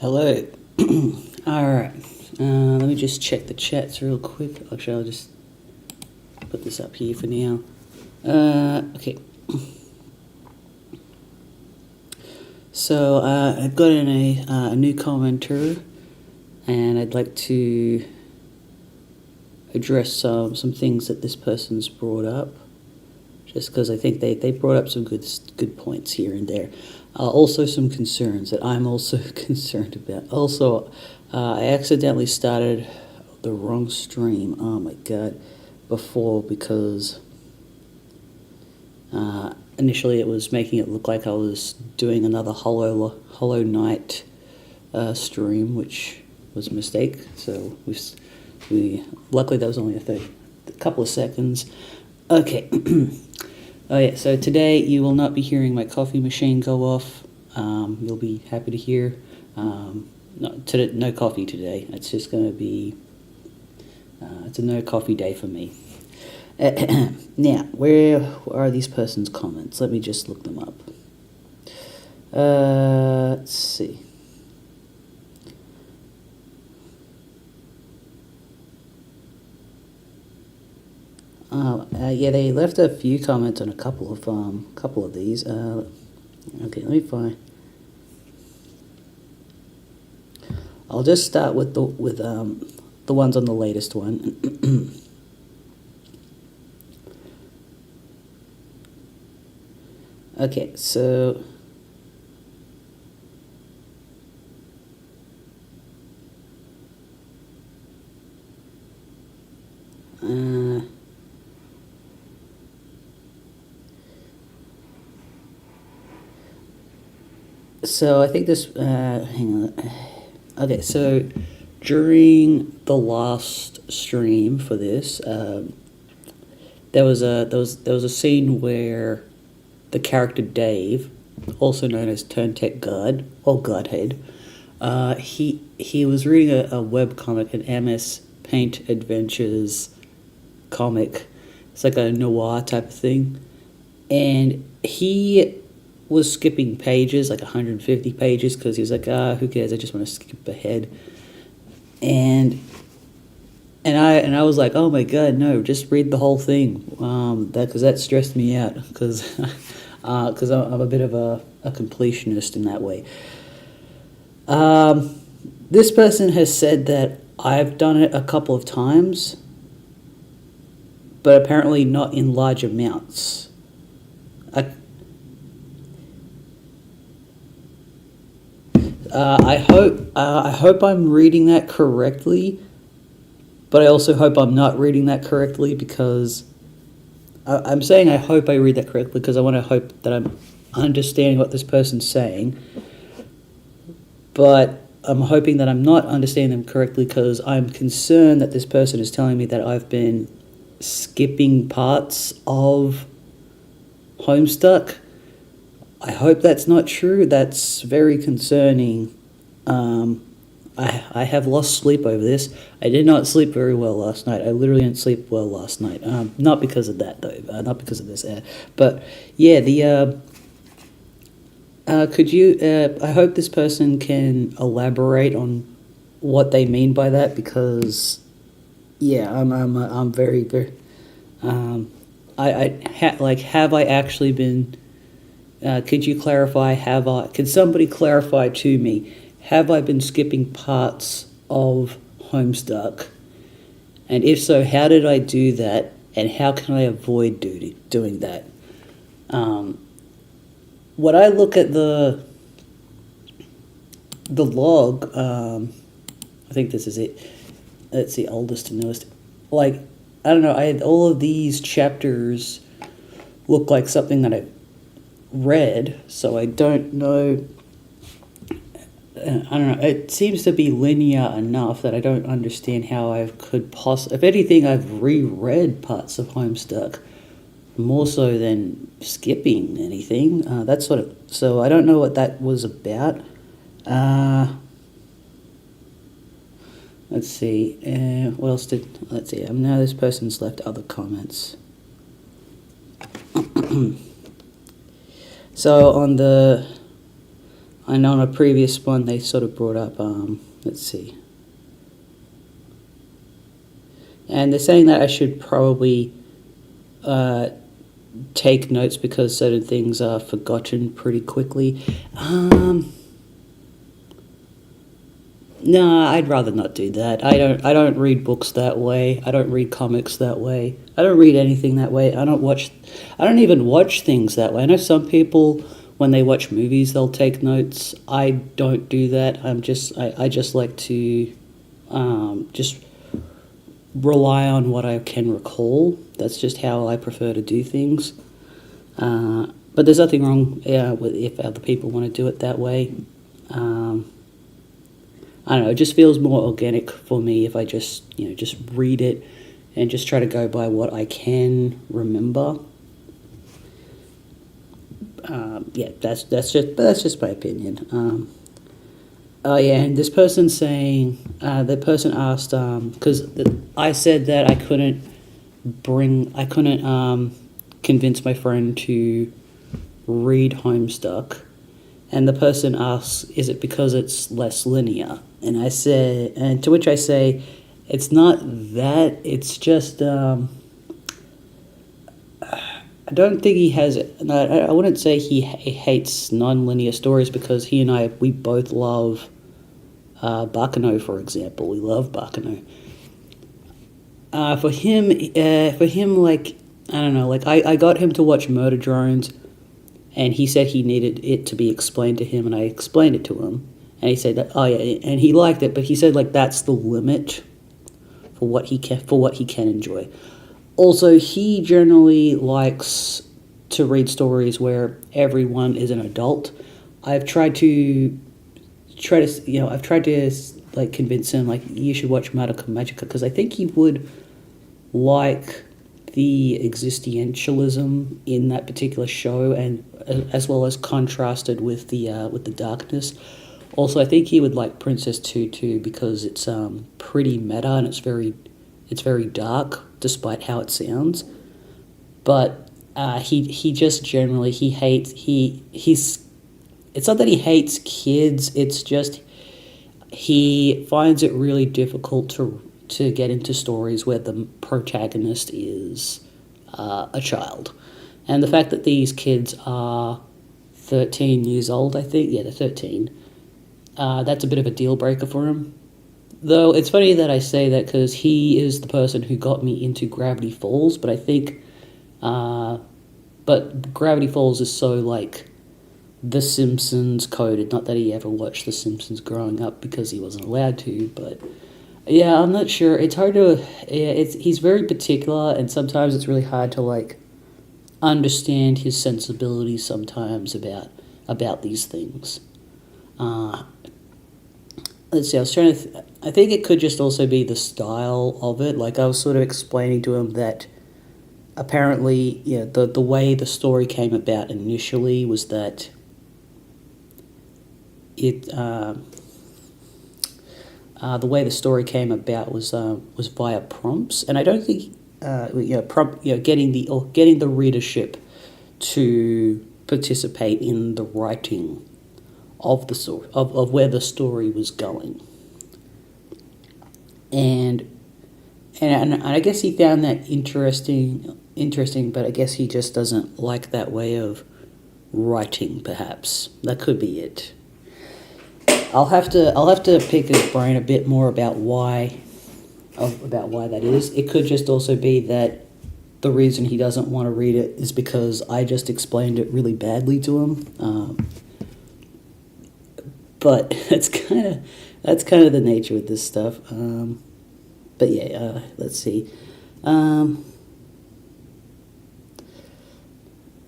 Hello. Alright, let me just check the chats real quick. Actually, I'll just put this up here for now. Okay. So, I've got in a new commenter, and I'd like to address some things that this person's brought up, just because I think they brought up some good points here and there. Also some concerns that I'm also concerned about. Also, I accidentally started the wrong stream, oh my god, before, because initially it was making it look like I was doing another Hollow Knight stream, which was a mistake. So we luckily that was only a couple of seconds. Okay. Oh yeah, so today you will not be hearing my coffee machine go off. You'll be happy to hear. No coffee today. It's just going to be, it's a no coffee day for me. Now, where are these person's comments? Let me just look them up. Let's see. Yeah, they left a few comments on a couple of these. Okay, let me find. I'll just start with the ones on the latest one. Okay, so I think this, hang on. Okay, so during the last stream for this, there was a scene where the character Dave, also known as Turntech God or Godhead, he was reading a web comic, an MS Paint Adventures comic. It's like a noir type of thing, and he was skipping pages, like 150 pages, because he was like, who cares, I just want to skip ahead. And I was like, oh my god, no, just read the whole thing, because that stressed me out, because I'm a bit of a completionist in that way. This person has said that I've done it a couple of times, but apparently not in large amounts. I hope I'm reading that correctly, but I also hope I'm not reading that correctly, because I'm saying I hope I read that correctly because I want to hope that I'm understanding what this person's saying, but I'm hoping that I'm not understanding them correctly because I'm concerned that this person is telling me that I've been skipping parts of Homestuck. I hope that's not true. That's very concerning. I have lost sleep over this. I did not sleep very well last night. I literally didn't sleep well last night. Not because of that, though. Not because of this. But, yeah, could you... I hope this person can elaborate on what they mean by that, because, yeah, I'm very, very... have I actually been... could you clarify, can somebody clarify to me, have I been skipping parts of Homestuck? And if so, how did I do that? And how can I avoid doing that? When I look at the log, I think this is it. That's the oldest to newest. Like, I don't know, I had all of these chapters look like something that I read, so I don't know. I don't know. It seems to be linear enough that I don't understand how I could possibly. If anything, I've reread parts of Homestuck more so than skipping anything. That sort of. So I don't know what that was about. Let's see. What else did? Let's see. Now this person's left other comments. So on the and on a previous one they sort of brought up, let's see. And they're saying that I should probably take notes because certain things are forgotten pretty quickly. No, I'd rather not do that. I don't read books that way. I don't read comics that way. I don't read anything that way. I don't even watch things that way. I know some people, when they watch movies, they'll take notes. I don't do that. I just like to just rely on what I can recall. That's just how I prefer to do things. But there's nothing wrong with if other people want to do it that way. I don't know, it just feels more organic for me if I just read it and just try to go by what I can remember. That's just my opinion. Oh yeah, and this person saying, the person asked, because I said that I couldn't convince my friend to read Homestuck, and the person asks, is it because it's less linear? And to which I say, it's not that, it's just, I don't think he has, no, I wouldn't say he hates non-linear stories, because he and I, we both love Bakano, for example. We love Bakano. For him, like, I don't know, like, I got him to watch Murder Drones, and he said he needed it to be explained to him, and I explained it to him. And he said that, oh yeah, and he liked it, but he said, like, that's the limit for what he can enjoy. Also, he generally likes to read stories where everyone is an adult. I've tried to like convince him, like, you should watch Madoka Magica, because I think he would like the existentialism in that particular show, and as well as contrasted with the darkness. Also, I think he would like Princess Tutu because it's pretty meta and it's very dark, despite how it sounds. But he just generally he's it's not that he hates kids. It's just he finds it really difficult to get into stories where the protagonist is a child, and the fact that these kids are 13 years old, I think, yeah, they're 13. That's a bit of a deal breaker for him. Though it's funny that I say that because he is the person who got me into Gravity Falls, but I think, but Gravity Falls is so like The Simpsons coded. Not that he ever watched The Simpsons growing up because he wasn't allowed to, but yeah, I'm not sure. It's hard to, yeah, he's very particular, and sometimes it's really hard to like understand his sensibilities sometimes about these things. Let's see, I was trying to, I think it could just also be the style of it. Like, I was sort of explaining to him that apparently, yeah, the way the story came about initially was that the way the story came about was via prompts, and I don't think getting the readership to participate in the writing of the story, of where the story was going, and I guess he found that interesting, but I guess he just doesn't like that way of writing. Perhaps that could be it. I'll have to pick his brain a bit more about why that is. It could just also be that the reason he doesn't want to read it is because I just explained it really badly to him. But that's kind of the nature of this stuff. But yeah, let's see. And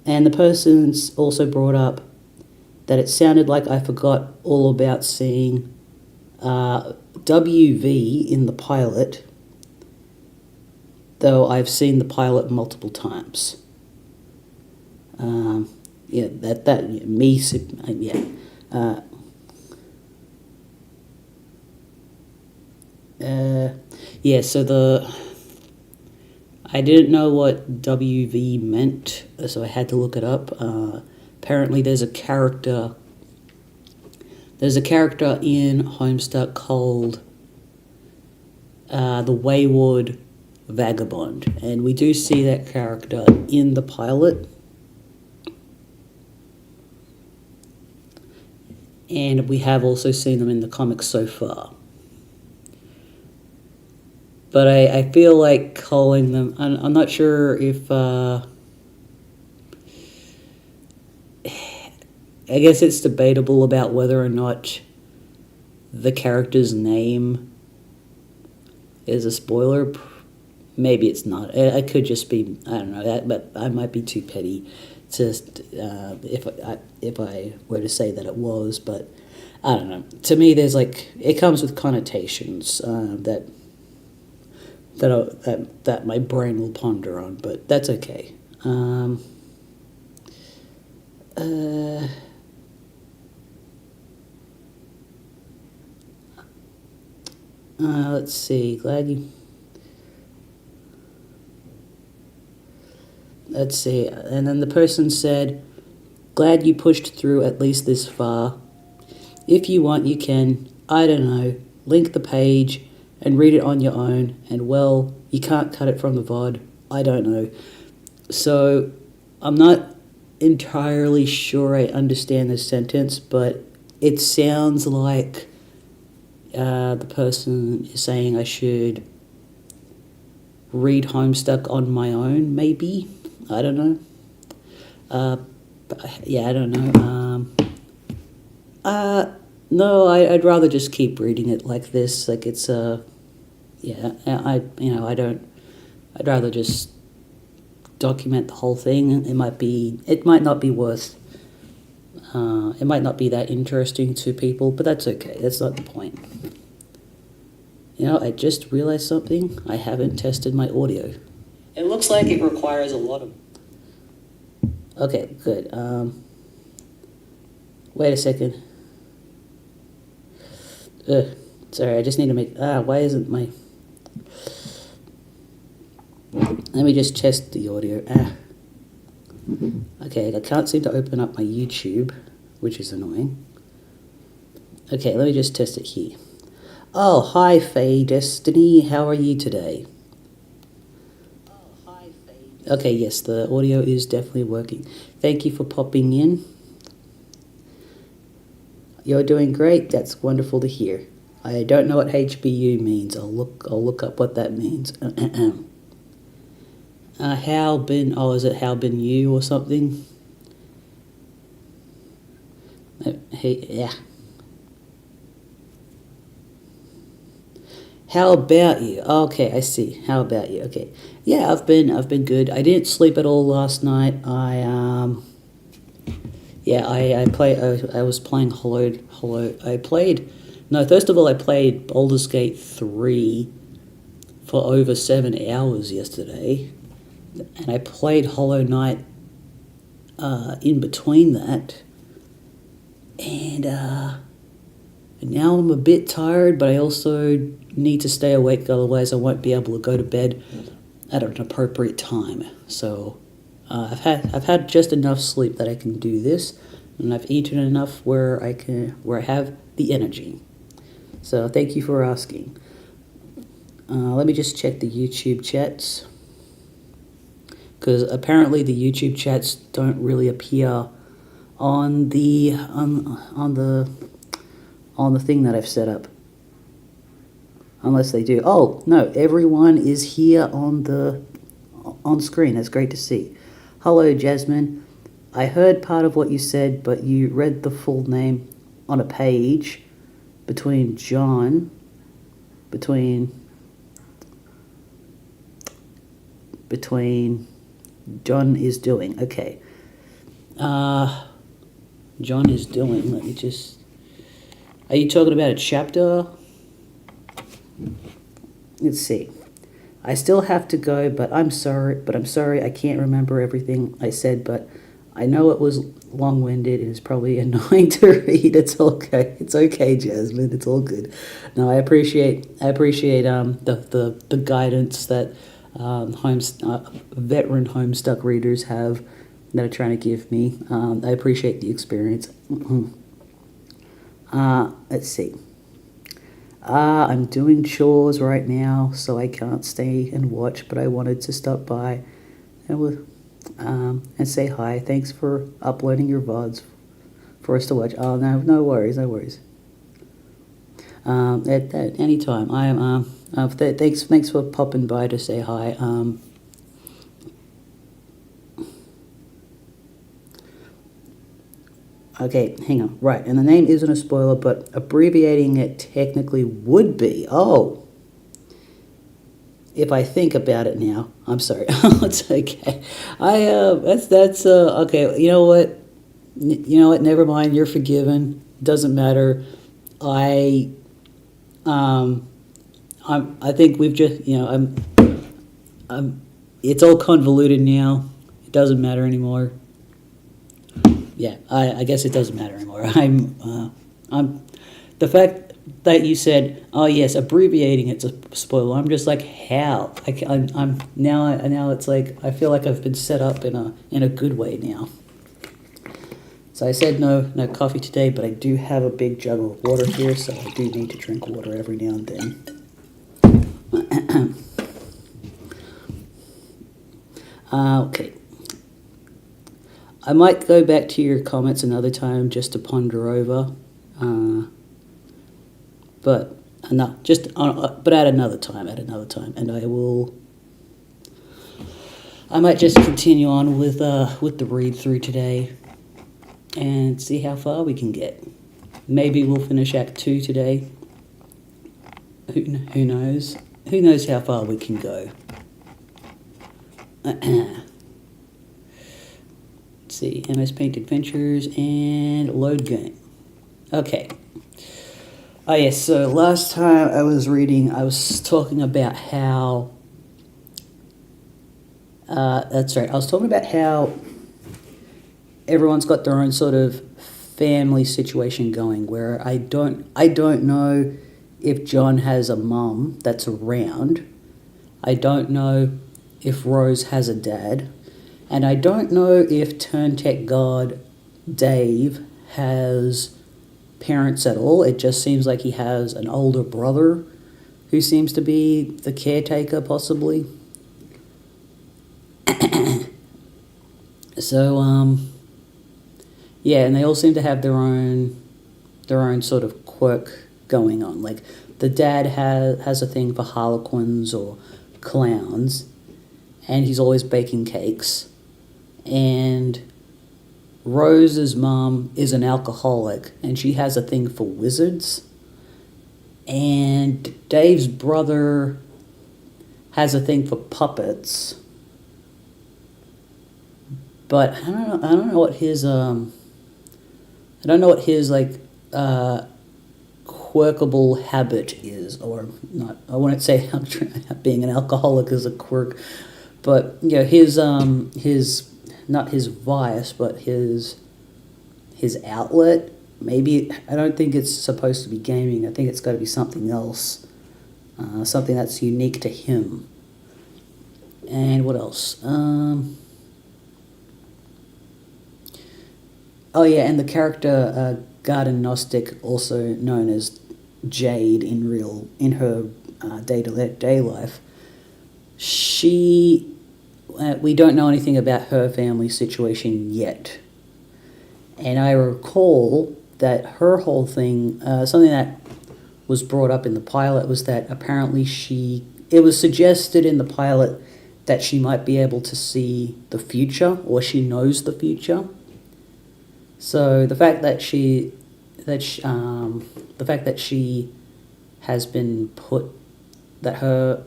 the person's also brought up that it sounded like I forgot all about seeing WV in the pilot, though I've seen the pilot multiple times. Yeah, so I didn't know what WV meant, so I had to look it up. Apparently there's a character there's a character in Homestuck called the Wayward Vagabond, and we do see that character in the pilot. And we have also seen them in the comics so far. But I feel like calling them... I'm not sure if... I guess it's debatable about whether or not the character's name is a spoiler. Maybe it's not. It could just be... I don't know, but I might be too petty just if I were to say that it was, but I don't know. To me, there's like, it comes with connotations that my brain will ponder on, but that's okay. Let's see. Let's see. And then the person said, "Glad you pushed through at least this far. If you want, you can, I don't know, link the page and read it on your own. And well, you can't cut it from the VOD. I don't know." So I'm not entirely sure I understand this sentence, but it sounds like the person is saying I should read Homestuck on my own, maybe. I don't know. Yeah, I don't know. No, I'd rather just keep reading it like this. Like it's yeah. I'd rather just document the whole thing. It might not be worth. It might not be that interesting to people, but that's okay. That's not the point. You know, I just realized something. I haven't tested my audio. It looks like it requires a lot of... Okay, good. Wait a second. Sorry, I just need to make... why isn't my... Let me just test the audio. Okay, I can't seem to open up my YouTube, which is annoying. Okay, let me just test it here. Oh, hi, Faye Destiny. How are you today? Okay, yes, the audio is definitely working. Thank you for popping in. You're doing great. That's wonderful to hear. I don't know what HBU means. I'll look up what that means. How been? Oh, is it how been you or something? Hey, yeah. How about you? Okay, I see. How about you? Okay, yeah, I've been good. I didn't sleep at all last night. I was playing Hello. First of all, I played Baldur's Gate 3 for over 7 hours yesterday, and I played Hollow Knight in between that, and now I'm a bit tired, but I also need to stay awake, otherwise I won't be able to go to bed at an appropriate time. So I've had just enough sleep that I can do this, and I've eaten enough where I have the energy. So thank you for asking. Let me just check the YouTube chats, because apparently the YouTube chats don't really appear on the thing that I've set up, unless they do. Oh no, everyone is here on screen. That's great to see. Hello, Jasmine. I heard part of what you said, but you read the full name on a page between John is doing. Okay. John is doing. Let me just... Are you talking about a chapter? Let's see. I still have to go, but I'm sorry I can't remember everything I said, but I know it was long-winded and it's probably annoying to read. It's okay. It's okay, Jasmine. It's all good. No, I appreciate the guidance that veteran Homestuck readers have that are trying to give me. I appreciate the experience. Let's see. I'm doing chores right now, so I can't stay and watch, but I wanted to stop by and say hi. Thanks for uploading your VODs for us to watch. Oh, no, no worries, no worries. At any time. Thanks for popping by to say hi. Okay, hang on. Right, and the name isn't a spoiler, but abbreviating it technically would be. Oh, if I think about it now, I'm sorry. It's okay. That's okay. You know what? You know what? Never mind. You're forgiven. Doesn't matter. I I think we've just, it's all convoluted now. It doesn't matter anymore. Yeah, I guess it doesn't matter anymore. The fact that you said, oh yes, abbreviating it's a spoiler. I'm just like, how? I'm now it's like I feel like I've been set up in a good way now. So I said no coffee today, but I do have a big jug of water here, so I do need to drink water every now and then. Okay. I might go back to your comments another time just to ponder over, but at another time, and I might just continue on with the read through today, and see how far we can get. Maybe we'll finish Act 2 today. Who knows? Who knows how far we can go? Let's see, MS Paint Adventures and load game. Okay. Oh yes, so last time I was reading, I was talking about how... that's right, I was talking about how everyone's got their own sort of family situation going, where I don't know if John has a mum that's around. I don't know if Rose has a dad. And I don't know if Turn Tech God Dave has parents at all. It just seems like he has an older brother who seems to be the caretaker, possibly. So, yeah, and they all seem to have their own sort of quirk going on. Like, the dad has a thing for harlequins or clowns, and he's always baking cakes. And Rose's mom is an alcoholic, and she has a thing for wizards. And Dave's brother has a thing for puppets. But I don't know what his like quirkable habit is, or not. I wouldn't say being an alcoholic is a quirk, but his not his vice, but his outlet. Maybe, I don't think it's supposed to be gaming. I think it's got to be something else, something that's unique to him. And what else? Oh yeah, and the character Garden Gnostic, also known as Jade in her day-to-day life. We don't know anything about her family situation yet. And I recall that her whole thing, something that was brought up in the pilot, was that apparently it was suggested in the pilot that she might be able to see the future, or she knows the future. So the fact that she has been put, that her,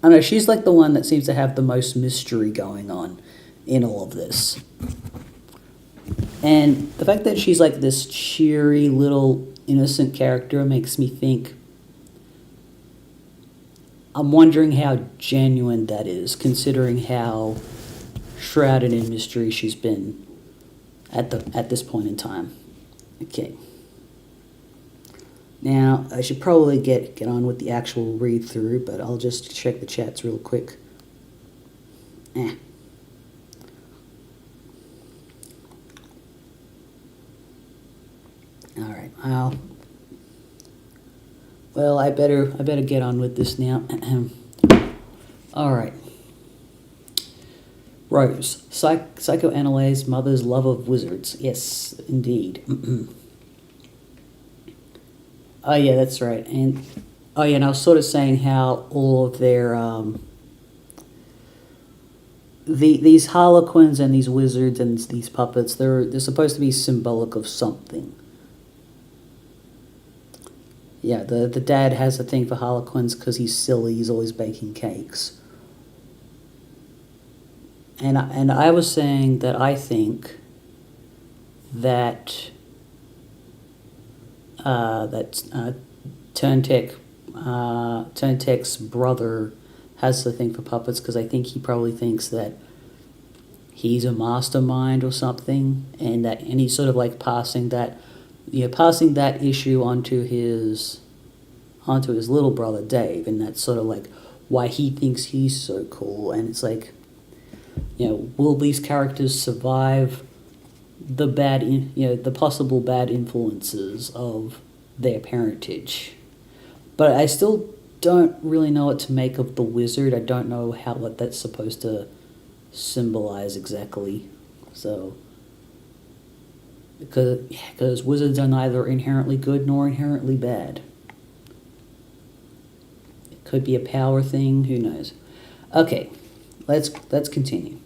I don't know, she's like the one that seems to have the most mystery going on in all of this. And the fact that she's like this cheery little innocent character makes me think, I'm wondering how genuine that is, considering how shrouded in mystery she's been at this point in time. Okay. Now, I should probably get on with the actual read-through, but I'll just check the chats real quick. All right. Well, I better get on with this now. All right. Rose, psychoanalyze mother's love of wizards. Yes, indeed. Oh yeah, that's right. And oh yeah, and I was sort of saying how all of their these harlequins and these wizards and these puppets, they're supposed to be symbolic of something. Yeah, the dad has a thing for harlequins because he's silly. He's always baking cakes. And I was saying that I think that Turntek's brother has the thing for puppets because I think he probably thinks that he's a mastermind or something, and he's sort of like passing that issue onto his little brother Dave, and that's sort of like why he thinks he's so cool. And it's like, will these characters survive the possible bad influences of their parentage? But I still don't really know what to make of the wizard. I don't know what that's supposed to symbolize exactly. So, because wizards are neither inherently good nor inherently bad. It could be a power thing. Who knows? Okay, let's continue.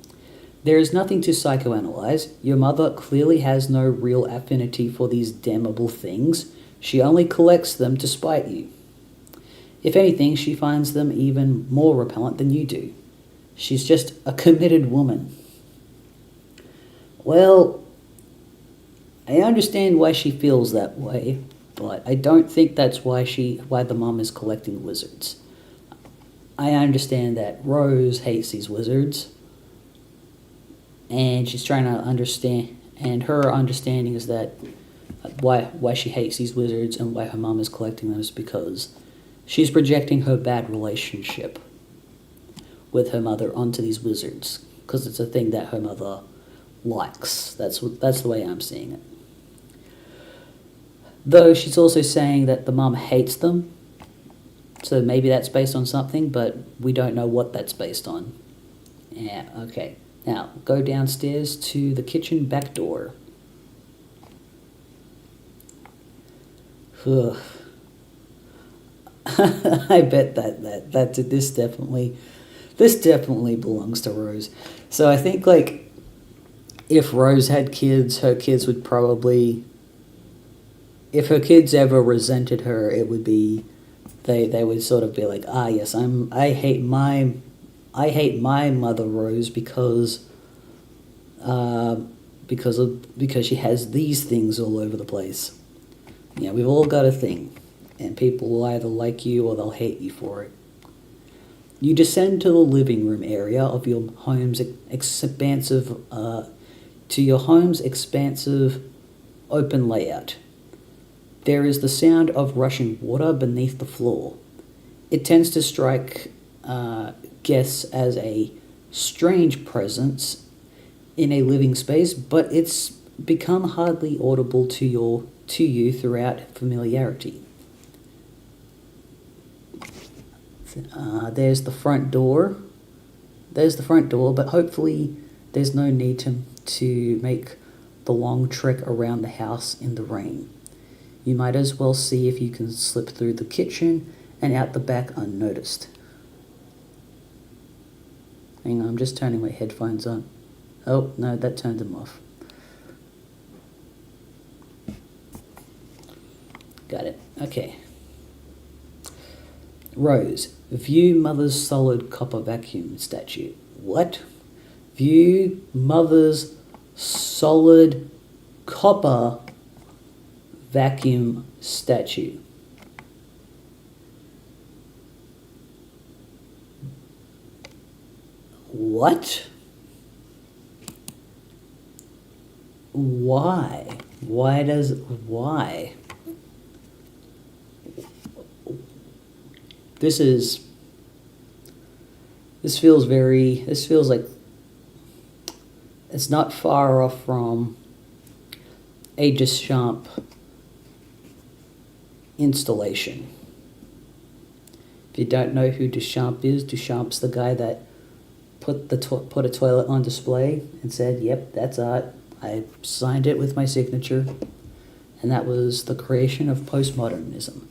There is nothing to psychoanalyze. Your mother clearly has no real affinity for these damnable things. She only collects them to spite you. If anything, she finds them even more repellent than you do. She's just a committed woman. Well, I understand why she feels that way, but I don't think that's why the mom is collecting wizards. I understand that Rose hates these wizards, and she's trying to understand, and her understanding is that why she hates these wizards and why her mom is collecting them is because she's projecting her bad relationship with her mother onto these wizards, because it's a thing that her mother likes. That's the way I'm seeing it. Though she's also saying that the mom hates them, so maybe that's based on something, but we don't know what that's based on. Yeah, okay. Now, go downstairs to the kitchen back door. Ugh. I bet this definitely belongs to Rose. So I think, like, if Rose had kids, her kids would probably, if her kids ever resented her, it would be, they would sort of be like, yes, I hate my mother Rose because she has these things all over the place. We've all got a thing, and people will either like you or they'll hate you for it. You descend to the living room area of your home's expansive open layout. There is the sound of rushing water beneath the floor. It tends to strike guests as a strange presence in a living space, but it's become hardly audible to you throughout familiarity. There's the front door, but hopefully there's no need to make the long trek around the house in the rain. You might as well see if you can slip through the kitchen and out the back unnoticed. Hang on, I'm just turning my headphones on. Oh, no, that turned them off. Got it. Okay. Rose, view mother's solid copper vacuum statue. What? View mother's solid copper vacuum statue. What? Why? Why? This feels like it's not far off from a Deschamps installation. If you don't know who Duchamp is, Duchamp's the guy that put a toilet on display and said, "Yep, that's art. I signed it with my signature." And that was the creation of postmodernism.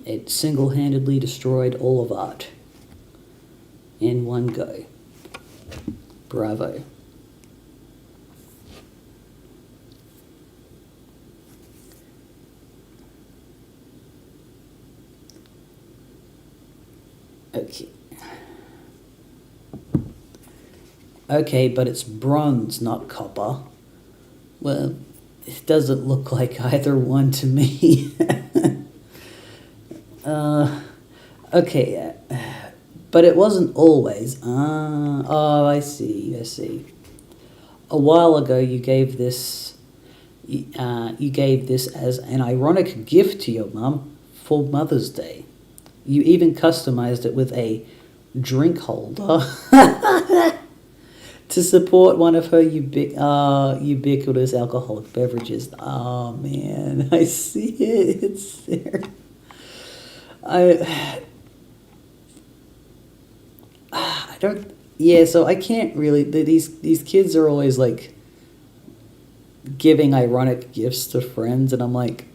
It single-handedly destroyed all of art in one go. Bravo. Okay. Okay, but it's bronze, not copper. Well, it doesn't look like either one to me. Okay, but it wasn't always. Oh, I see. A while ago, you gave this as an ironic gift to your mum for Mother's Day. You even customized it with a drink holder to support one of her ubiquitous alcoholic beverages. Oh man, I see it. It's there. I don't. Yeah, so I can't really. These kids are always like giving ironic gifts to friends, and I'm like,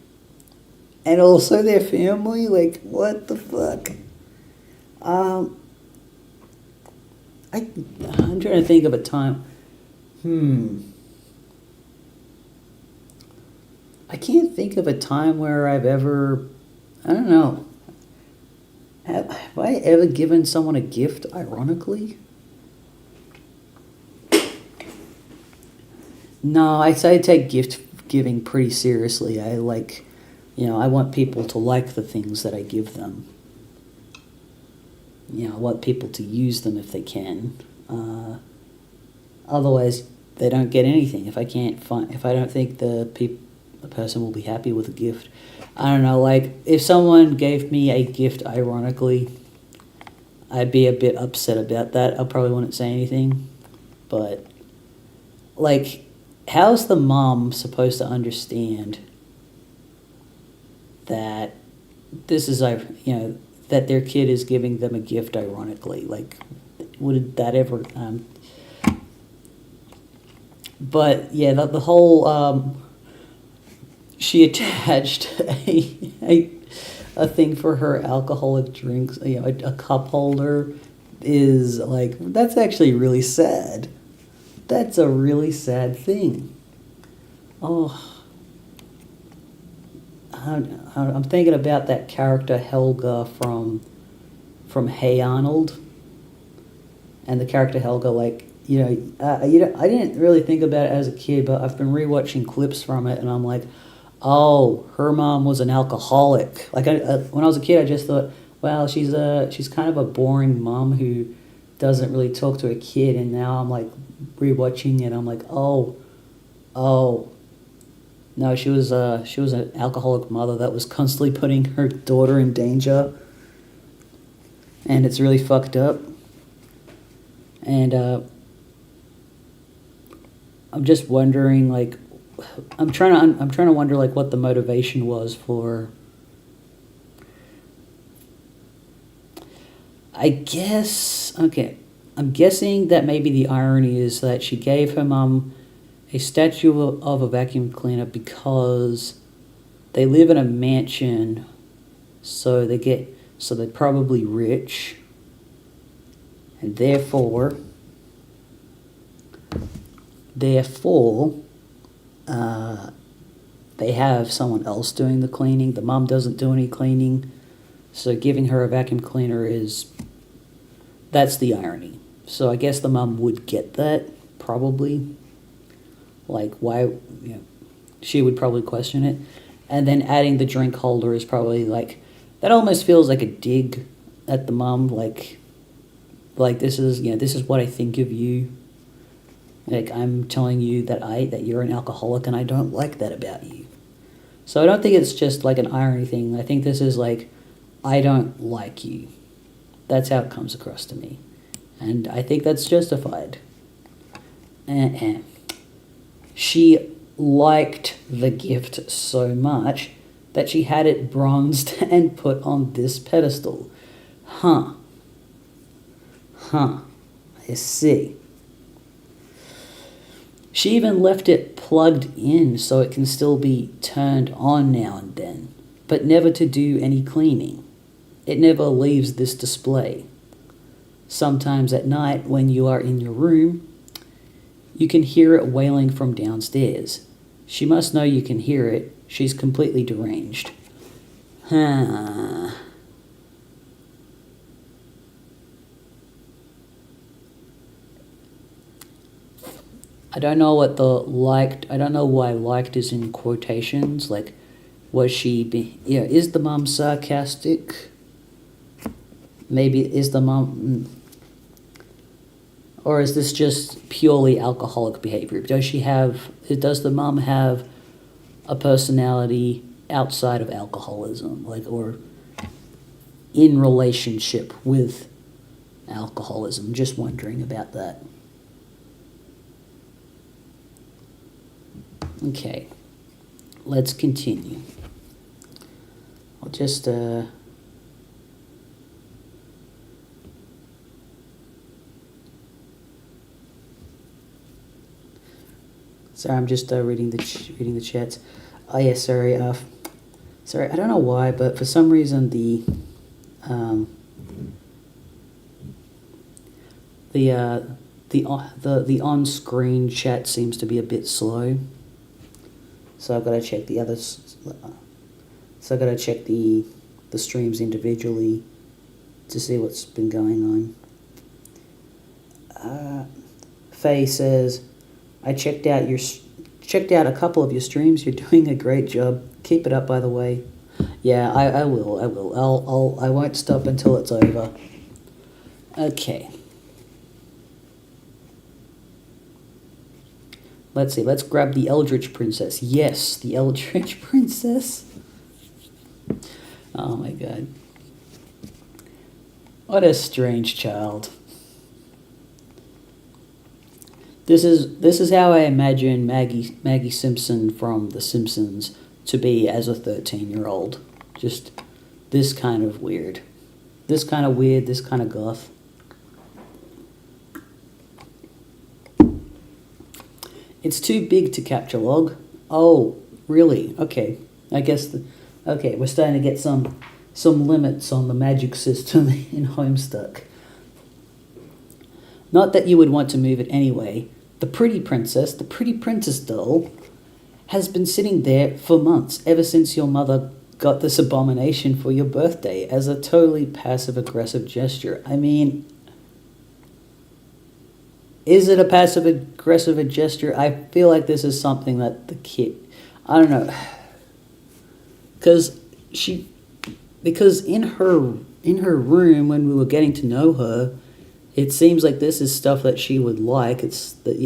and also their family. Like, what the fuck? I'm trying to think of a time. I can't think of a time where I've ever. I don't know. Have I ever given someone a gift ironically? No, I take gift giving pretty seriously. I want people to like the things that I give them. I want people to use them if they can. Otherwise, they don't get anything. If I don't think the person will be happy with a gift. I don't know, like, if someone gave me a gift ironically, I'd be a bit upset about that. I probably wouldn't say anything. But, like, how's the mom supposed to understand that this is, that their kid is giving them a gift ironically? Like, would that ever... But, yeah, the whole... she attached a thing for her alcoholic drinks, a cup holder is like, that's actually really sad. That's a really sad thing. Oh, I'm thinking about that character Helga from Hey Arnold, and the character Helga, like, I didn't really think about it as a kid, but I've been rewatching clips from it, and I'm like, oh, her mom was an alcoholic. Like, when I was a kid, I just thought, wow, she's kind of a boring mom who doesn't really talk to a kid. And now I'm like rewatching it. I'm like, oh, no, she was an alcoholic mother that was constantly putting her daughter in danger, and it's really fucked up. And I'm just wondering, like, I'm trying to wonder, like, what the motivation was for. I guess, okay, I'm guessing that maybe the irony is that she gave her mom a statue of a vacuum cleaner because they live in a mansion, so they're probably rich, and therefore they have someone else doing the cleaning. The mom doesn't do any cleaning, so giving her a vacuum cleaner that's the irony. So I guess the mom would get that, probably. Like, why, she would probably question it. And then adding the drink holder is probably, like, that almost feels like a dig at the mom, like this is what I think of you. Like, I'm telling you that you're an alcoholic, and I don't like that about you. So I don't think it's just like an irony thing. I think this is like, I don't like you. That's how it comes across to me. And I think that's justified. She liked the gift so much that she had it bronzed and put on this pedestal. Huh. I see. She even left it plugged in so it can still be turned on now and then, but never to do any cleaning. It never leaves this display. Sometimes at night, when you are in your room, you can hear it wailing from downstairs. She must know you can hear it. She's completely deranged. Huh. I don't know what the liked, I don't know why liked is in quotations. Like, was she, is the mum sarcastic? Maybe is the mum, or is this just purely alcoholic behavior? Does the mum have a personality outside of alcoholism, or in relationship with alcoholism? Just wondering about that. Okay, let's continue. I'll just sorry, I'm just reading the chats. Oh yeah, sorry. Sorry, I don't know why, but for some reason the on-screen chat seems to be a bit slow. So I've got to check the others. So I've got to check the streams individually to see what's been going on. Faye says, I checked out a couple of your streams. You're doing a great job. Keep it up, by the way. Yeah, I will. I won't stop until it's over. Okay. Let's see. Let's grab the Eldritch Princess. Yes, the Eldritch Princess. Oh my god. What a strange child. This is how I imagine Maggie Simpson from The Simpsons to be as a 13-year-old. Just this kind of weird. This kind of goth. It's too big to capture log. Oh, really? Okay. I guess okay, we're starting to get some limits on the magic system in Homestuck. Not that you would want to move it anyway. The pretty princess doll, has been sitting there for months, ever since your mother got this abomination for your birthday, as a totally passive-aggressive gesture. I mean, is it a passive-aggressive gesture? I feel like this is something that the kid, I don't know, because in her room when we were getting to know her, it seems like this is stuff that she would like. It's that,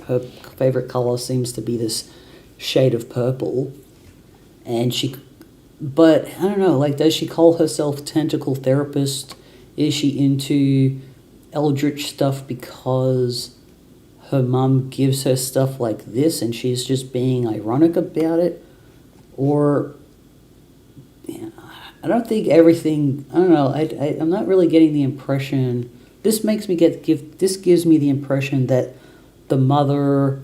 her favorite color seems to be this shade of purple, but I don't know. Like, does she call herself tentacle therapist? Is she into eldritch stuff because her mum gives her stuff like this and she's just being ironic about it? Or, I don't think everything. I don't know. I'm not really getting the impression. This gives me the impression that the mother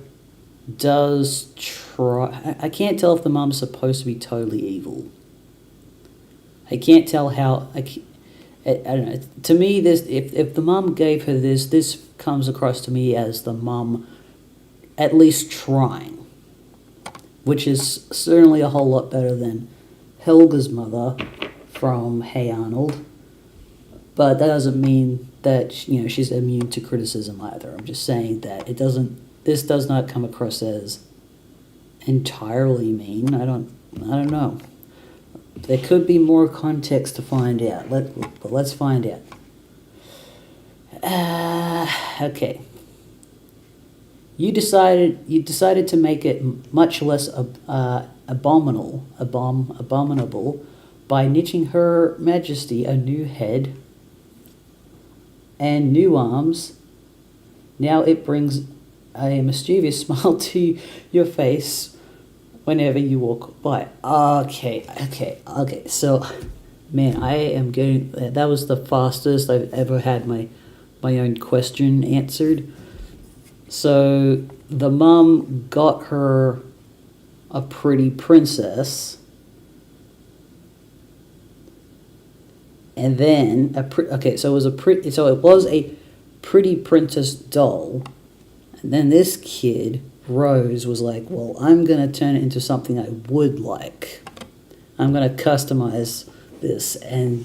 does try. I can't tell if the mom's supposed to be totally evil. I can't tell how. I don't know. To me, this if the mom gave her this comes across to me as the mom at least trying, which is certainly a whole lot better than Helga's mother from Hey Arnold. But that doesn't mean that she's immune to criticism either. I'm just saying that this does not come across as entirely mean. I don't know. There could be more context to find out. But let's find out. Okay. You decided to make it much less abominable by knitting Her Majesty a new head and new arms. Now it brings a mischievous smile to your face whenever you walk by. Okay. So, man, I am getting. That was the fastest I've ever had my own question answered. So the mum got her a pretty princess, and then so it was a pretty princess doll, and then this kid Rose was like, well, I'm gonna turn it into something I would like. I'm gonna customize this, and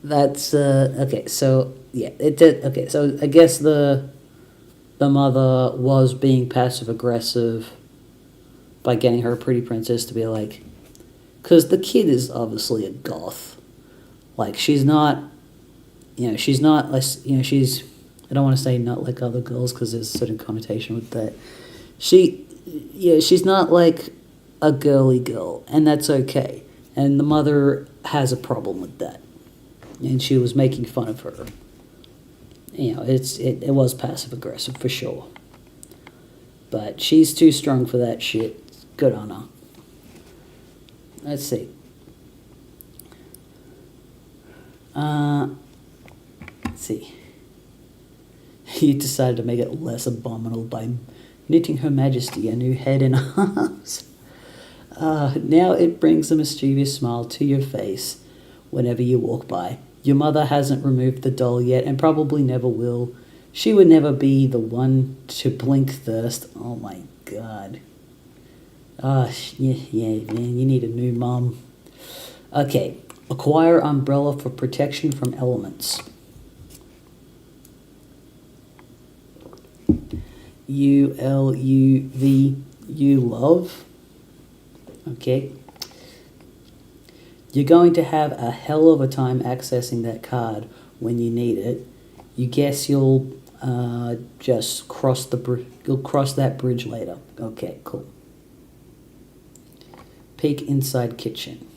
that's okay. So yeah, it did. Okay, so I guess the mother was being passive aggressive by getting her pretty princess to be like, because the kid is obviously a goth. Like, she's not, she's not, she's, I don't want to say not like other girls because there's a certain connotation with that. She's not like a girly girl, and that's okay. And the mother has a problem with that. And she was making fun of her. It was passive aggressive for sure. But she's too strong for that shit. Good on her. Let's see. Let's see. You decided to make it less abominable by knitting Her Majesty a new head and arms. Now it brings a mischievous smile to your face whenever you walk by. Your mother hasn't removed the doll yet and probably never will. She would never be the one to blink thirst. Oh my god. Yeah, man, you need a new mom. Okay, acquire umbrella for protection from elements. ULUV, you love. Okay. You're going to have a hell of a time accessing that card when you need it. You guess you'll just cross you'll cross that bridge later. Okay, cool. Peek inside kitchen.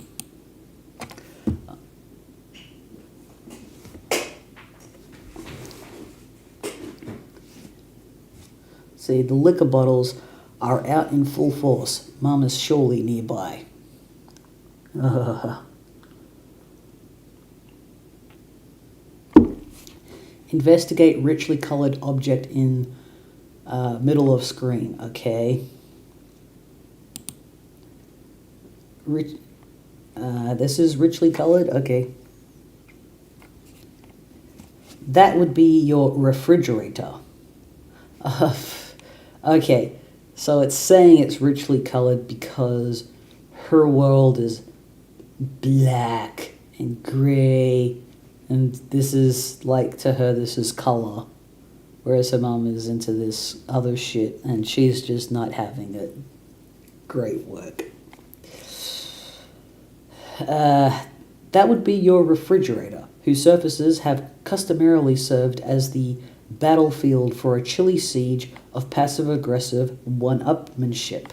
See, the liquor bottles are out in full force. Mum is surely nearby. Investigate richly colored object in middle of screen. Okay. This is richly colored. Okay. That would be your refrigerator. Okay. So it's saying it's richly colored because her world is black and gray, and this is, like, to her, this is color, whereas her mom is into this other shit, and she's just not having it. Great work. That would be your refrigerator, whose surfaces have customarily served as the battlefield for a chilly siege of passive-aggressive one-upmanship.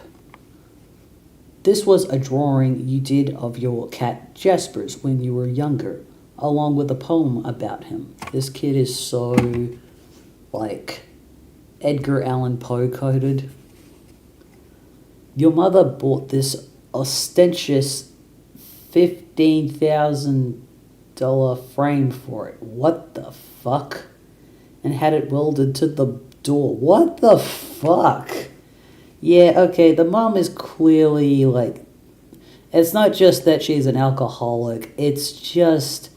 This was a drawing you did of your cat Jaspers when you were younger, along with a poem about him. This kid is so, like, Edgar Allan Poe coded. Your mother bought this ostentatious $15,000 frame for it. What the fuck? And had it welded to the door. What the fuck? Yeah, okay, the mom is clearly, like, it's not just that she's an alcoholic, it's just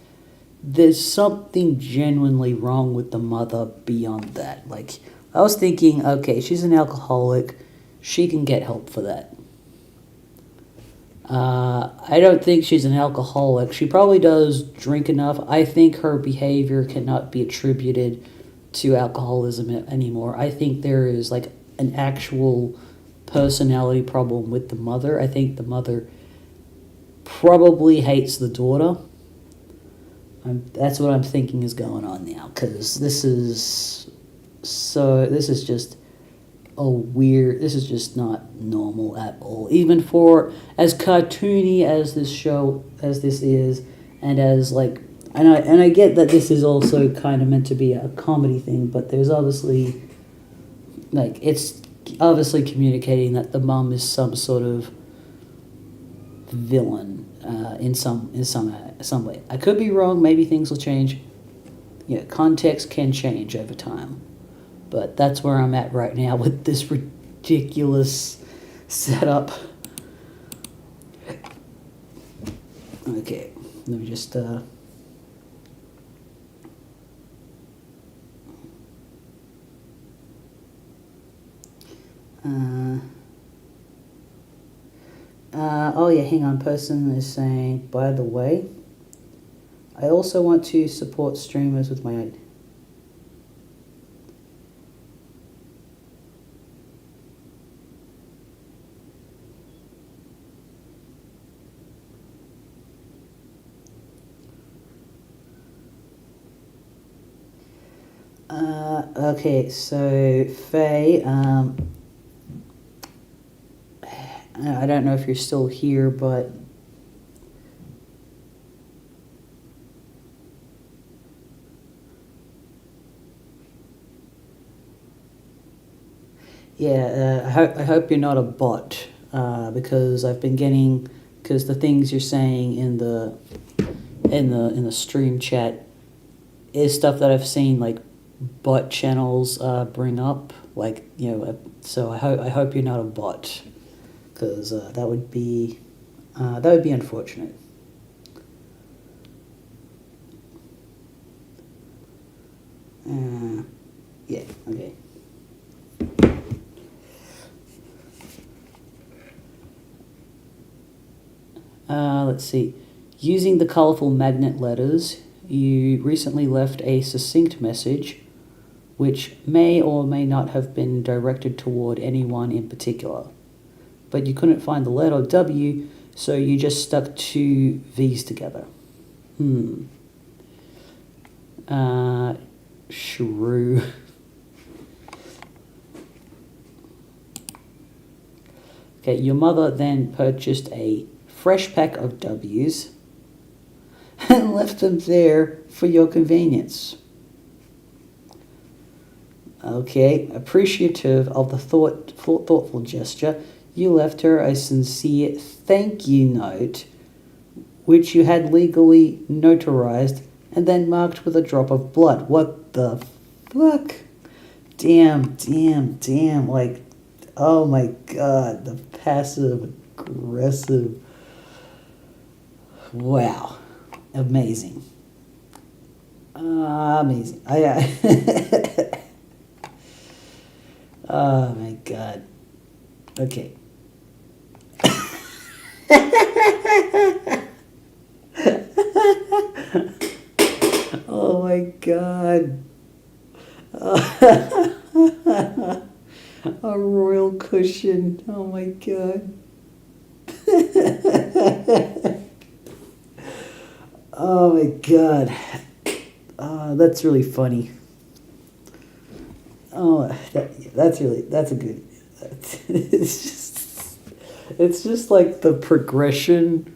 there's something genuinely wrong with the mother beyond that. Like, I was thinking, okay, she's an alcoholic, she can get help for that. I don't think she's an alcoholic. She probably does drink enough. I think her behavior cannot be attributed to alcoholism anymore. I think there is, like, an actual personality problem with the mother. I think the mother probably hates the daughter. That's what I'm thinking is going on now, because this is just this is just not normal at all. Even for as cartoony as this is, and as, like, and I get that this is also kind of meant to be a comedy thing, but there's obviously, like, it's obviously communicating that the mum is some sort of villain in some way. I could be wrong. Maybe things will change. Context can change over time, but that's where I'm at right now with this ridiculous setup. Okay, let me just oh yeah, hang on. Person is saying, by the way, I also want to support streamers with my okay, so Faye, I don't know if you're still here, but yeah, I hope you're not a bot, because I've been getting, because the things you're saying in the stream chat is stuff that I've seen like bot channels bring up, like so I hope you're not a bot, because that would be unfortunate. Yeah, okay. Let's see. Using the colorful magnet letters, you recently left a succinct message which may or may not have been directed toward anyone in particular. But you couldn't find the letter W, so you just stuck two V's together. Shrew. Okay, your mother then purchased a fresh pack of W's and left them there for your convenience. Okay, appreciative of the thoughtful gesture, you left her a sincere thank you note, which you had legally notarized and then marked with a drop of blood. What the fuck? Damn. Like, oh my god, the passive aggressive. Wow. Amazing. Amazing. Oh my god. Okay. Oh my god. A royal cushion. Oh my god. Oh my god. That's really funny. Oh, that's a good. It's just like the progression.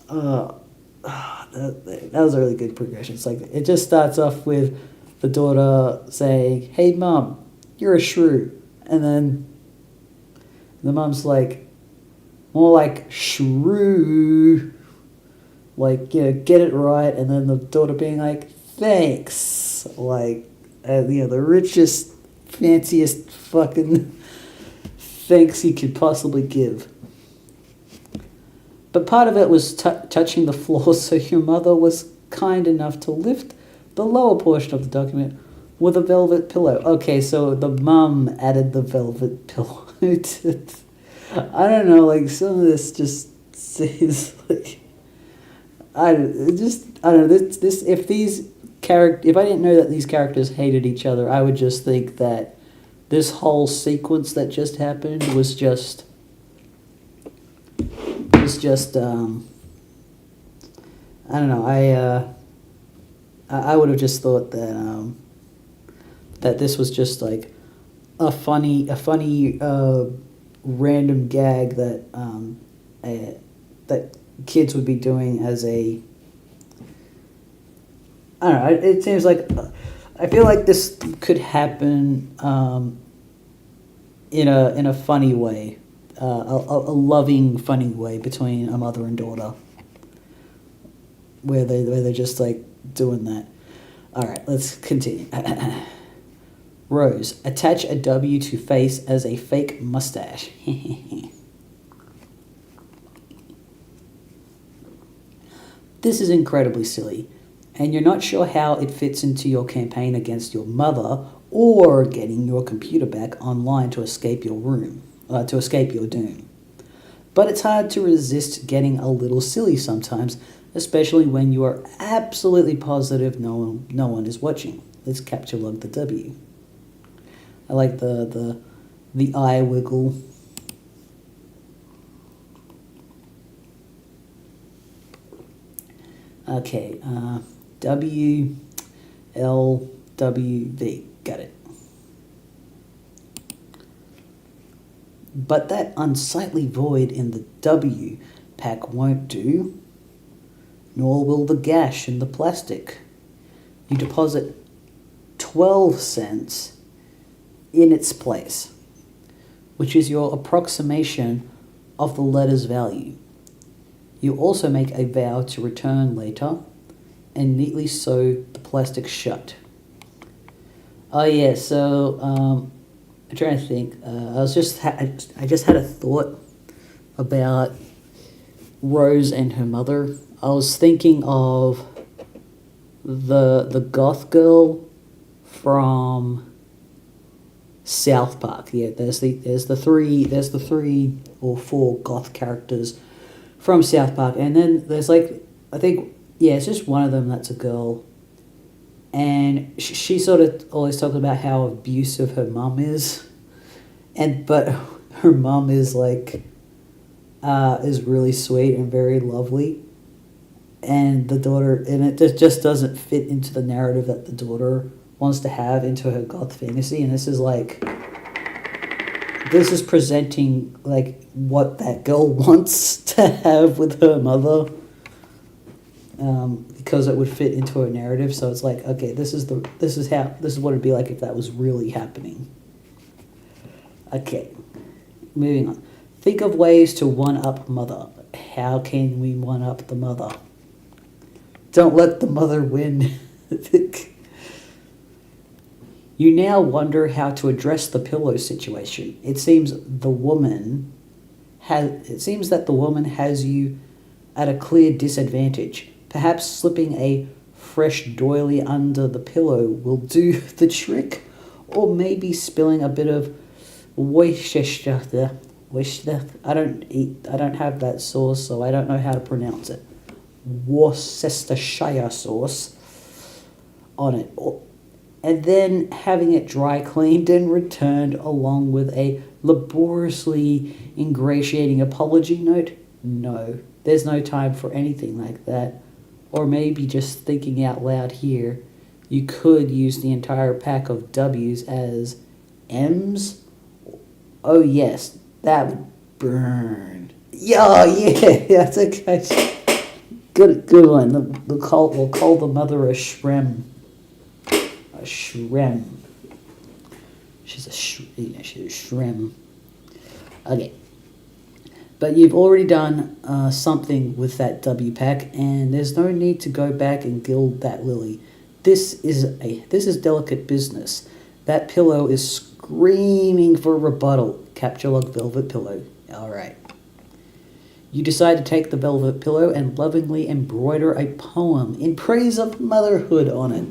That was a really good progression. It's like it just starts off with the daughter saying, "Hey, mom, you're a shrew," and then the mom's like, more like shrew, like get it right, and then the daughter being like, "Thanks," like the richest, fanciest fucking thanks you could possibly give. But part of it was touching the floor, so your mother was kind enough to lift the lower portion of the document with a velvet pillow. Okay, so the mum added the velvet pillow to I don't know, like some of this just says like I don't know this if I didn't know that these characters hated each other, I would just think that this whole sequence that just happened was just I don't know. I would have just thought that that this was just like a funny random gag that that kids would be doing as a. I don't know. It seems like I feel like this could happen in a funny way, a loving, funny way between a mother and daughter, where they're just like doing that. All right, let's continue. Rose, attach a W to face as a fake mustache. This is incredibly silly, and you're not sure how it fits into your campaign against your mother or getting your computer back online to escape your doom. But it's hard to resist getting a little silly sometimes, especially when you are absolutely positive no one is watching. Let's capture log the W. I like the eye wiggle. Okay, W, L, W, V. Got it. But that unsightly void in the W pack won't do, nor will the gash in the plastic. You deposit 12 cents in its place, which is your approximation of the letter's value. You also make a vow to return later and neatly sew the plastic shut. Oh yeah, so I'm trying to think. I just had a thought about Rose and her mother. I was thinking of the goth girl from South Park. Yeah, there's the three or four goth characters from South Park, and then there's like, I think, yeah, it's just one of them that's a girl, and she sort of always talks about how abusive her mum is, but her mum is like is really sweet and very lovely, and the daughter, and it just doesn't fit into the narrative that the daughter wants to have into her goth fantasy, and this is presenting like what that girl wants to have with her mother, because it would fit into her narrative. So it's like, okay, this is what it'd be like if that was really happening. Okay, moving on. Think of ways to one-up mother. How can we one-up the mother? Don't let the mother win. You now wonder how to address the pillow situation. It seems that the woman has you at a clear disadvantage. Perhaps slipping a fresh doily under the pillow will do the trick, or maybe spilling a bit of Worcestershire. I don't have that sauce, so I don't know how to pronounce it. Worcestershire sauce on it. And then having it dry cleaned and returned along with a laboriously ingratiating apology note? No, there's no time for anything like that. Or maybe just thinking out loud here, you could use the entire pack of W's as M's. Oh yes, that would burn. Yeah, that's okay. Good one. We'll call the mother a shrem. A shrem. She's a shrem. Okay. But you've already done something with that W pack, and there's no need to go back and gild that lily. This is delicate business. That pillow is screaming for rebuttal. Capture log velvet pillow. All right. You decide to take the velvet pillow and lovingly embroider a poem in praise of motherhood on it.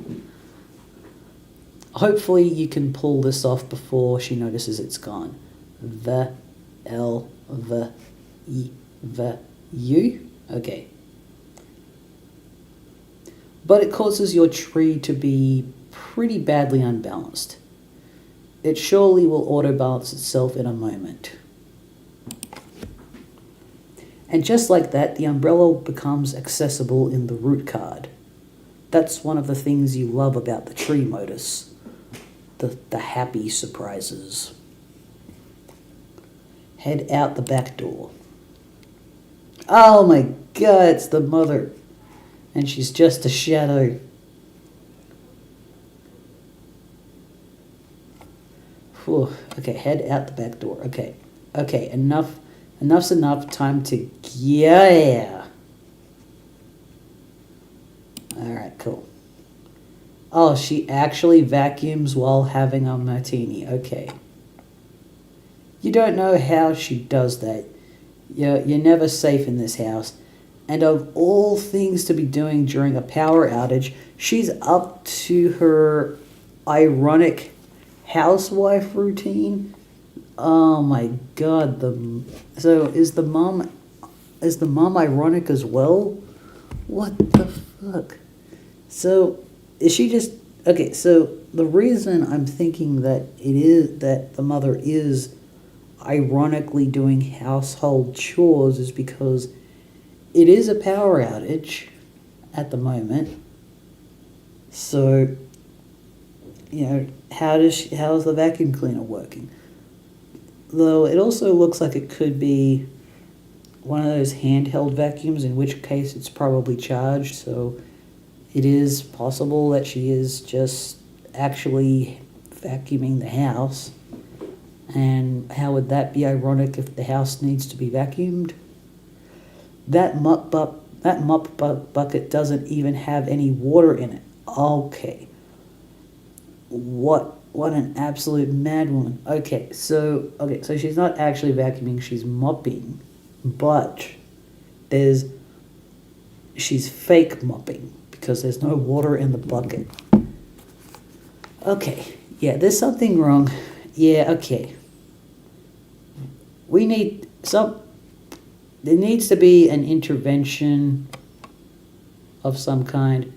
Hopefully you can pull this off before she notices it's gone. The L, the E, the U. Okay. But it causes your tree to be pretty badly unbalanced. It surely will auto-balance itself in a moment. And just like that, the umbrella becomes accessible in the root card. That's one of the things you love about the tree modus. The happy surprises. Head out the back door. Oh my God, it's the mother. And she's just a shadow. Whew. Okay, head out the back door. Okay. Okay, enough's enough. Time to yeah. Alright, cool. Oh, she actually vacuums while having a martini. Okay. You don't know how she does that. You're never safe in this house. And of all things to be doing during a power outage, she's up to her ironic housewife routine. Oh my god, so is the mom ironic as well? What the fuck? So is she just okay, so the reason I'm thinking that the mother is ironically doing household chores is because it is a power outage at the moment. So, how's the vacuum cleaner working? Though it also looks like it could be one of those handheld vacuums, in which case it's probably charged, so it is possible that she is just actually vacuuming the house. And how would that be ironic if the house needs to be vacuumed? That mop bucket doesn't even have any water in it. Okay. What an absolute madwoman. Okay, so she's not actually vacuuming, she's mopping, but she's fake mopping because there's no water in the bucket. Okay, yeah, there's something wrong. Yeah, okay. There needs to be an intervention of some kind.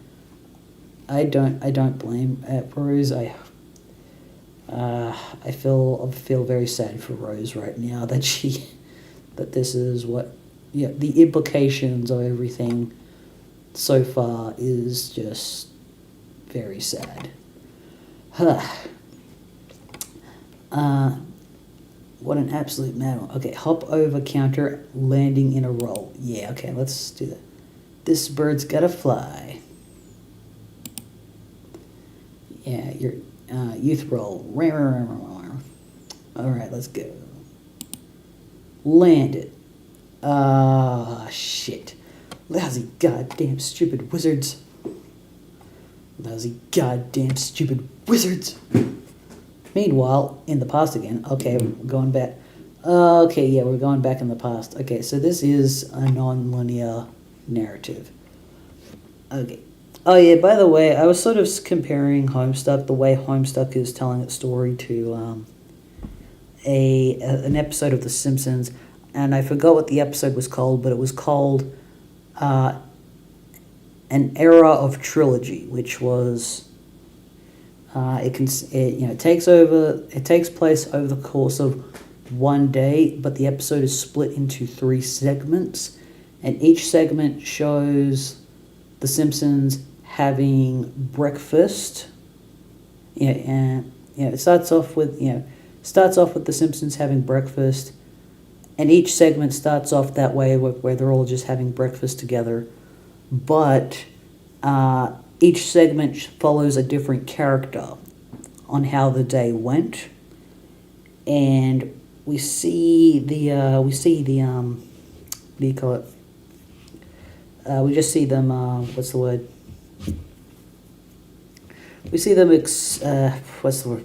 I don't blame Rose. I feel very sad for Rose right now that this is what the implications of everything so far is just very sad. What an absolute madman. Okay, hop over counter, landing in a roll. Yeah, okay, let's do that. This bird's gotta fly. Yeah, your youth roll. Alright, let's go. Land it. Ah, shit. Lousy goddamn stupid wizards. Lousy goddamn stupid wizards. Meanwhile, in the past again. Okay, we're going back. Okay, yeah, we're going back in the past. Okay, so this is a non-linear narrative. Okay. Oh yeah, by the way, I was sort of comparing Homestuck, the way Homestuck is telling its story to an episode of The Simpsons, and I forgot what the episode was called, but it was called An Era of Trilogy, which was it takes place over the course of one day, but the episode is split into 3 segments, and each segment shows The Simpsons having breakfast. It starts off with The Simpsons having breakfast, and each segment starts off that way where they're all just having breakfast together, but each segment follows a different character on how the day went, and we see the what do you call it? We just see them. What's the word? We see them. What's the word?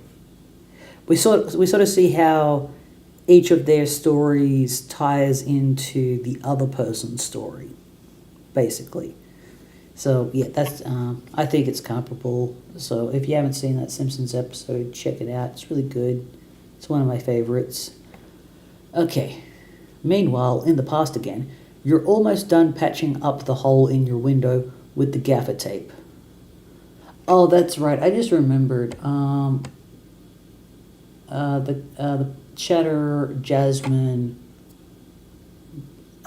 We sort of see how each of their stories ties into the other person's story, basically. So yeah, that's I think it's comparable. So if you haven't seen that Simpsons episode, check it out. It's really good. It's one of my favorites. Okay. Meanwhile, in the past again, you're almost done patching up the hole in your window with the gaffer tape. Oh, that's right. I just remembered. The Cheddar, Jasmine,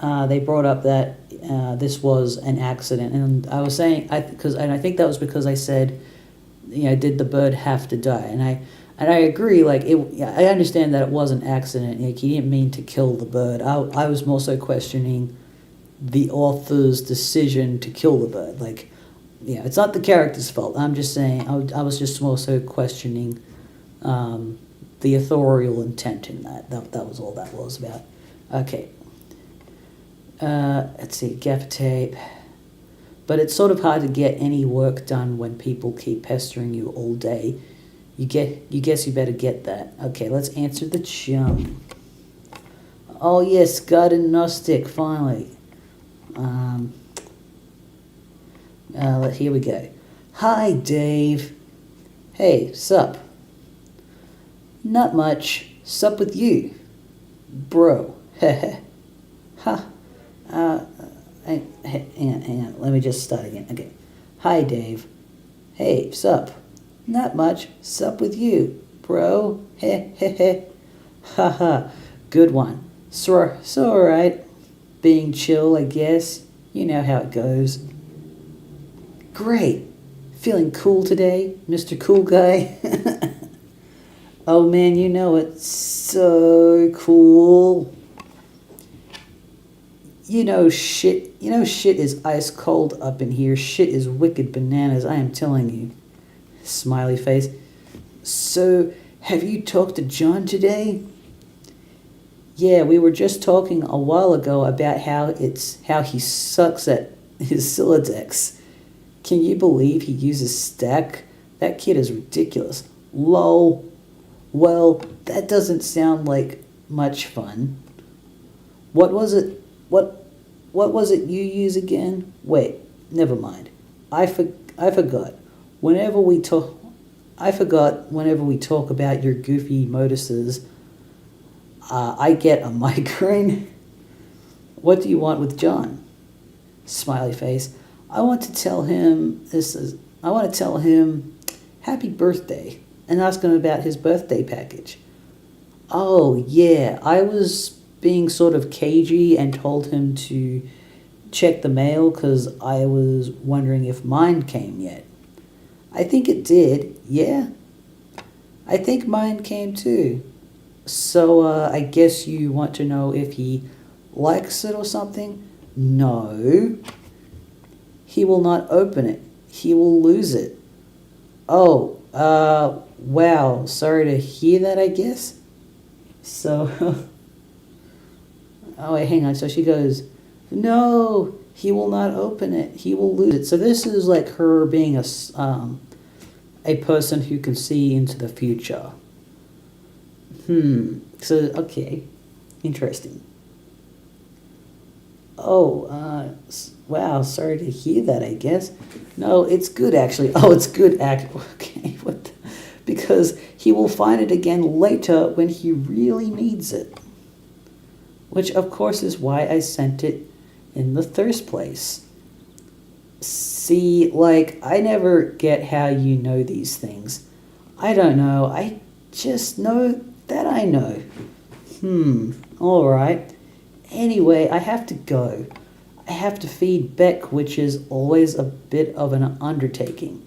they brought up that this was an accident, and I was saying I think that was because I said, did the bird have to die? And I agree. Like I understand that it was an accident. Like he didn't mean to kill the bird. I was more so questioning the author's decision to kill the bird. Like, it's not the character's fault. I'm just saying I was just more so questioning the authorial intent in that. That was all that was about. Okay. Let's see, gaffer tape. But it's sort of hard to get any work done when people keep pestering you all day. You guess you better get that. Okay, let's answer the chum. Oh yes, garden gnostic, finally. Here we go. Hi, Dave. Hey, sup? Not much. Sup with you? Bro. Heh. Ha. Hang on. Let me just start again. Okay. Hi, Dave. Hey, sup? Not much. Sup with you, bro? Heh heh heh. Ha ha. Good one. So alright. Being chill, I guess. You know how it goes. Great. Feeling cool today, Mr. Cool Guy? Oh man, you know it. So cool. You know shit is ice cold up in here. Shit is wicked bananas, I am telling you. Smiley face. So, have you talked to John today? Yeah, we were just talking a while ago about how he sucks at his Silodex. Can you believe he uses stack? That kid is ridiculous. Lol. Well, that doesn't sound like much fun. What was it? What was it you use again? Wait, never mind. I forgot. Whenever we talk about your goofy moduses, I get a migraine. What do you want with John? Smiley face. I want to tell him happy birthday and ask him about his birthday package. Oh yeah, I was being sort of cagey and told him to check the mail because I was wondering if mine came yet. I think it did, yeah. I think mine came too. So I guess you want to know if he likes it or something? No. He will not open it. He will lose it. Oh, wow. Sorry to hear that, I guess. So, oh wait, hang on. So she goes, no, he will not open it. He will lose it. So this is like her being a person who can see into the future. So, okay. Interesting. Oh, wow, sorry to hear that, I guess. No, it's good, actually. Oh, it's good, okay, because he will find it again later when he really needs it. Which, of course, is why I sent it in the first place. See, like, I never get how you know these things. I don't know. I just know that I know. Alright. Anyway, I have to go. I have to feed Beck, which is always a bit of an undertaking.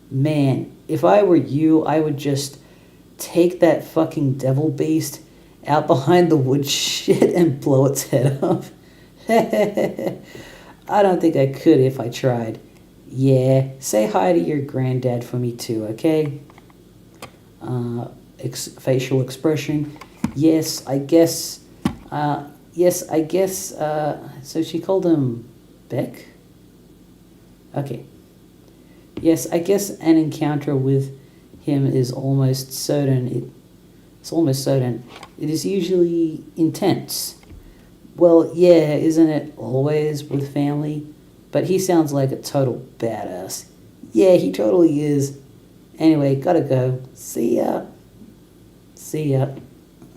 Man, if I were you, I would just take that fucking devil beast out behind the woodshed and blow its head off. I don't think I could if I tried. Yeah, say hi to your granddad for me too, okay? Facial expression. Yes, I guess. So she called him Beck? Okay. Yes, I guess an encounter with him is almost certain. It's almost certain. It is usually intense. Well, yeah, isn't it always with family? But he sounds like a total badass. Yeah, he totally is. Anyway, gotta go. See ya.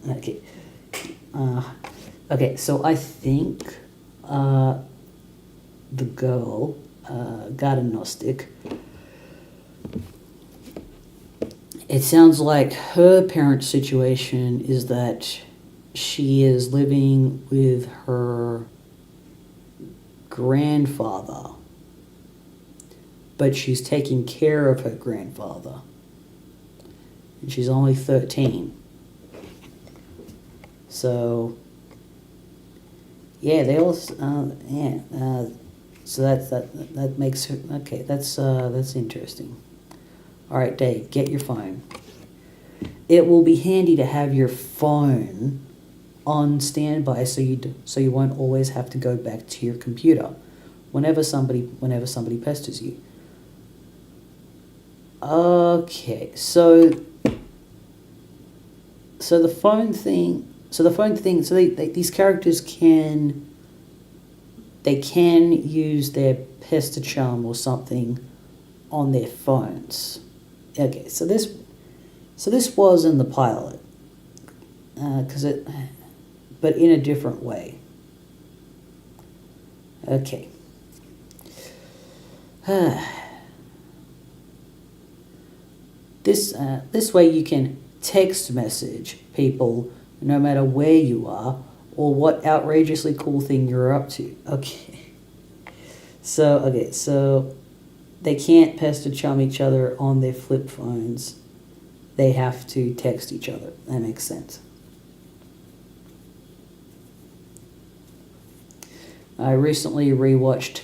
Okay. Okay, so I think the girl, garden gnostic, it sounds like her parent situation is that she is living with her grandfather, but she's taking care of her grandfather, and she's only 13. So, yeah, they all, so that makes her, okay, that's interesting. All right, Dave, get your phone. it will be handy to have your phone on standby so you won't always have to go back to your computer whenever somebody pesters you. Okay, so the phone thing. So these characters can use their pester charm or something on their phones. Okay, so this was in the pilot, but in a different way. Okay. This way you can text message people no matter where you are or what outrageously cool thing you're up to. Okay. So they can't pester charm each other on their flip phones. They have to text each other. That makes sense. I recently rewatched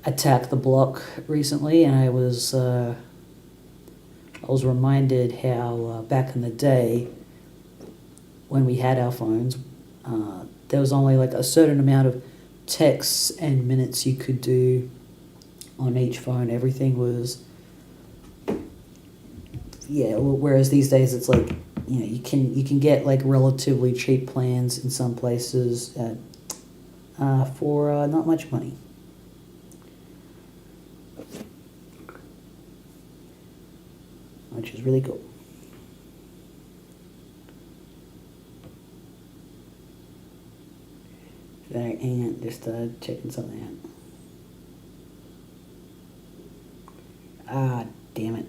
Attack the Block recently, and I was reminded how back in the day when we had our phones, there was only like a certain amount of texts and minutes you could do on each phone. Everything was, whereas these days it's like, you can get like relatively cheap plans in some places for not much money. Which is really cool. Sorry, hang on, just checking something out. Ah, damn it.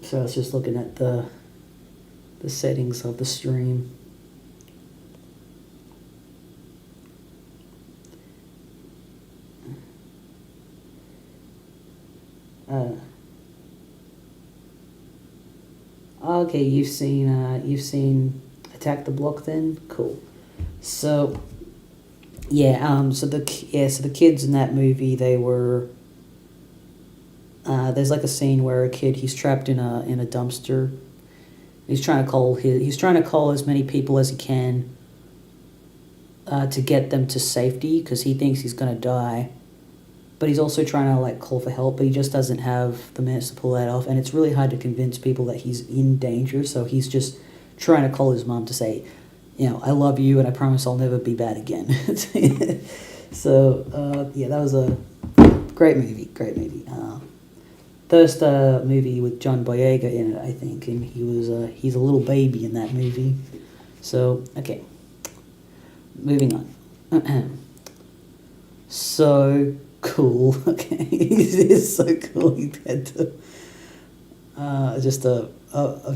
So I was just looking at the settings of the stream. Okay, you've seen Attack the Block then? Cool. So the kids in that movie, they were there's like a scene where a kid, he's trapped in a dumpster. He's trying to call as many people as he can to get them to safety because he thinks he's going to die. But he's also trying to like call for help, but he just doesn't have the minutes to pull that off, and it's really hard to convince people that he's in danger. So he's just trying to call his mom to say, I love you, and I promise I'll never be bad again. So that was a great movie. First movie with John Boyega in it, I think, and he's a little baby in that movie. So okay, moving on. So cool. Okay, he's so cool. He had to just a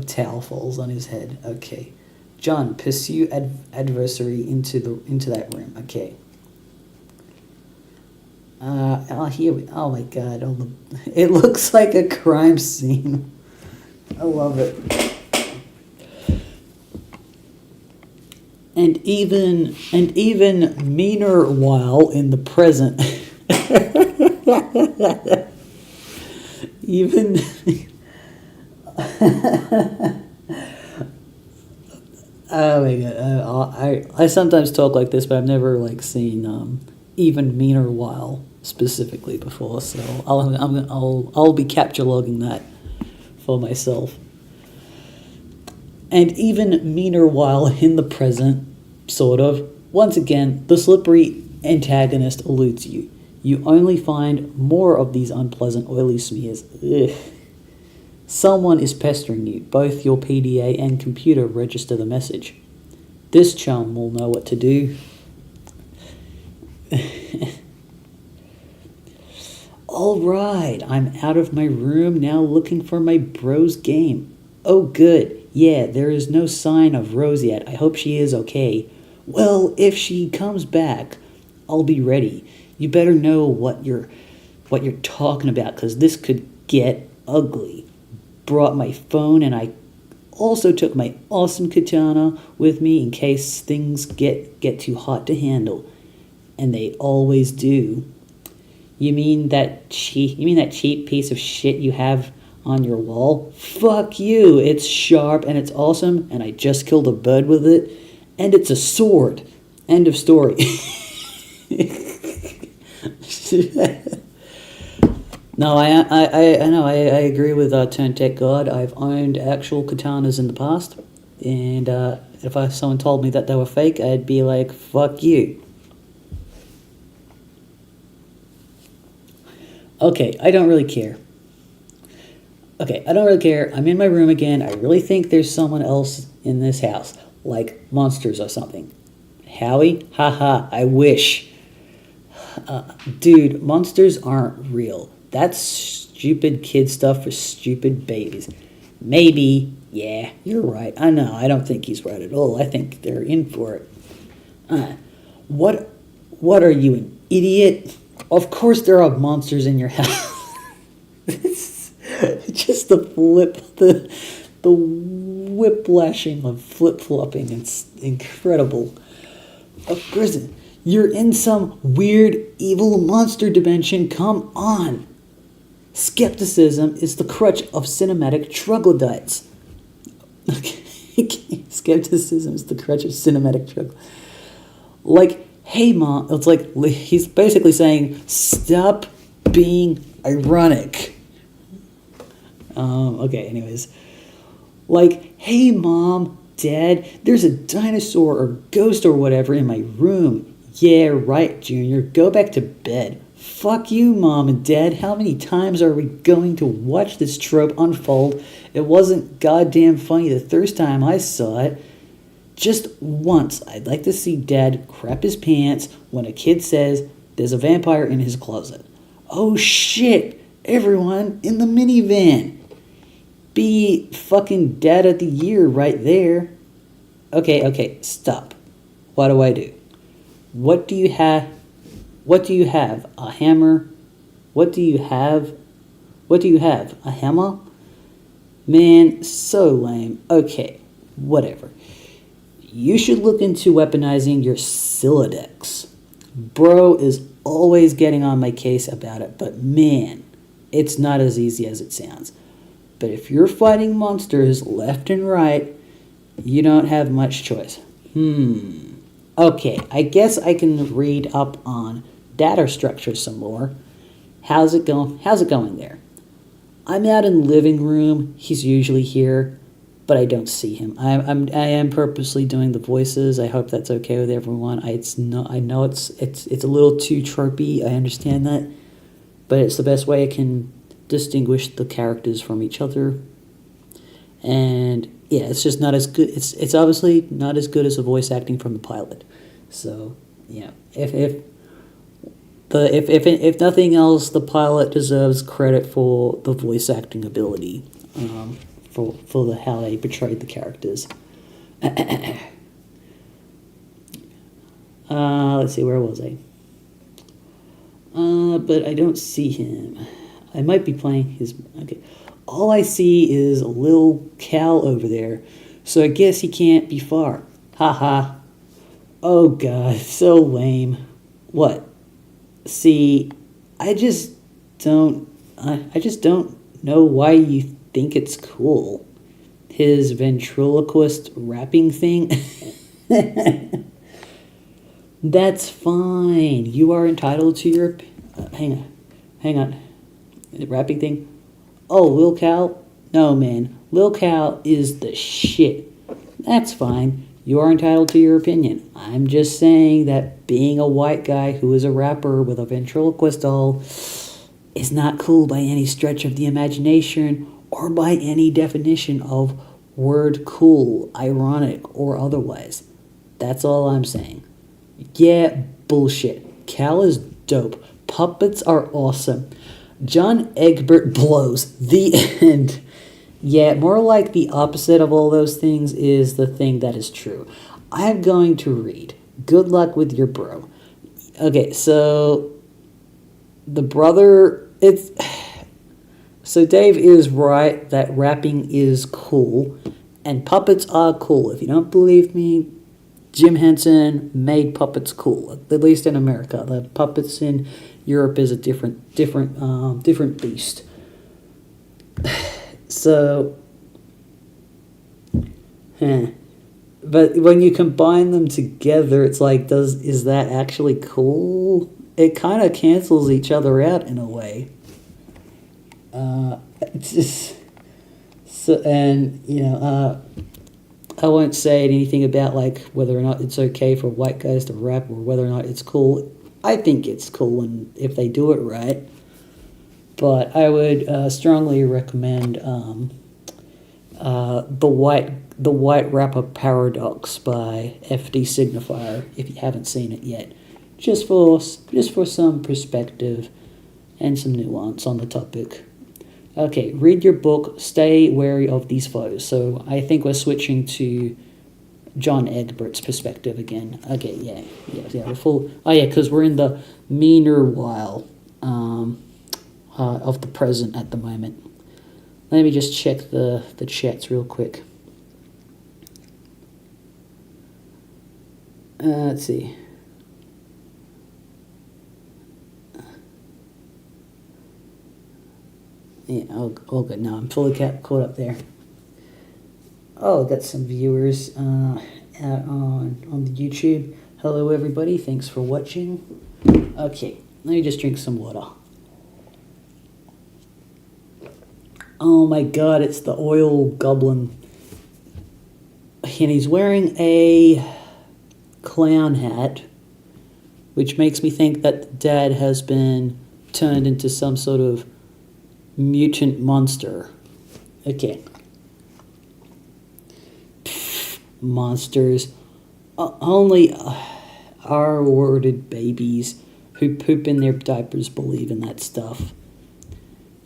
towel falls on his head. Okay, John, pursue adversary into that room. Okay. Here we. Oh my God! It looks like a crime scene. I love it. And even meaner while in the present. Even. Oh my God! I sometimes talk like this, but I've never like seen even meaner while specifically before, so I'll be capture logging that for myself. And even meaner while in the present, sort of. Once again, the slippery antagonist eludes you. You only find more of these unpleasant oily smears. Ugh. Someone is pestering you. Both your PDA and computer register the message. This chum will know what to do. Alright, I'm out of my room now looking for my bro's game. Oh good, yeah, there is no sign of Rose yet. I hope she is okay. Well, if she comes back, I'll be ready. You better know what you're talking about, because this could get ugly. Brought my phone, and I also took my awesome katana with me in case things get too hot to handle. And they always do. You mean that cheap piece of shit you have on your wall? Fuck you. It's sharp and it's awesome, and I just killed a bird with it, and it's a sword. End of story. No, I know, I agree with Turn Tech God. I've owned actual katanas in the past, and if someone told me that they were fake, I'd be like, fuck you. Okay, I don't really care. I'm in my room again. I really think there's someone else in this house, like monsters or something. Howie? Haha, I wish. Dude, monsters aren't real. That's stupid kid stuff for stupid babies. Maybe, yeah, you're right. I know, I don't think he's right at all. I think they're in for it. What are you, an idiot? Of course there are monsters in your house. Just the whiplashing of flip-flopping. It's incredible. Of course, you're in some weird evil monster dimension. Come on. Skepticism is the crutch of cinematic troglodytes. Skepticism is the crutch of cinematic troglodytes. Like, hey mom, it's like he's basically saying, stop being ironic. Okay, anyways. Like, hey mom, dad, there's a dinosaur or ghost or whatever in my room. Yeah, right, Junior, go back to bed. Fuck you, mom and dad. How many times are we going to watch this trope unfold? It wasn't goddamn funny the first time I saw it. Just once, I'd like to see dad crap his pants when a kid says there's a vampire in his closet. Oh shit, everyone in the minivan. Be fucking dad of the year right there. Okay, stop. What do I do? What do you have? A hammer? What do you have? A hammer? Man, so lame. Okay, whatever. You should look into weaponizing your Silodex. Bro is always getting on my case about it, but man, it's not as easy as it sounds. But if you're fighting monsters left and right, you don't have much choice. Okay, I guess I can read up on data structure some more. How's it going there? I'm out in the living room. He's usually here, but I don't see him. I am purposely doing the voices. I hope that's okay with everyone. I know it's a little too tropey. I understand that, but it's the best way I can distinguish the characters from each other. And yeah, it's just not as good. It's obviously not as good as the voice acting from the pilot. So yeah, if nothing else, the pilot deserves credit for the voice acting ability, for how they portrayed the characters. Let's see, where was I? But I don't see him. I might be playing his... Okay. All I see is a little Cal over there, so I guess he can't be far. Haha. Oh god, so lame. What? See, I just don't know why you think it's cool. His ventriloquist rapping thing? That's fine. You are entitled to your... hang on. The rapping thing? Oh, Lil Cal? No, man. Lil Cal is the shit. That's fine. You are entitled to your opinion. I'm just saying that being a white guy who is a rapper with a ventriloquist doll is not cool by any stretch of the imagination or by any definition of word cool, ironic, or otherwise. That's all I'm saying. Yeah, bullshit. Cal is dope. Puppets are awesome. John Egbert blows. The end. Yeah, more like the opposite of all those things is the thing that is true. I'm going to read. Good luck with your bro. Okay, so the brother, so Dave is right that rapping is cool and puppets are cool. If you don't believe me, Jim Henson made puppets cool, at least in America. The puppets in Europe is a different beast. So, but when you combine them together, it's like, is that actually cool? It kind of cancels each other out in a way. It's just so, and I won't say anything about like whether or not it's okay for white guys to rap or whether or not it's cool. I think it's cool and if they do it right. But I would strongly recommend the White Rapper Paradox by FD Signifier if you haven't seen it yet, just for some perspective and some nuance on the topic. Okay, read your book, stay wary of these foes. So I think we're switching to John Egbert's perspective again. Okay, yeah, we're full. Oh yeah, because we're in the meaner while of the present at the moment. Let me just check the chats real quick. Let's see. Yeah, all good. No, I'm fully caught up there. Oh, got some viewers out on the YouTube. Hello, everybody. Thanks for watching. Okay, let me just drink some water. Oh my God, it's the oil goblin. And he's wearing a clown hat, which makes me think that Dad has been turned into some sort of mutant monster. Okay. Monsters. Only R-worded babies who poop in their diapers believe in that stuff.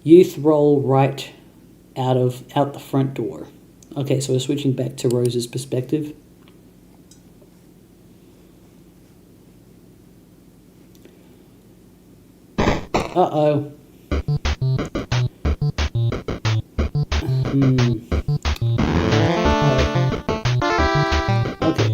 Youth roll right out the front door. Okay, so we're switching back to Rose's perspective. Uh-oh. Okay.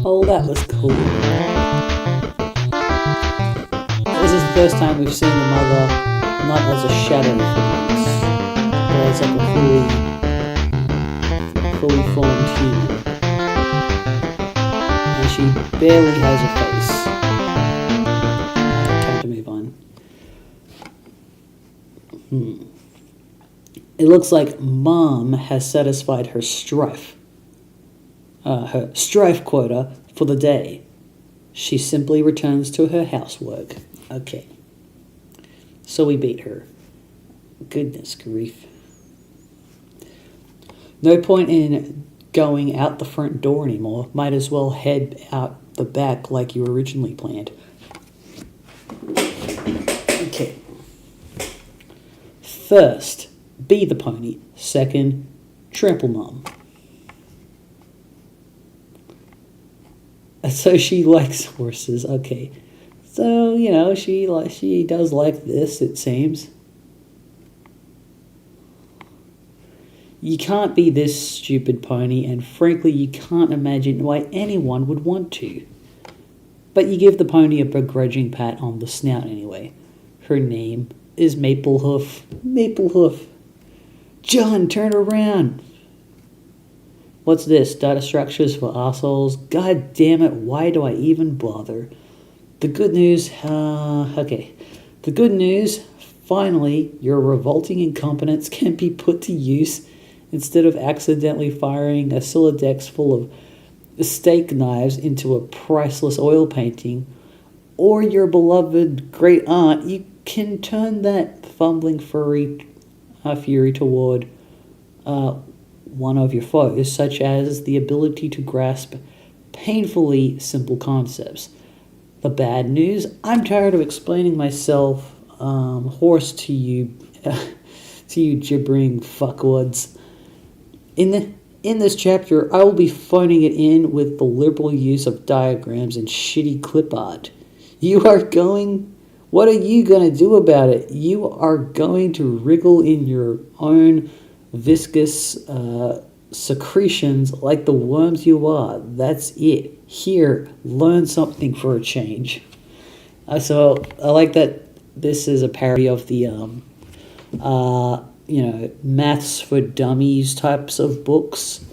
Oh, that was cool. This is the first time we've seen the mother not as a shadow for once, but as like a fully formed human. And she barely has a face. Time to move on. It looks like Mom has satisfied her strife quota for the day. She simply returns to her housework. Okay. So we beat her. Goodness grief. No point in going out the front door anymore. Might as well head out the back like you originally planned. Okay. First, be the pony. Second, trample Mom. So she likes horses. Okay. So, she does like this, it seems. You can't be this stupid, Pony, and frankly, you can't imagine why anyone would want to. But you give the pony a begrudging pat on the snout anyway. Her name is Maplehoof. Maplehoof. John, turn around. What's this? Data structures for assholes? God damn it, why do I even bother? The good news, okay. The good news, finally, your revolting incompetence can be put to use instead of accidentally firing a Silodex full of steak knives into a priceless oil painting, or your beloved great aunt, you can turn that fumbling fury toward one of your foes, such as the ability to grasp painfully simple concepts. The bad news: I'm tired of explaining myself hoarse to you, to you gibbering fuckwads. In this chapter, I will be phoning it in with the liberal use of diagrams and shitty clip art. What are you going to do about it? You are going to wriggle in your own viscous secretions like the worms you are. That's it. Here, learn something for a change. So I like that this is a parody of the maths for dummies types of books,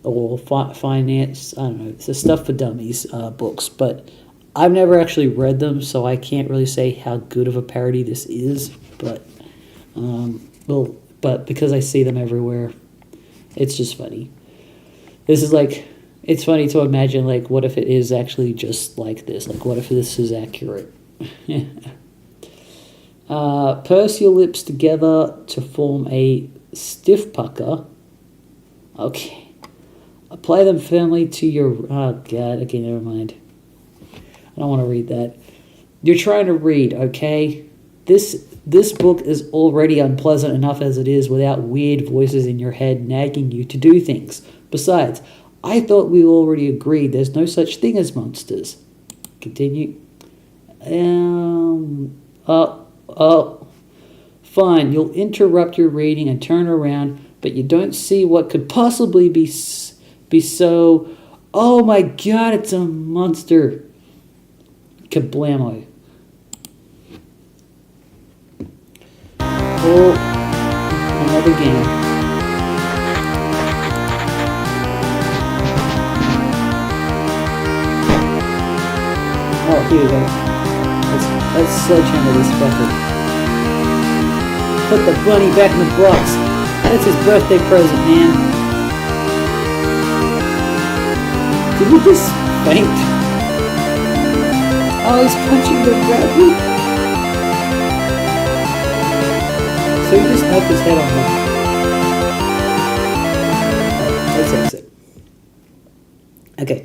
or finance. I don't know. It's the stuff for dummies books, but I've never actually read them, so I can't really say how good of a parody this is. But but because I see them everywhere, it's just funny. This is like, it's funny to imagine, like, what if it is actually just like this? Like, what if this is accurate? Purse your lips together to form a stiff pucker. Okay. Apply them firmly to your... Oh, God. Okay, never mind. I don't want to read that. You're trying to read, okay? This book is already unpleasant enough as it is without weird voices in your head nagging you to do things. Besides, I thought we already agreed there's no such thing as monsters. Continue. Fine, you'll interrupt your reading and turn around, but you don't see what could possibly be so... Oh my God, it's a monster. Kablamo. Oh, another game. Oh, here we go. Let's sledgehammer this fucker. Put the bunny back in the box. That's his birthday present, man. Did he just faint? Oh, he's punching the rabbit. So he just knocked his head on him. Let's exit. Okay.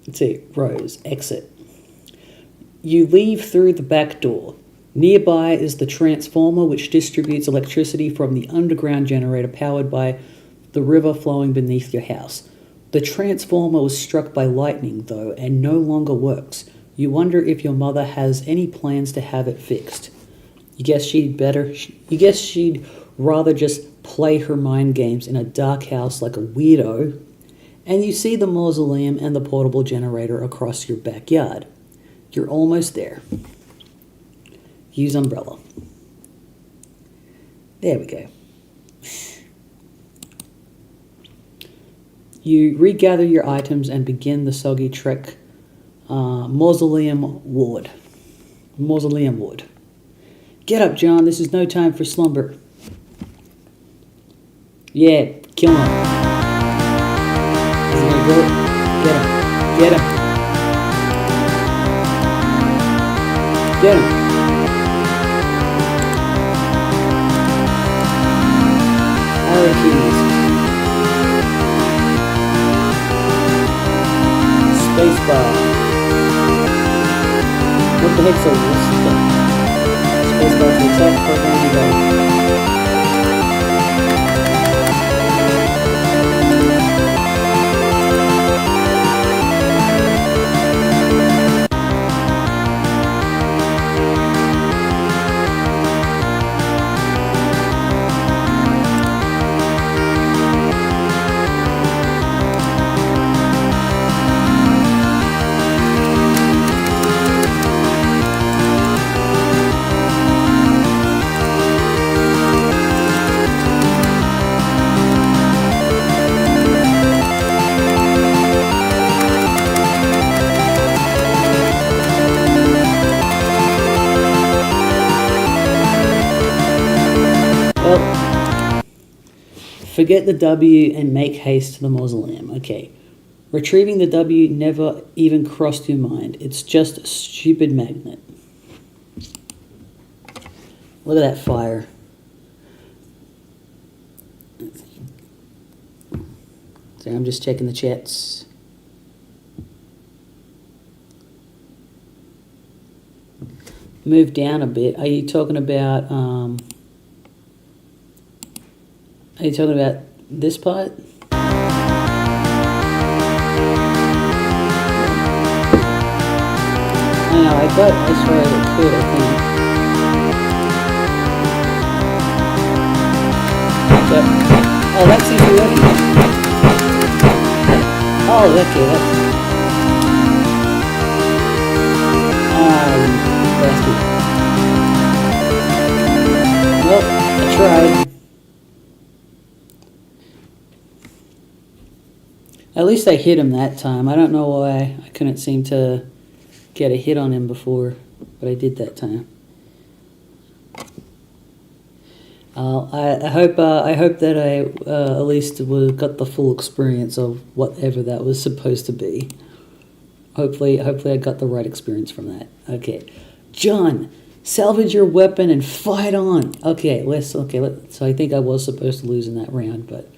Let's see. Rose, exit. You leave through the back door. Nearby is the transformer which distributes electricity from the underground generator powered by the river flowing beneath your house. The transformer was struck by lightning, though, and no longer works. You wonder if your mother has any plans to have it fixed. You guess she'd rather just play her mind games in a dark house like a weirdo. And you see the mausoleum and the portable generator across your backyard. You're almost there. Use umbrella. There we go. You regather your items and begin the soggy trek. Mausoleum Ward. Get up, John. This is no time for slumber. Yeah, kill him. Is he gonna do it? Get him. Get him. Get him. Arrow Spacebar. What the heck's all this stuff? Spacebar to attack, program to go. Forget the W and make haste to the mausoleum. Okay. Retrieving the W never even crossed your mind. It's just a stupid magnet. Look at that fire. So I'm just checking the chats. Move down a bit. Are you talking about this part? No, I swear it could, I think. But, oh, that seems to be working. Oh, okay, that's... bastard. Well, I tried. At least I hit him that time. I don't know why I couldn't seem to get a hit on him before, but I did that time. I hope that I at least got the full experience of whatever that was supposed to be. Hopefully I got the right experience from that. Okay, John, salvage your weapon and fight on. Okay, so I think I was supposed to lose in that round, but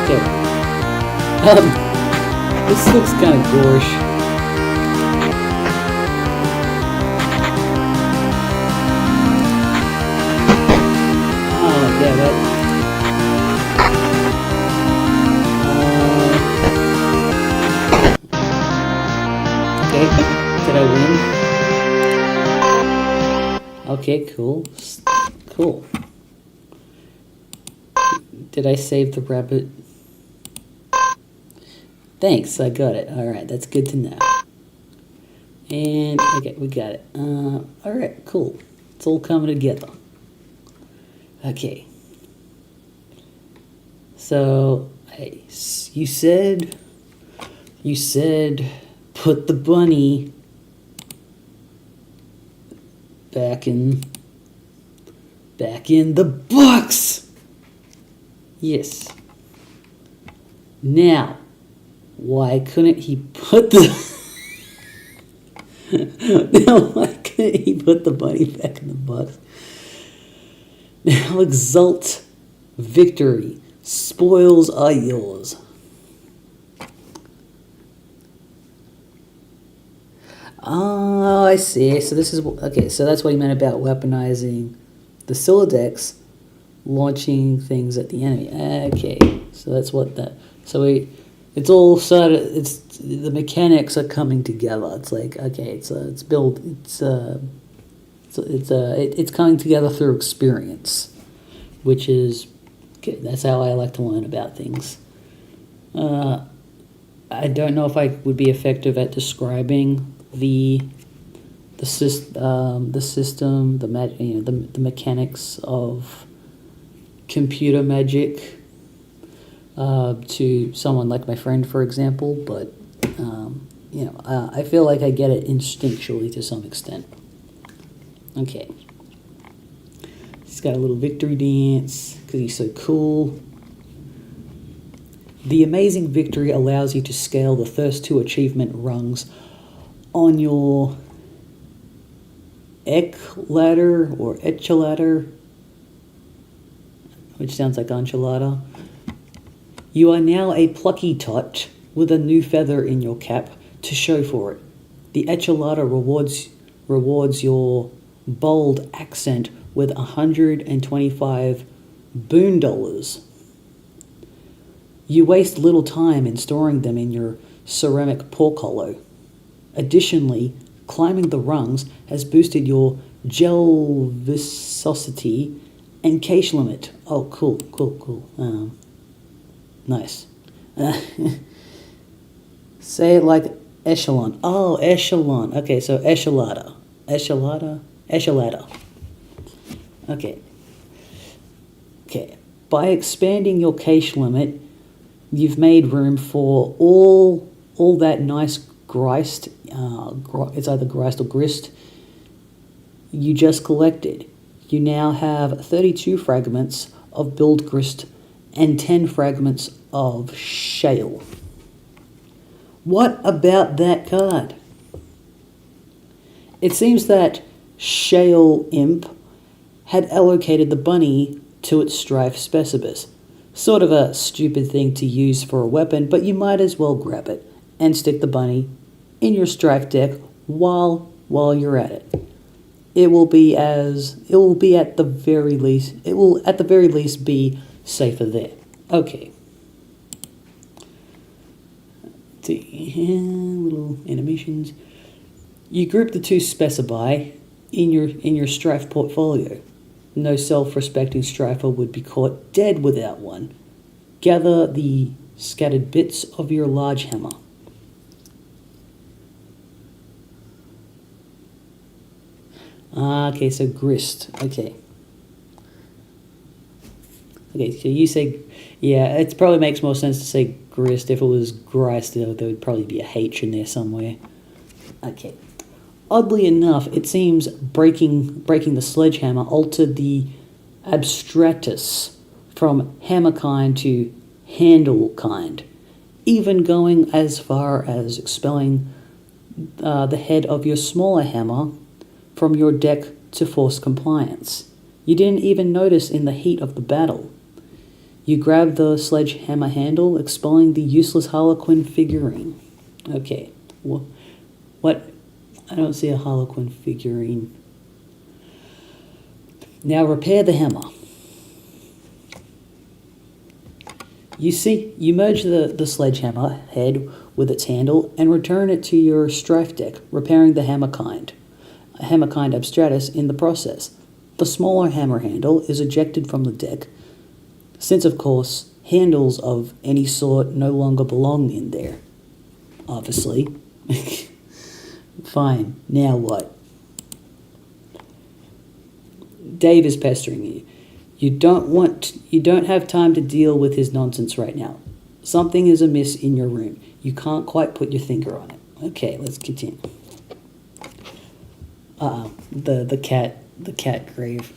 okay. This looks kind of gorish. Oh, yeah, that... okay, did I win? Okay, cool. Cool. Did I save the rabbit? Thanks, I got it. Alright, that's good to know. And, okay, we got it. Alright, cool. It's all coming together. Okay. So, hey, you said, put the bunny back in the box! Yes. Now, why couldn't he put the... now, why couldn't he put the bunny back in the box? Now exult, victory, spoils are yours. Oh, I see. So this is... okay, so that's what he meant about weaponizing the Silodex, launching things at the enemy. Okay, so that's what that... so it's all sort of... it's... the mechanics are coming together. It's like, okay, it's coming together through experience, which is... okay, that's how I like to learn about things. I don't know if I would be effective at describing the system, the mechanics of computer magic to someone like my friend, for example, but I feel like I get it instinctually to some extent. Okay. He's got a little victory dance because he's so cool. The amazing victory allows you to scale the first 2 achievement rungs on your Ek ladder or Etcheladder, which sounds like enchilada. You are now a plucky tot with a new feather in your cap to show for it. The Etcheladder rewards your bold accent with 125 boon dollars. You waste little time in storing them in your ceramic pork hollow. Additionally, climbing the rungs has boosted your gel viscosity and cache limit. Oh, cool. Nice. Say it like echelon. Oh, echelon. Okay, so echelada. Okay. By expanding your cache limit, you've made room for all that nice grist. It's either grist or grist you just collected. You now have 32 fragments of build grist and 10 fragments of shale. What about that card? It seems that Shale Imp had allocated the bunny to its strife specibus. Sort of a stupid thing to use for a weapon, but you might as well grab it and stick the bunny in your strife deck while you're at it. It will at the very least be safer there. Okay. Little animations. You group the two specify in your strife portfolio. No self-respecting strifer would be caught dead without one. Gather the scattered bits of your large hammer. Okay, so grist. Okay, so you say, yeah, it probably makes more sense to say grist. If it was grist, there would probably be a H in there somewhere. Okay. Oddly enough, it seems breaking the sledgehammer altered the abstratus from hammer kind to handle kind, even going as far as expelling the head of your smaller hammer from your deck to force compliance. You didn't even notice in the heat of the battle. You grabbed the sledgehammer handle, expelling the useless Harlequin figurine. Okay, what? I don't see a Harlequin figurine. Now repair the hammer. You merge the sledgehammer head with its handle and return it to your strife deck, repairing the hammer kind abstratus in the process. The smaller hammer handle is ejected from the deck, since of course handles of any sort no longer belong in there. Obviously. Fine, now what? Dave is pestering you. You don't have time to deal with his nonsense right now. Something is amiss in your room. You can't quite put your finger on it. Okay, let's continue. The cat grave.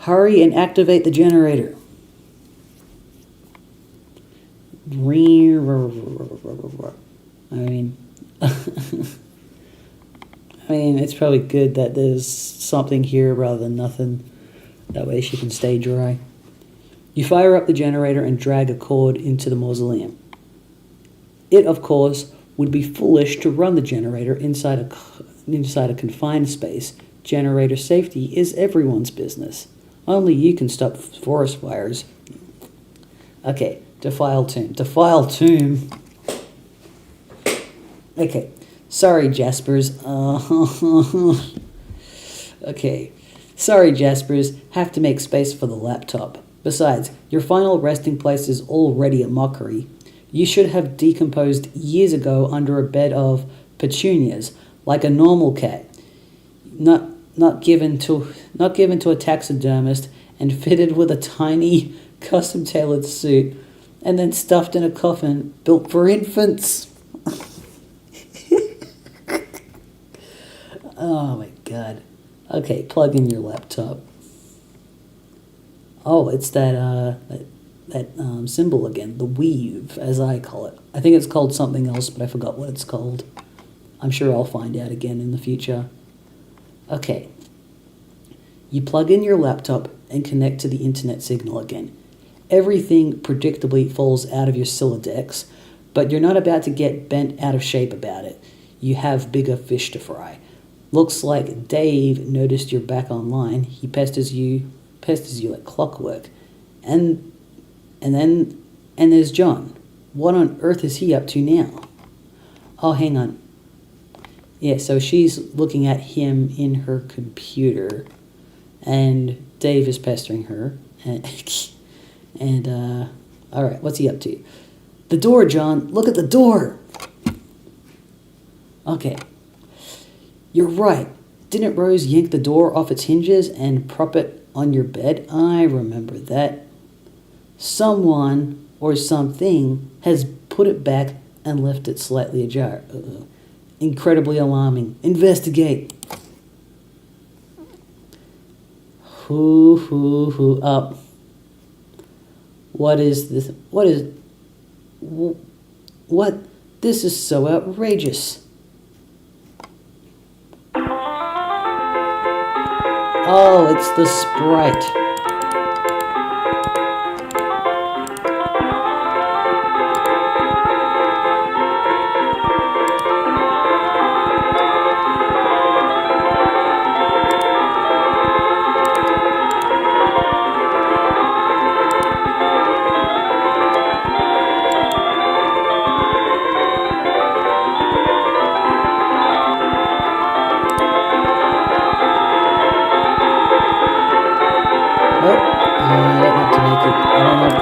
Hurry and activate the generator. I mean, it's probably good that there's something here rather than nothing. That way she can stay dry. You fire up the generator and drag a cord into the mausoleum. It, of course, would be foolish to run the generator inside a confined space. Generator safety is everyone's business. Only you can stop forest fires. Okay, defile tomb. Okay, sorry, Jaspers. Okay, sorry, Jaspers. Have to make space for the laptop. Besides, your final resting place is already a mockery. You should have decomposed years ago under a bed of petunias, like a normal cat. Not given to a taxidermist and fitted with a tiny, custom-tailored suit, and then stuffed in a coffin built for infants. Oh my god. Okay, plug in your laptop. Oh, it's that symbol again, the weave, as I call it. I think it's called something else, but I forgot what it's called. I'm sure I'll find out again in the future. Okay. You plug in your laptop and connect to the internet signal again. Everything predictably falls out of your Silodex, but you're not about to get bent out of shape about it. You have bigger fish to fry. Looks like Dave noticed you're back online. He pesters you like clockwork. And there's John. What on earth is he up to now? Oh, hang on. Yeah, so she's looking at him in her computer, and Dave is pestering her. And all right, what's he up to? The door, John. Look at the door. Okay. You're right. Didn't Rose yank the door off its hinges and prop it on your bed? I remember that. Someone or something has put it back and left it slightly ajar. Incredibly alarming. Investigate. Who up? what is this? What? This is so outrageous. Oh, it's the sprite.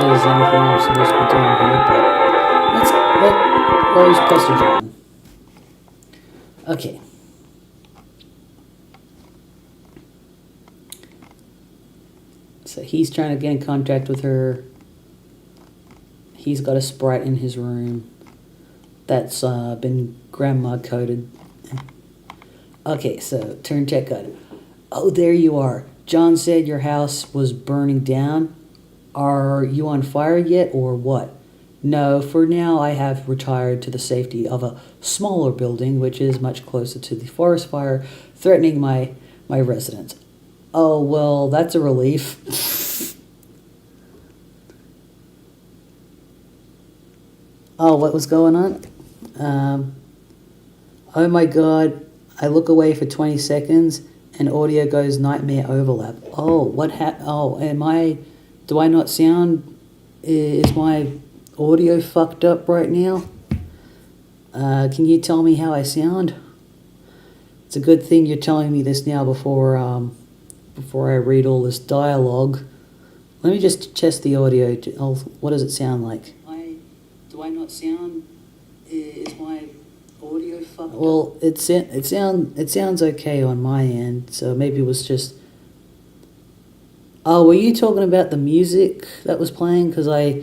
There's anything I'm supposed to be doing here, but let's let Rose Pester John. Okay. So he's trying to get in contact with her. He's got a sprite in his room that's been grandma coded. Okay, so turn tech code. Oh, there you are. John said your house was burning down. Are you on fire yet, or what? No, for now I have retired to the safety of a smaller building, which is much closer to the forest fire, threatening my residence. Oh, well, that's a relief. Oh, what was going on? Oh my god, I look away for 20 seconds and audio goes nightmare overlap. Oh, what oh, do I not sound, is my audio fucked up right now? Can you tell me how I sound? It's a good thing you're telling me this now before I read all this dialogue. Let me just test the audio. What does it sound like? Do I not sound, is my audio fucked up? Well, it sounds okay on my end, so maybe it was just... Oh, were you talking about the music that was playing? Because I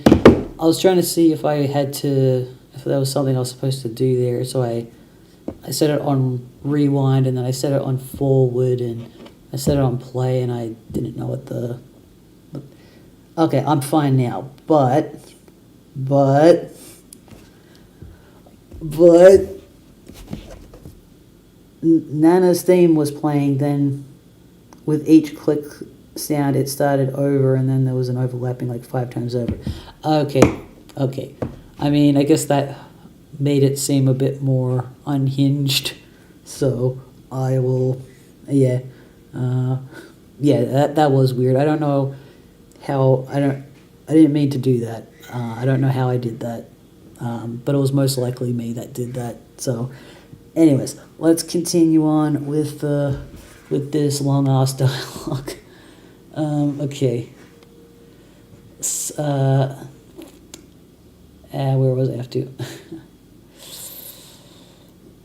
was trying to see if there was something I was supposed to do there. So I set it on rewind, and then I set it on forward, and I set it on play, and I didn't know what the... Okay, I'm fine now. But Nana's theme was playing, then with each click sound it started over, and then there was an overlapping like 5 times over. Okay. I mean, I guess that made it seem a bit more unhinged, so I will, that was weird. I don't know how, I didn't mean to do that. I don't know how I did that, but it was most likely me that did that. So anyways, let's continue on with this long ass dialogue. Okay. Where was I up to?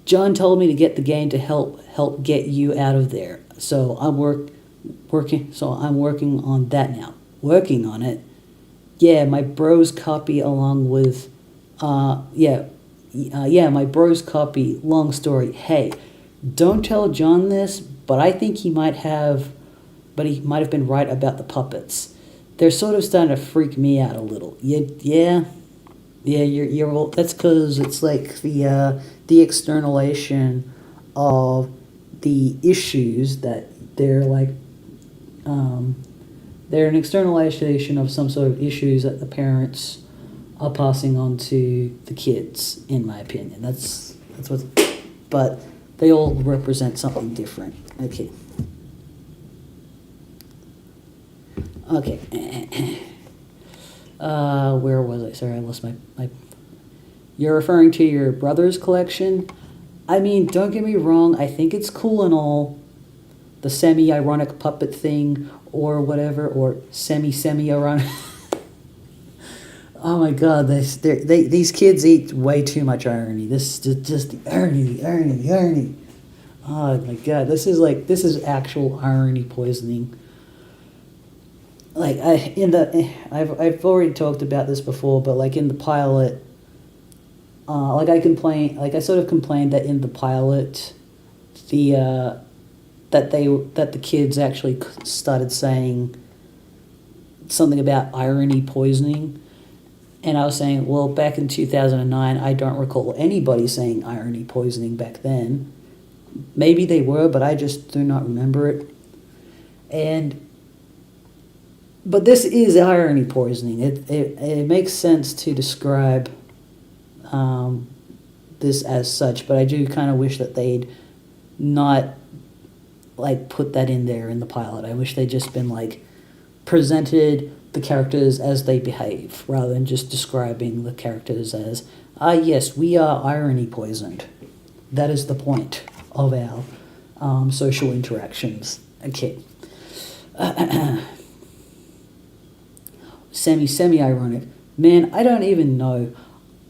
John told me to get the game to help get you out of there. So I'm working on that now. Working on it. Yeah, my bros copy along with my bros copy, long story. Hey, don't tell John this, but I think he might have been right about the puppets. They're sort of starting to freak me out a little. Yeah, you're that's because it's like the externalization of the issues that they're like, they're an externalization of some sort of issues that the parents are passing on to the kids, in my opinion. That's what, but they all represent something different. Okay. Where was I? Sorry, I lost my... You're referring to your brother's collection? I mean, don't get me wrong, I think it's cool and all, the semi-ironic puppet thing, or whatever, or semi-ironic... Oh my god, these kids eat way too much irony. This is just the irony. Oh my god, this is actual irony poisoning. Like I've already talked about this before, but like in the pilot, I sort of complained that in the pilot, that the kids actually started saying something about irony poisoning. And I was saying, well, back in 2009, I don't recall anybody saying irony poisoning back then. Maybe they were, but I just do not remember it. But this is irony poisoning. It makes sense to describe this as such, but I do kind of wish that they'd not like put that in there in the pilot. I wish they'd just been like presented the characters as they behave rather than just describing the characters as, yes, we are irony poisoned. That is the point of our social interactions. Okay. Semi-ironic. Man, I don't even know.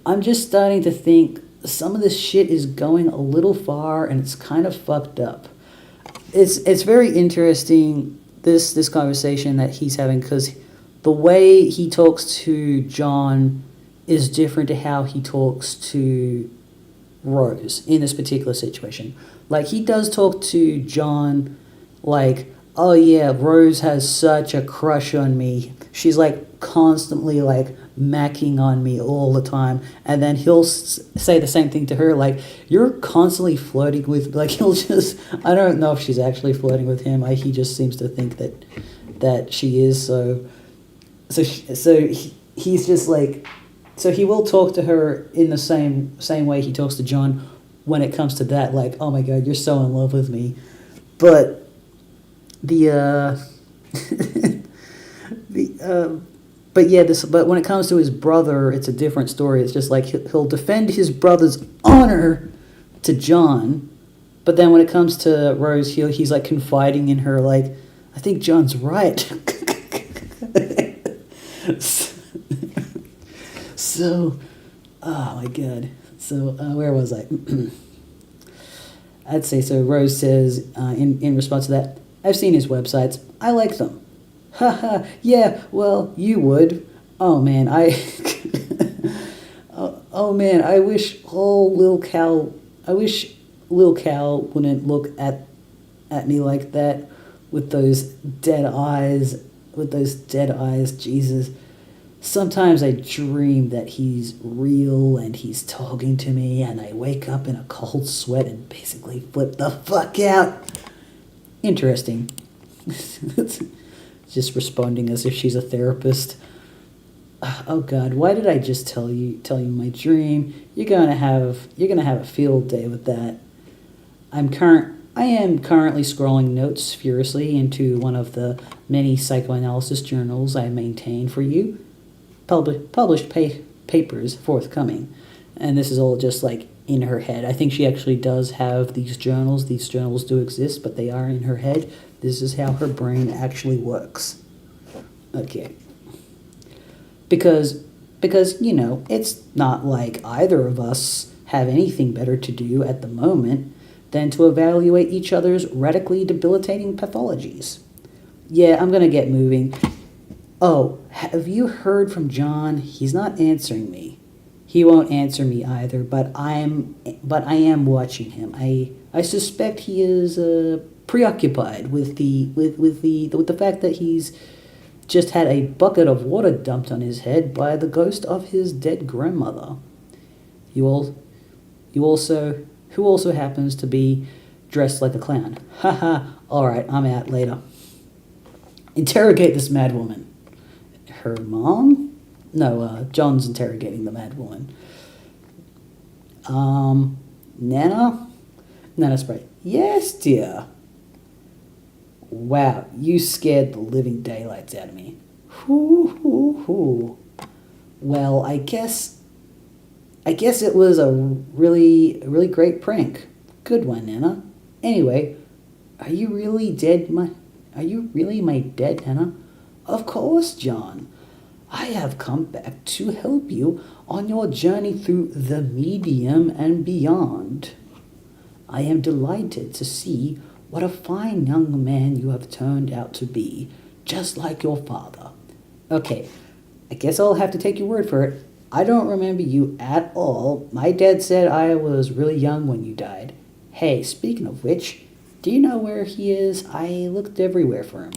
I'm just starting to think some of this shit is going a little far and it's kind of fucked up. It's very interesting, this conversation that he's having, because the way he talks to John is different to how he talks to Rose in this particular situation. Like, he does talk to John like, oh yeah, Rose has such a crush on me. She's like constantly like macking on me all the time. And then he'll say the same thing to her, like, you're constantly flirting with, like, he'll just, I don't know if she's actually flirting with him. He just seems to think that she is. He's just like, so he will talk to her in the same way he talks to John when it comes to that, like, oh my God, you're so in love with me. But but when it comes to his brother, it's a different story. It's just like he'll defend his brother's honor to John, but then when it comes to Rose, he's like confiding in her, like, I think John's right. So, oh my God. So, where was I? I'd say so. Rose says, in response to that, I've seen his websites. I like them. Haha, yeah, well, you would. Oh man, oh man, I wish Lil Cal wouldn't look at me like that with those dead eyes, Jesus. Sometimes I dream that he's real and he's talking to me, and I wake up in a cold sweat and basically flip the fuck out. Interesting. Just responding as if she's a therapist. Oh God, why did I just tell you my dream? You're gonna have a field day with that. I am currently scrolling notes furiously into one of the many psychoanalysis journals I maintain for you. Published papers forthcoming. And this is all just like in her head. I think she actually does have these journals. These journals do exist, but they are in her head. This is how her brain actually works. Okay. Because it's not like either of us have anything better to do at the moment than to evaluate each other's radically debilitating pathologies. Yeah, I'm gonna get moving. Oh, have you heard from John? He's not answering me. He won't answer me either, but I am watching him. I suspect he is preoccupied with the fact that he's just had a bucket of water dumped on his head by the ghost of his dead grandmother. Who also happens to be dressed like a clown. Haha, alright, I'm out later. Interrogate this madwoman. Her mom? No, John's interrogating the madwoman. Nana? Nana's right. Yes, dear. Wow, you scared the living daylights out of me. Hoo. Well, I guess it was a really great prank. Good one, Nana. Anyway, are you really my dead Nana? Of course, John. I have come back to help you on your journey through the medium and beyond. I am delighted to see what a fine young man you have turned out to be, just like your father. Okay, I guess I'll have to take your word for it. I don't remember you at all. My dad said I was really young when you died. Hey, speaking of which, do you know where he is? I looked everywhere for him.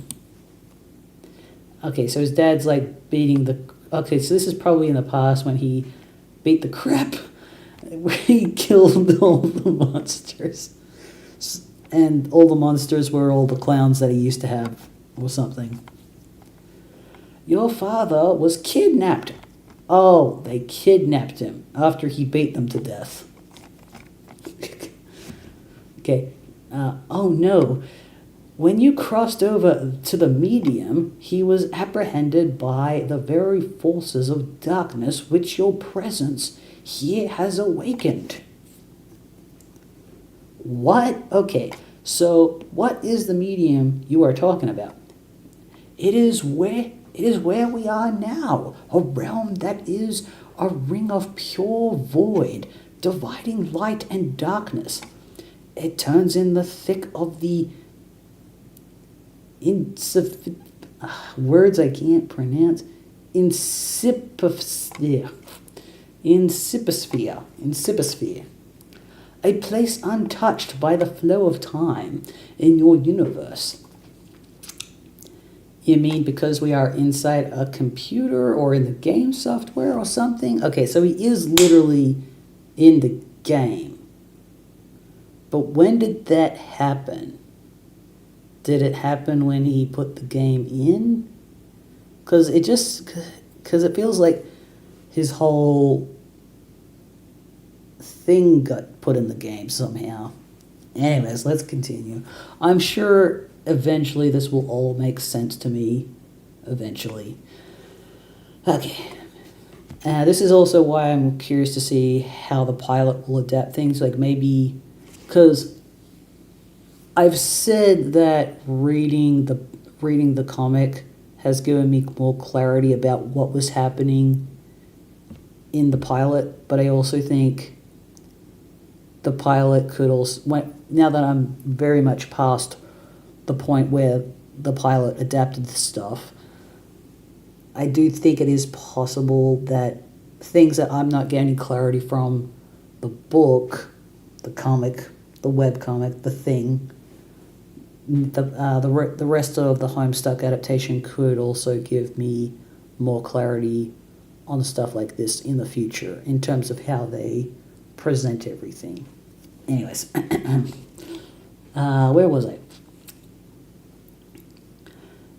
Okay, so his dad's like beating the. Okay, so this is probably in the past when he beat the crap, where he killed all the monsters, and all the monsters were all the clowns that he used to have, or something. Your father was kidnapped. Oh, they kidnapped him after he beat them to death. Okay. Oh no. When you crossed over to the medium, he was apprehended by the very forces of darkness which your presence here has awakened. What? Okay, so what is the medium you are talking about? It is where we are now, a realm that is a ring of pure void, dividing light and darkness. It turns in the thick of the words I can't pronounce. Inciposphere. A place untouched by the flow of time in your universe. You mean because we are inside a computer or in the game software or something? Okay, so he is literally in the game. But when did that happen? Did it happen when he put the game in? Because it feels like his whole thing got put in the game somehow. Anyways, let's continue. I'm sure eventually this will all make sense to me. Eventually. Okay. This is also why I'm curious to see how the pilot will adapt things. Like maybe, because I've said that reading the comic has given me more clarity about what was happening in the pilot, but I also think the pilot could also, now that I'm very much past the point where the pilot adapted the stuff, I do think it is possible that things that I'm not getting clarity from the book, the comic, the webcomic, the thing, the rest of the Homestuck adaptation could also give me more clarity on stuff like this in the future in terms of how they present everything. Anyways, where was I?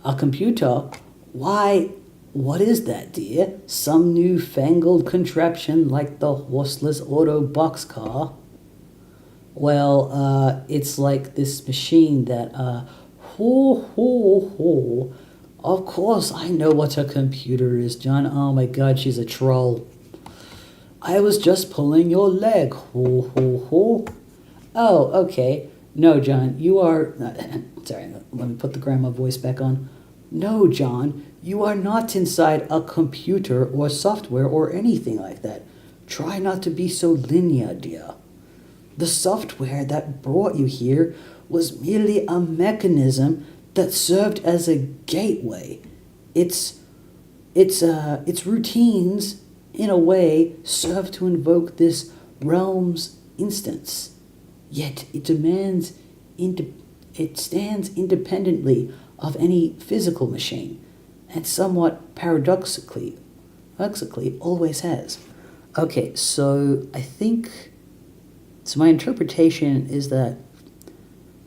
A computer? Why, what is that, dear? Some newfangled contraption like the horseless auto boxcar? Well, it's like this machine that, Of course I know what a computer is, John. Oh my god, she's a troll. I was just pulling your leg. Oh, okay. No, John, you are... Sorry, let me put the grandma voice back on. No, John, you are not inside a computer or software or anything like that. Try not to be so linear, dear. The software that brought you here was merely a mechanism that served as a gateway. Its routines, in a way, serve to invoke this realm's instance. Yet it stands independently of any physical machine, and somewhat paradoxically always has. Okay, so I think... So my interpretation is that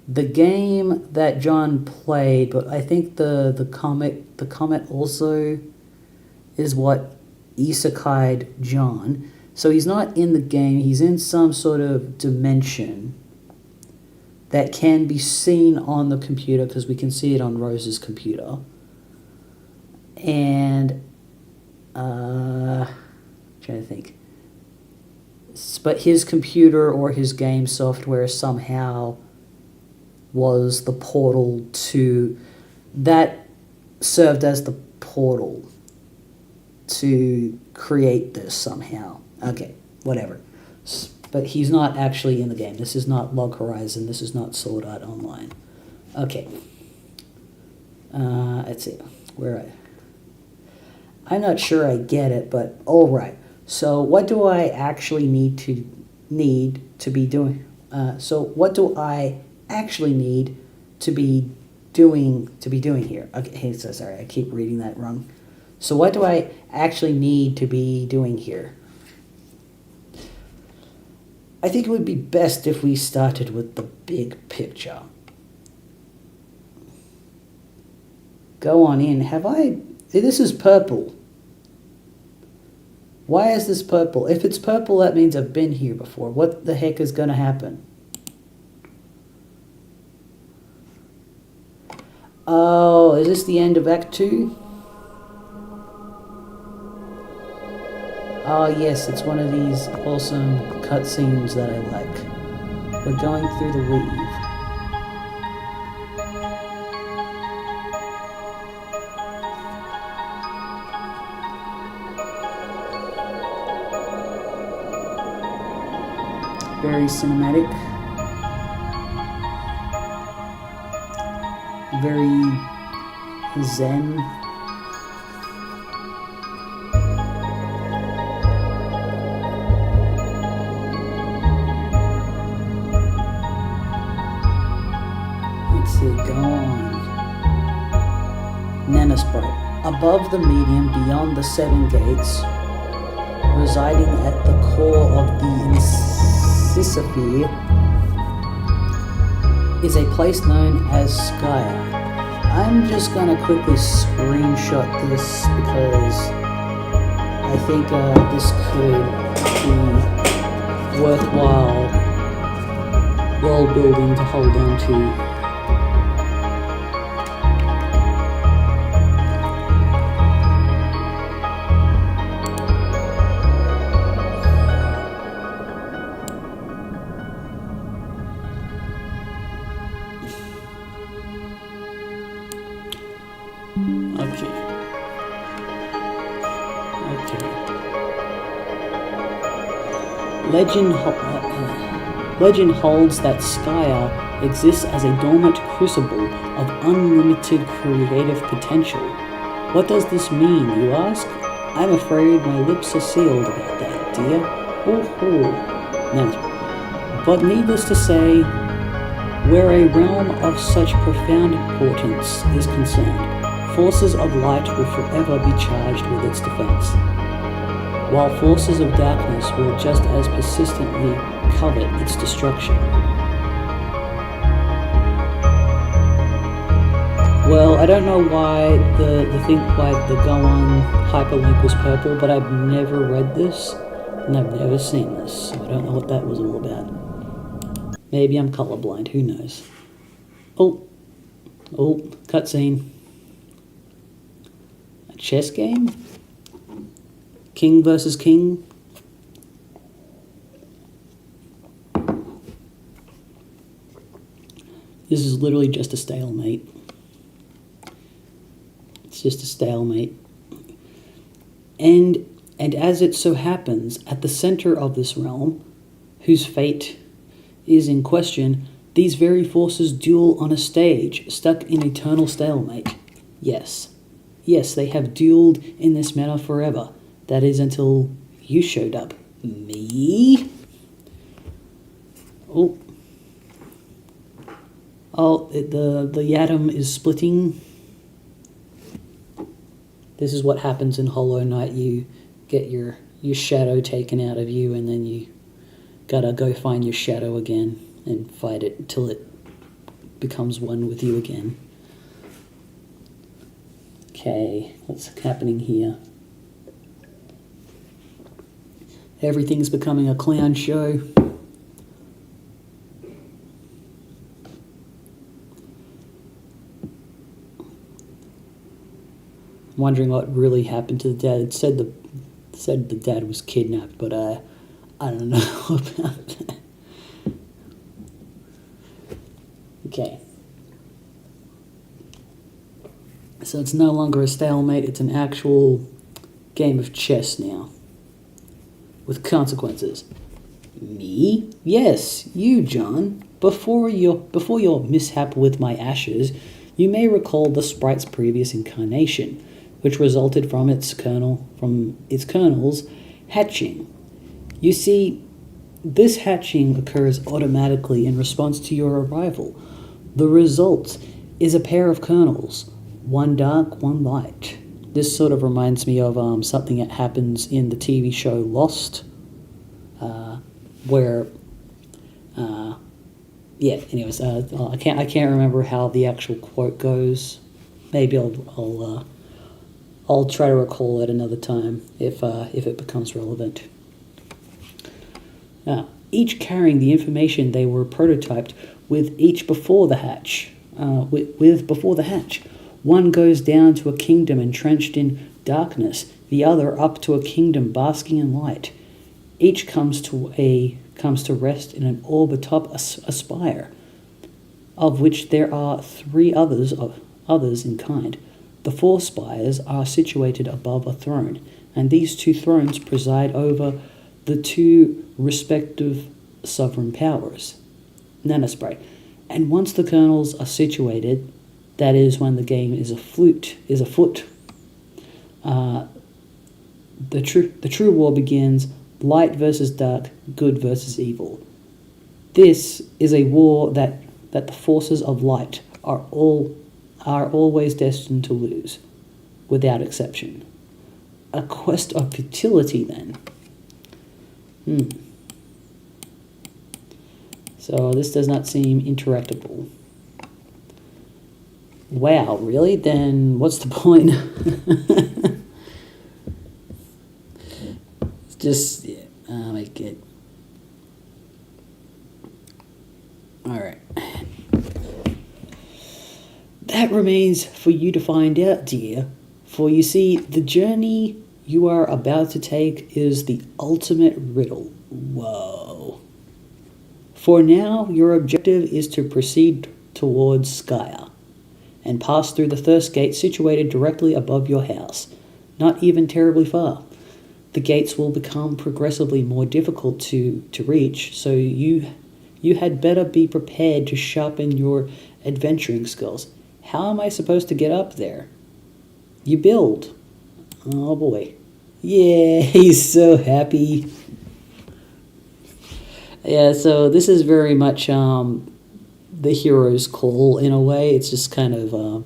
the game that John played, but I think the comet also is what isekai'd John. So he's not in the game, he's in some sort of dimension that can be seen on the computer, because we can see it on Rose's computer. And, I'm trying to think. But his computer or his game software somehow was the portal to... That served as the portal to create this somehow. Okay, whatever. But he's not actually in the game. This is not Log Horizon. This is not Sword Art Online. Okay. Let's see. Where I'm not sure I get it, but all right. So what do I actually need to be doing? So what do I actually need to be be doing here? Okay, so sorry, I keep reading that wrong. So what do I actually need to be doing here? I think it would be best if we started with the big picture. Go on in. This is purple. Why is this purple? If it's purple, that means I've been here before. What the heck is going to happen? Oh, is this the end of Act 2? Oh yes, it's one of these awesome cutscenes that I like. We're going through the weave. Very cinematic. Very zen. Let's see, go on. Nanosprite. Above the medium, beyond the seven gates, residing at the core of the Sisyphia, is a place known as Skya. I'm just gonna quickly screenshot this because I think this could be worthwhile world building to hold on to. Legend holds that Skya exists as a dormant crucible of unlimited creative potential. What does this mean, you ask? I'm afraid my lips are sealed about that, dear. No. But needless to say, where a realm of such profound importance is concerned, forces of light will forever be charged with its defense, while forces of darkness will just as persistently covet its destruction. Well, I don't know why the go-on hyperlink was purple, but I've never read this, and I've never seen this, so I don't know what that was all about. Maybe I'm colorblind, who knows. Oh, cutscene. A chess game? King versus king? This is literally just a stalemate. It's just a stalemate. And as it so happens, at the center of this realm, whose fate is in question, these very forces duel on a stage, stuck in eternal stalemate. Yes, they have dueled in this manner forever. That is until you showed up. Me? The atom is splitting. This is what happens in Hollow Knight. You get your shadow taken out of you, and then you gotta go find your shadow again and fight it until it becomes one with you again. Okay, what's happening here? Everything's becoming a clown show. I'm wondering what really happened to the dad. It said the dad was kidnapped, but I don't know about that. Okay. So it's no longer a stalemate, it's an actual game of chess now. With consequences. Me? Yes, you, John. Before your mishap with my ashes, you may recall the sprite's previous incarnation, which resulted from its kernel's hatching. You see, this hatching occurs automatically in response to your arrival. The result is a pair of kernels, one dark, one light. This sort of reminds me of something that happens in the TV show Lost, where, anyways, I can't remember how the actual quote goes. Maybe I'll try to recall it another time if it becomes relevant. Each carrying the information they were prototyped with each before the hatch. Before the hatch. One goes down to a kingdom entrenched in darkness, the other up to a kingdom basking in light. Each comes to rest in an orb atop a spire, of which there are three others in kind. The four spires are situated above a throne, and these two thrones preside over the two respective sovereign powers. Nanosprite. And once the kernels are situated, that is when the game is afoot. The true war begins. Light versus dark, good versus evil. This is a war that the forces of light are always destined to lose, without exception. A quest of futility, then. So this does not seem interactable. Wow, really? Then what's the point? It's just, make it. Alright. That remains for you to find out, dear. For you see, the journey you are about to take is the ultimate riddle. Whoa. For now, your objective is to proceed towards Skya and pass through the Thirst Gate situated directly above your house, not even terribly far. The gates will become progressively more difficult to reach, so you had better be prepared to sharpen your adventuring skills. How am I supposed to get up there? You build. Oh boy. Yeah, he's so happy. Yeah, so this is very much the hero's call in a way. It's just kind of, I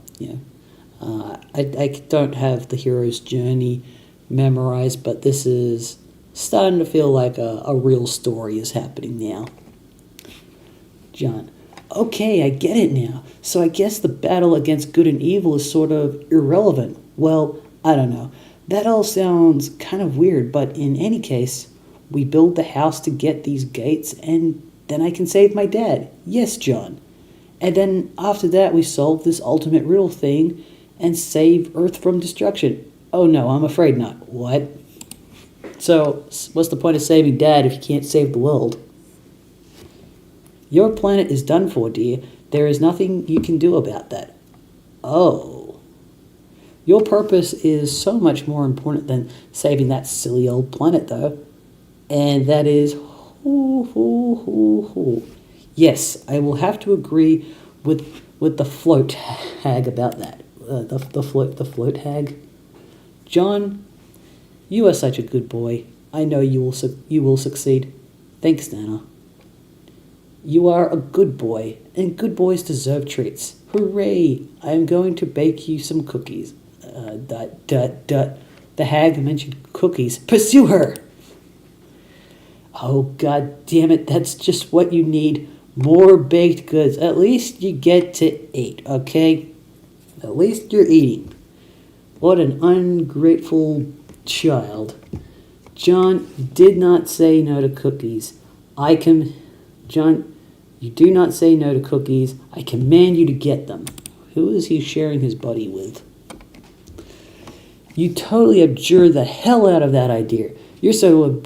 don't have the hero's journey memorized, but this is starting to feel like a real story is happening now. John. Okay, I get it now. So I guess the battle against good and evil is sort of irrelevant. Well, I don't know. That all sounds kind of weird, but in any case, we build the house to get these gates, and then I can save my dad. Yes, John. And then after that, we solve this ultimate riddle thing and save Earth from destruction. Oh no, I'm afraid not. What? So, what's the point of saving Dad if you can't save the world? Your planet is done for, dear. There is nothing you can do about that. Oh. Your purpose is so much more important than saving that silly old planet, though. And that is... Yes, I will have to agree with the float hag about that. The float hag. John, you are such a good boy. I know you will succeed. Thanks, Nana. You are a good boy, and good boys deserve treats. Hooray! I am going to bake you some cookies. The hag mentioned cookies. Pursue her! Oh, god damn it, that's just what you need. More baked goods. At least you get to eat, okay? At least you're eating. What an ungrateful child. John did not say no to cookies. John, you do not say no to cookies. I command you to get them. Who is he sharing his buddy with? You totally abjure the hell out of that idea. You're so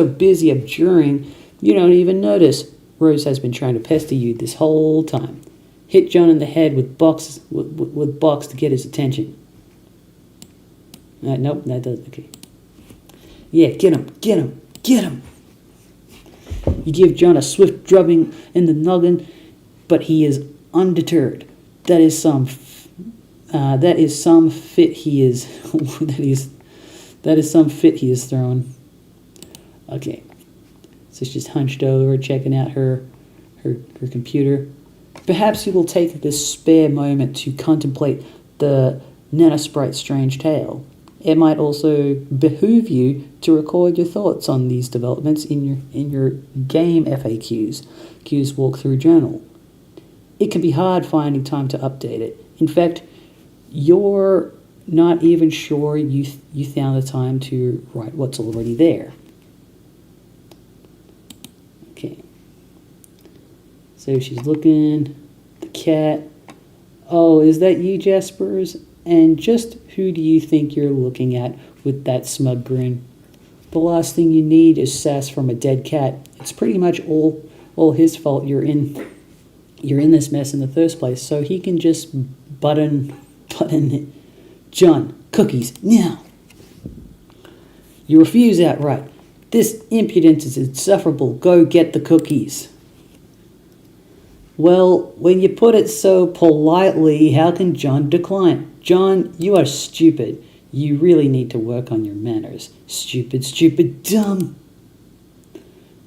busy abjuring, you don't even notice. Rose has been trying to pester you this whole time. Hit John in the head with box to get his attention. Nope, that doesn't. Okay. Yeah, get him. You give John a swift drubbing in the noggin, but he is undeterred. That is some fit he is. that is some fit he is throwing. Okay, so she's hunched over, checking out her computer. Perhaps you will take this spare moment to contemplate the Nanosprite's strange tale. It might also behoove you to record your thoughts on these developments in your game FAQs, Q's walkthrough journal. It can be hard finding time to update it. In fact, you're not even sure you found the time to write what's already there. Okay. So she's looking, the cat. Oh, is that you, Jaspers? And just who do you think you're looking at with that smug grin? The last thing you need is sass from a dead cat. It's pretty much all his fault you're in this mess in the first place, so he can just button it. John, cookies, now! You refuse outright. This impudence is insufferable. Go get the cookies. Well, when you put it so politely, how can John decline? John, you are stupid. You really need to work on your manners. Stupid, stupid, dumb.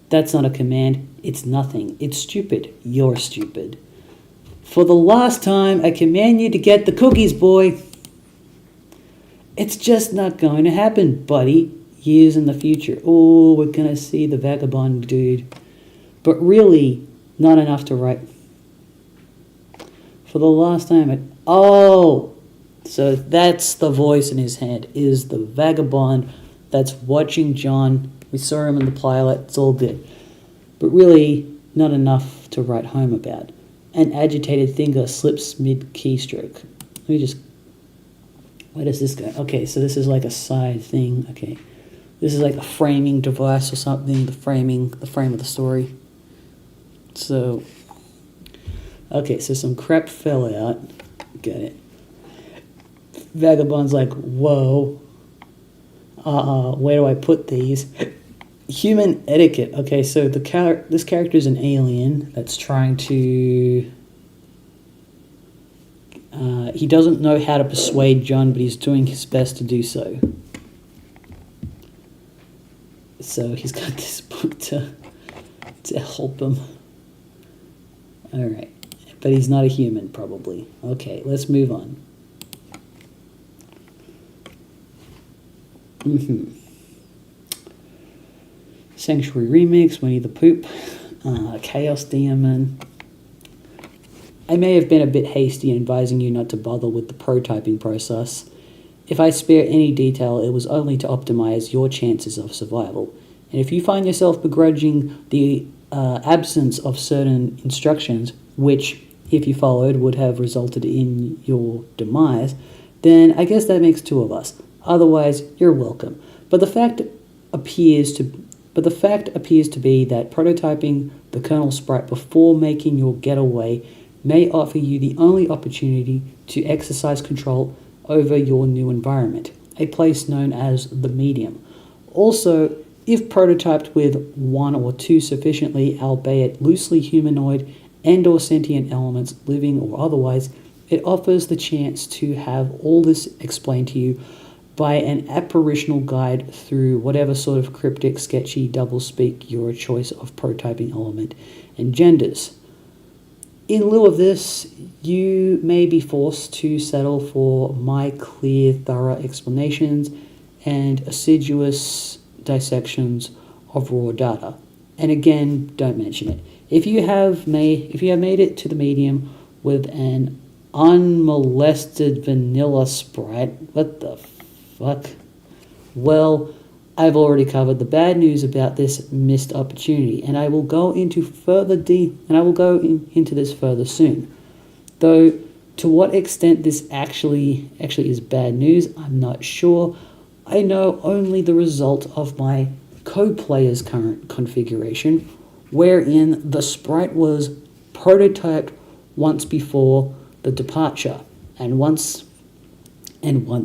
That's not a command. It's nothing. It's stupid. You're stupid. For the last time, I command you to get the cookies, boy. It's just not going to happen, buddy. Years in the future. Oh, we're going to see the vagabond dude. But really, not enough to write. For the last time, oh, so that's the voice in his head, is the vagabond that's watching John. We saw him in the pilot, it's all good. But really, not enough to write home about. An agitated finger slips mid-keystroke. Let me just, where does this go? Okay, so this is like a side thing. Okay, this is like a framing device or something, the frame of the story. So, okay, so some crap fell out. Get it. Vagabond's like, whoa. Where do I put these? Human etiquette. Okay, so this character is an alien that's trying to... he doesn't know how to persuade John, but he's doing his best to do so. So he's got this book to help him. Alright. But he's not a human, probably. Okay, let's move on. Sanctuary Remix, Winnie the Poop, Chaos Demon. I may have been a bit hasty in advising you not to bother with the prototyping process. If I spare any detail, it was only to optimize your chances of survival. And if you find yourself begrudging the absence of certain instructions, which, if you followed, would have resulted in your demise, then I guess that makes two of us. Otherwise, you're welcome. But the fact appears to be that prototyping the kernel sprite before making your getaway may offer you the only opportunity to exercise control over your new environment, a place known as the medium. Also, if prototyped with one or two sufficiently, albeit loosely humanoid and or sentient elements, living or otherwise, it offers the chance to have all this explained to you by an apparitional guide through whatever sort of cryptic, sketchy doublespeak your choice of prototyping element engenders. In lieu of this, you may be forced to settle for my clear, thorough explanations and assiduous dissections of raw data. And again, don't mention it. If you have made it to the medium with an unmolested vanilla sprite, what the fuck? Well, I've already covered the bad news about this missed opportunity, and I will go into this further soon. Though to what extent this actually is bad news, I'm not sure. I know only the result of my co-player's current configuration, wherein the sprite was prototyped once before the departure and once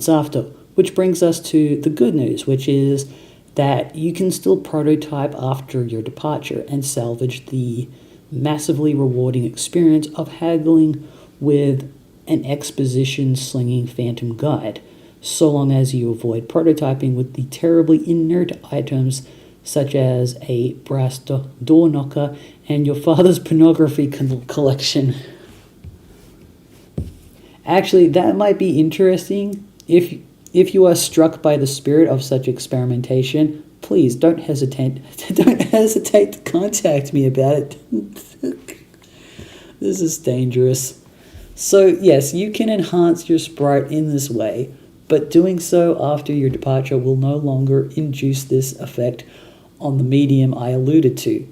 after. Which brings us to the good news, which is that you can still prototype after your departure and salvage the massively rewarding experience of haggling with an exposition-slinging phantom guide, so long as you avoid prototyping with the terribly inert items such as a brass door knocker and your father's pornography collection. Actually, that might be interesting. If you are struck by the spirit of such experimentation, please don't hesitate don't hesitate to contact me about it. This is dangerous. So yes, you can enhance your sprite in this way, but doing so after your departure will no longer induce this effect on the medium I alluded to.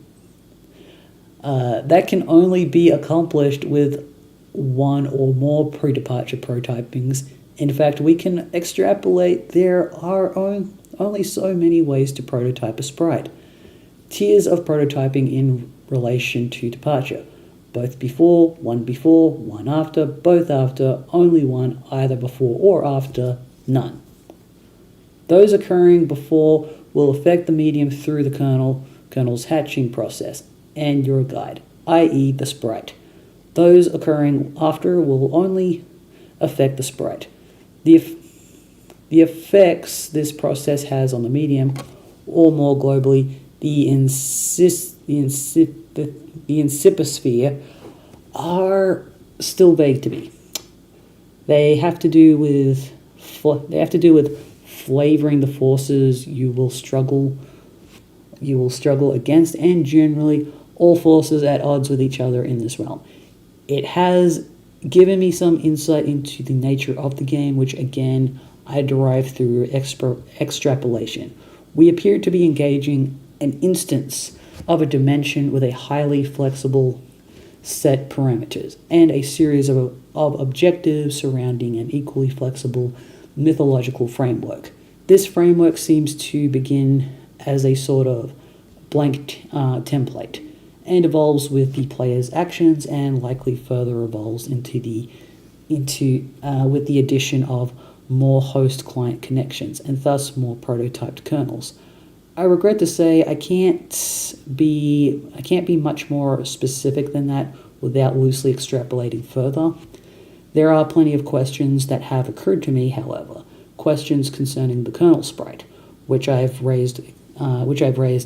That can only be accomplished with one or more pre-departure prototypings. In fact, we can extrapolate there are only so many ways to prototype a sprite. Tiers of prototyping in relation to departure. Both before, one after, both after, only one, either before or after, none. Those occurring before will affect the medium through the kernel's hatching process and your guide, i.e. the sprite. Those occurring after will only affect the sprite. The effects this process has on the medium, or more globally, the inciposphere, are still vague to me. They have to do with flavoring the forces you will struggle against, and generally all forces at odds with each other in this realm. It has given me some insight into the nature of the game, which again I derive through extrapolation. We appear to be engaging an instance of a dimension with a highly flexible set parameters and a series of objectives surrounding an equally flexible mythological framework. This framework seems to begin as a sort of blank template and evolves with the player's actions, and likely further evolves with the addition of more host-client connections and thus more prototyped kernels. I regret to say I can't be much more specific than that without loosely extrapolating further. There are plenty of questions that have occurred to me, however, questions concerning the kernel sprite, which I've raised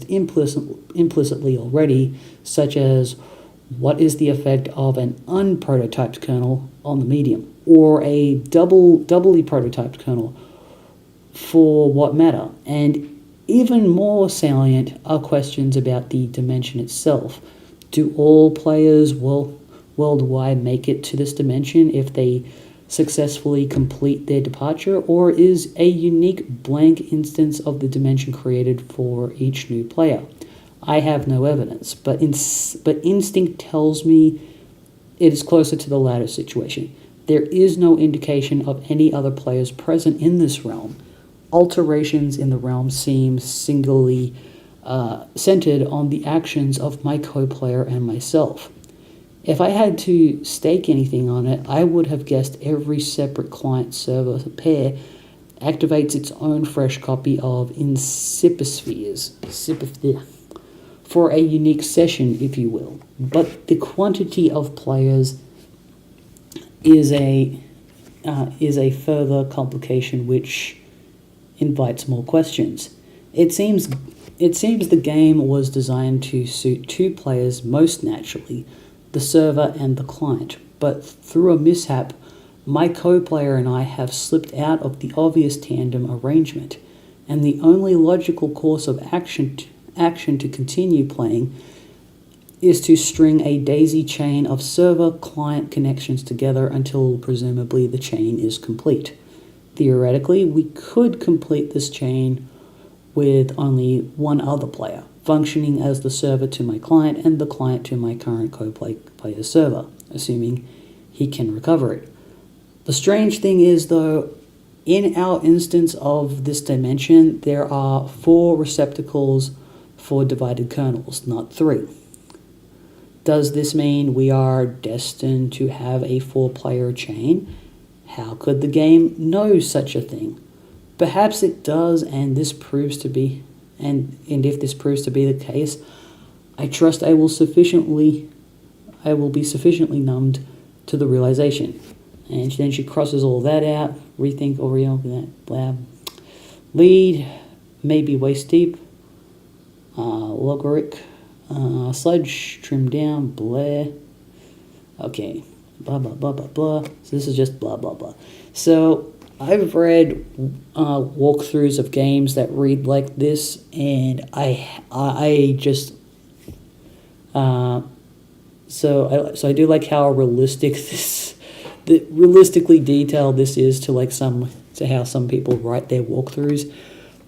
implicitly already, such as what is the effect of an unprototyped kernel on the medium, or a doubly prototyped kernel, for what matter? And even more salient are questions about the dimension itself. Do all players worldwide make it to this dimension if they successfully complete their departure, or is a unique blank instance of the dimension created for each new player? I have no evidence, but instinct tells me it is closer to the latter situation. There is no indication of any other players present in this realm. Alterations in the realm seem singularly centered on the actions of my co-player and myself. If I had to stake anything on it, I would have guessed every separate client-server pair activates its own fresh copy of Incipospheres for a unique session, if you will. But the quantity of players is a further complication which invites more questions. It seems the game was designed to suit two players most naturally, the server and the client, but through a mishap, my co-player and I have slipped out of the obvious tandem arrangement, and the only logical course of action to continue playing is to string a daisy chain of server-client connections together until presumably the chain is complete. Theoretically, we could complete this chain with only one other player, functioning as the server to my client and the client to my current co-player's server, assuming he can recover it. The strange thing is, though, in our instance of this dimension, there are 4 receptacles for divided kernels, not 3. Does this mean we are destined to have a 4-player chain? How could the game know such a thing? Perhaps it does, and if this proves to be the case, I trust I will be sufficiently numbed to the realization. And then she crosses all that out. Rethink or reopen that. Lead, maybe waist deep. Logoric. Sludge, trim down. Blair. Okay. blah, blah, blah, blah, blah. So this is just blah, blah, blah. So I've read walkthroughs of games that read like this, and I just so I do like how realistic realistically detailed this is to how some people write their walkthroughs.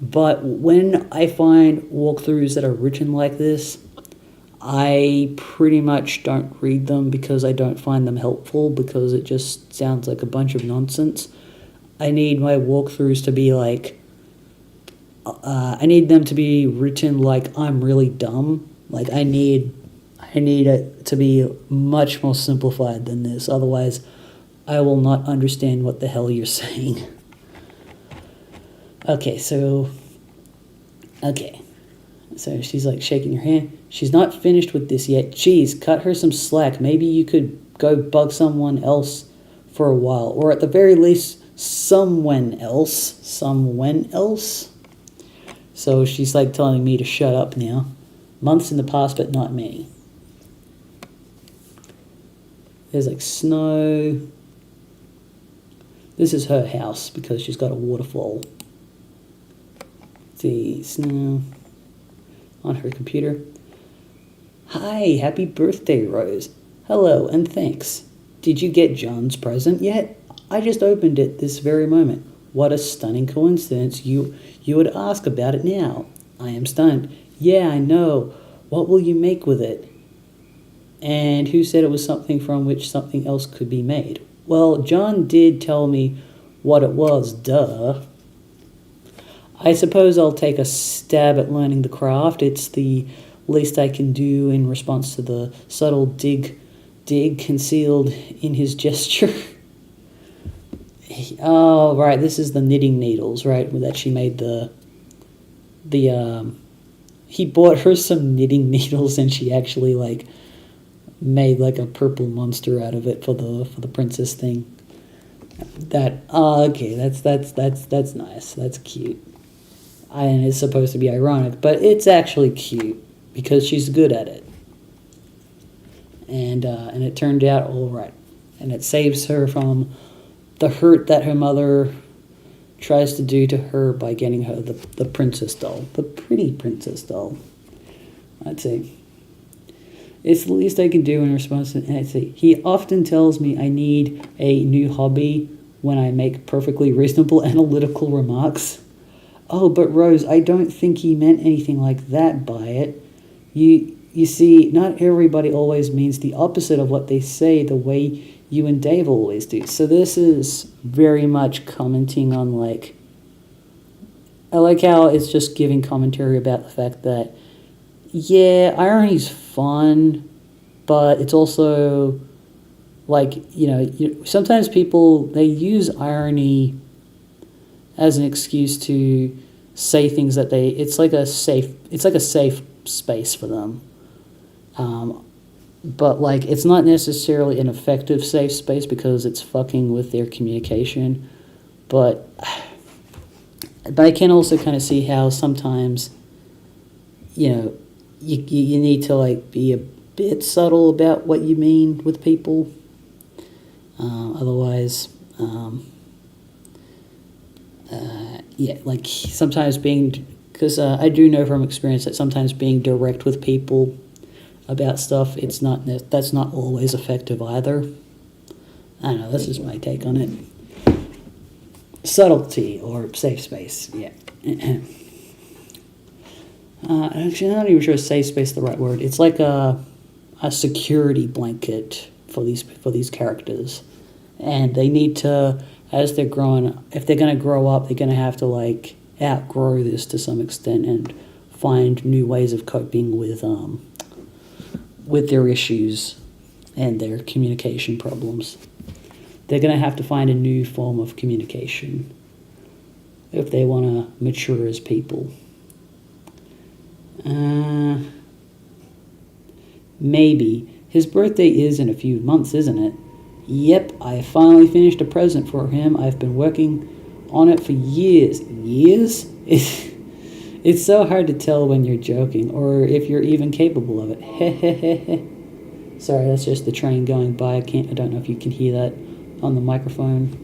But when I find walkthroughs that are written like this, I pretty much don't read them because I don't find them helpful, because it just sounds like a bunch of nonsense. I need my walkthroughs to be like, I need them to be written like I'm really dumb. Like I need it to be much more simplified than this. Otherwise, I will not understand what the hell you're saying. Okay, so she's like shaking her hand. She's not finished with this yet. Geez, cut her some slack. Maybe you could go bug someone else for a while. Or at the very least, someone else. So she's like telling me to shut up now. Months in the past, but not many. There's like snow. This is her house because she's got a waterfall. See, snow on her computer. Hi, happy birthday, Rose. Hello, and thanks. Did you get John's present yet? I just opened it this very moment. What a stunning coincidence. You would ask about it now. I am stunned. Yeah, I know. What will you make with it? And who said it was something from which something else could be made? Well, John did tell me what it was, duh. I suppose I'll take a stab at learning the craft. It's the least I can do in response to the subtle dig concealed in his gesture. Oh, right, this is the knitting needles, right, that she made he bought her some knitting needles and she actually, like, made, like, a purple monster out of it for the princess thing. Okay, that's nice. That's cute. And it's supposed to be ironic, but it's actually cute because she's good at it. And it turned out all right. And it saves her from the hurt that her mother tries to do to her by getting her the princess doll, the pretty princess doll. I'd say it's the least I can do in response to, and I'd say, he often tells me I need a new hobby when I make perfectly reasonable analytical remarks. Oh, but Rose, I don't think he meant anything like that by it. You see, not everybody always means the opposite of what they say the way you and Dave always do. So this is very much commenting on, like, I like how it's just giving commentary about the fact that, yeah, irony's fun, but it's also, like, sometimes people, they use irony as an excuse to say things that it's like a safe space for them. But, like, it's not necessarily an effective safe space because it's fucking with their communication. But I can also kind of see how sometimes, you need to, like, be a bit subtle about what you mean with people. Otherwise, like, sometimes because I do know from experience that sometimes being direct with people about stuff, that's not always effective either. I don't know, that's just my take on it. Subtlety or safe space, yeah. Actually, I'm not even sure safe space is the right word. It's like a security blanket for these characters, and they need to, as they're growing, if they're going to grow up, they're going to have to, like, outgrow this to some extent and find new ways of coping with their issues and their communication problems. They're going to have to find a new form of communication if they want to mature as people. Maybe. His birthday is in a few months, isn't it? Yep, I finally finished a present for him. I've been working on it for years. Years? It's so hard to tell when you're joking or if you're even capable of it. Hehehehe. Sorry, that's just the train going by. I don't know if you can hear that on the microphone.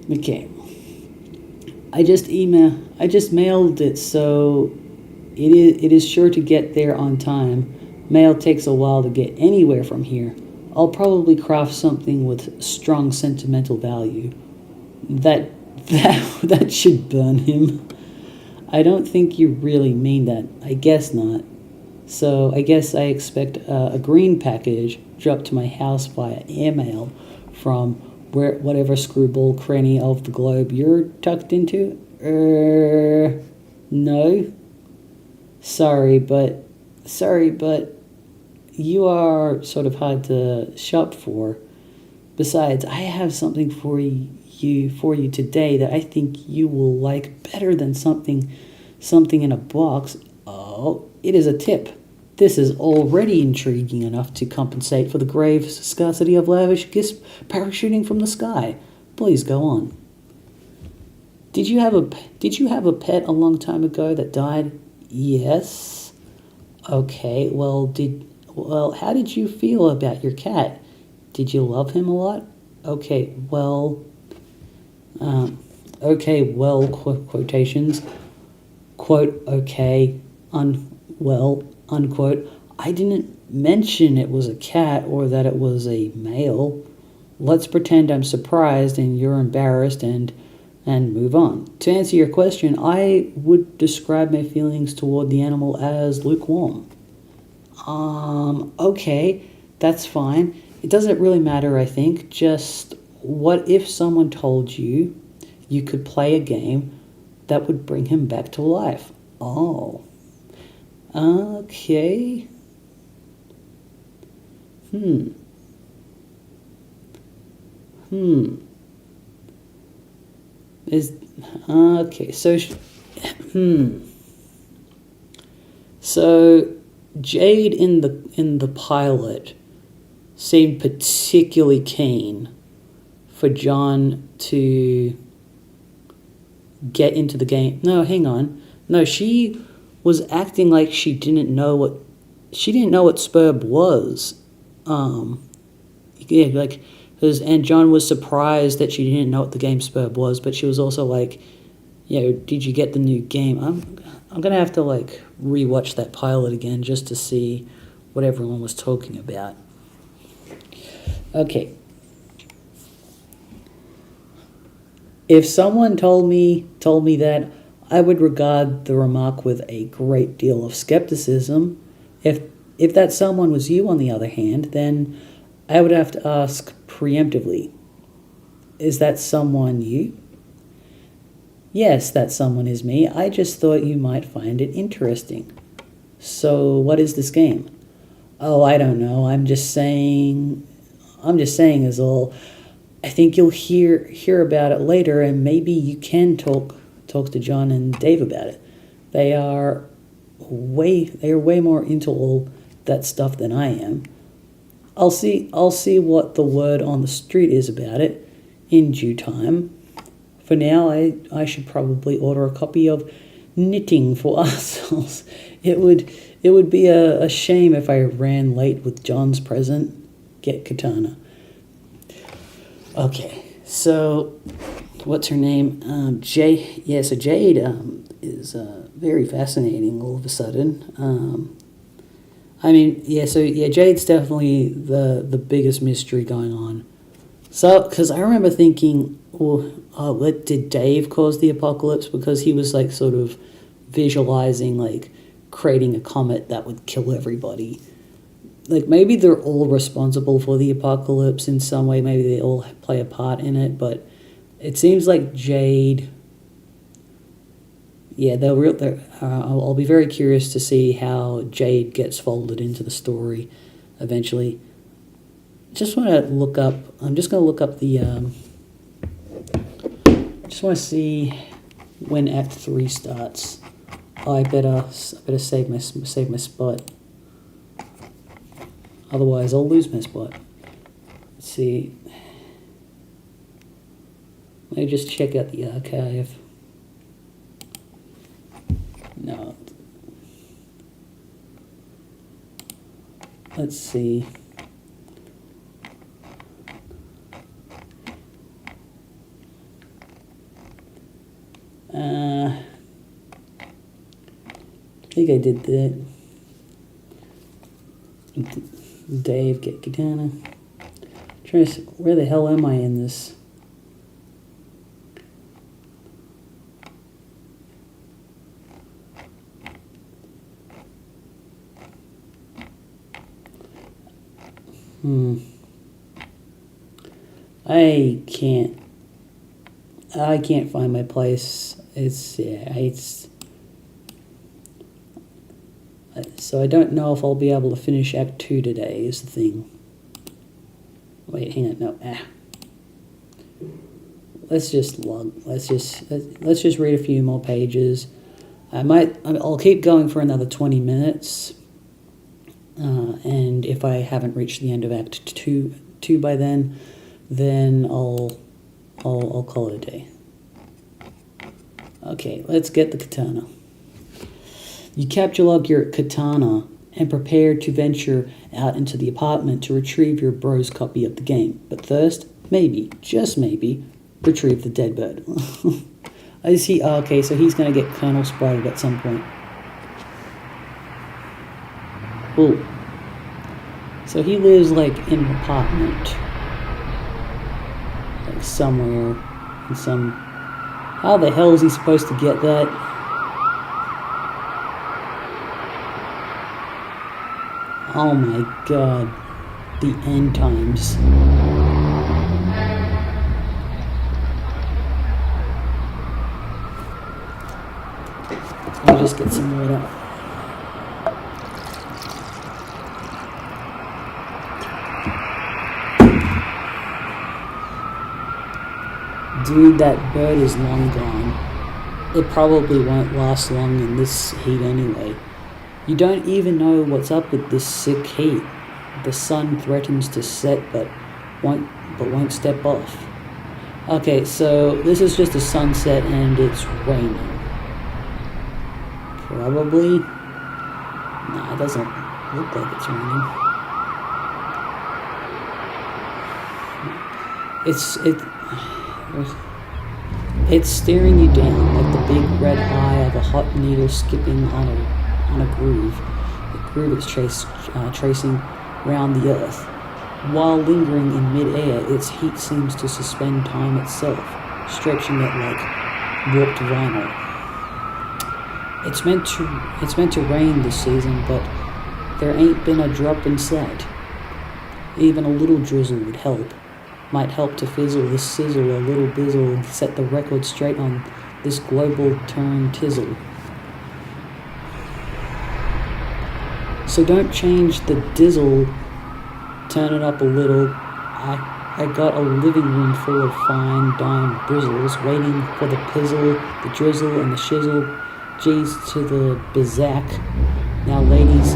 Okay. I just mailed it, so it is sure to get there on time. Mail takes a while to get anywhere from here. I'll probably craft something with strong sentimental value. That should burn him. I don't think you really mean that. I guess not. So I guess I expect a green package dropped to my house via airmail from whatever screwball cranny of the globe you're tucked into. No. Sorry, but you are sort of hard to shop for. Besides, I have something for you today that I think you will like better than something in a box. Oh, it is a tip. This is already intriguing enough to compensate for the grave scarcity of lavish gifts parachuting from the sky. Please go on. Did you have a pet a long time ago that died? Yes. Okay. Well, how did you feel about your cat? Did you love him a lot? Okay. Well. Quotations. Quote. Okay. Well. Unquote. I didn't mention it was a cat or that it was a male. Let's pretend I'm surprised and you're embarrassed and move on. To answer your question, I would describe my feelings toward the animal as lukewarm. Okay, that's fine. It doesn't really matter, I think. Just what if someone told you you could play a game that would bring him back to life? Oh. Okay. Is okay. So Jade in the pilot seemed particularly keen for John to get into the game. No, hang on. No, she was acting like she didn't know what Spurb was. And John was surprised that she didn't know what the game Spurb was, but she was also like, did you get the new game? I'm gonna have to rewatch that pilot again just to see what everyone was talking about. Okay. If someone told me that, I would regard the remark with a great deal of skepticism. If that someone was you, on the other hand, then I would have to ask preemptively, is that someone you? Yes, that someone is me. I just thought you might find it interesting. So what is this game? Oh, I don't know. I'm just saying is all. I think you'll hear about it later, and maybe you can talk to John and Dave about it. They are way more into all that stuff than I am. I'll see what the word on the street is about it in due time. For now, I should probably order a copy of Knitting for Ourselves. It would be a shame if I ran late with John's present. Get Katana. Okay, so what's her name? Jade. Yeah, so Jade is very fascinating all of a sudden. Jade's definitely the biggest mystery going on. So, because I remember thinking, did Dave cause the apocalypse? Because he was sort of visualizing creating a comet that would kill everybody. Maybe they're all responsible for the apocalypse in some way. Maybe they all play a part in it, but it seems like Jade. Yeah, I'll be very curious to see how Jade gets folded into the story eventually. Just want to look up. I'm just going to look up the. Just want to see when Act 3 starts. Oh, I better save my spot. Otherwise, I'll lose my spot. Let's see. Let me just check out the archive. No. let's see. I think I did that. Dave, get katana. Trying to see, where the hell am I in this? I can't find my place. So I don't know if I'll be able to finish Act 2 today is the thing. Wait, hang on, no. Let's just read a few more pages. I'll keep going for another 20 minutes. And if I haven't reached the end of Act 2 by then I'll call it a day. Okay, let's get the katana. You capture your katana and prepare to venture out into the apartment to retrieve your bro's copy of the game. But first, maybe, just maybe, retrieve the dead bird. Okay, so he's going to get Colonel Sprited at some point. Ooh. So he lives like in an apartment. Like somewhere. In some... How the hell is he supposed to get that? Oh my god. The end times. I'll just get some water. Dude, that bird is long gone. It probably won't last long in this heat anyway. You don't even know what's up with this sick heat. The sun threatens to set but won't step off. Okay, so this is just a sunset and it's raining. Probably. No, it doesn't look like it's raining. It's staring you down like the big red eye of a hot needle skipping on a groove. The groove is tracing round the earth. While lingering in mid-air, its heat seems to suspend time itself, stretching it like warped vinyl. It's meant to rain this season, but there ain't been a drop in sight. Even a little drizzle would help. Might help to fizzle this sizzle a little bizzle and set the record straight on this global turn tizzle. So don't change the dizzle, turn it up a little. I got a living room full of fine dime brizzles, waiting for the pizzle, the drizzle, and the shizzle. G's to the bizac. Now ladies,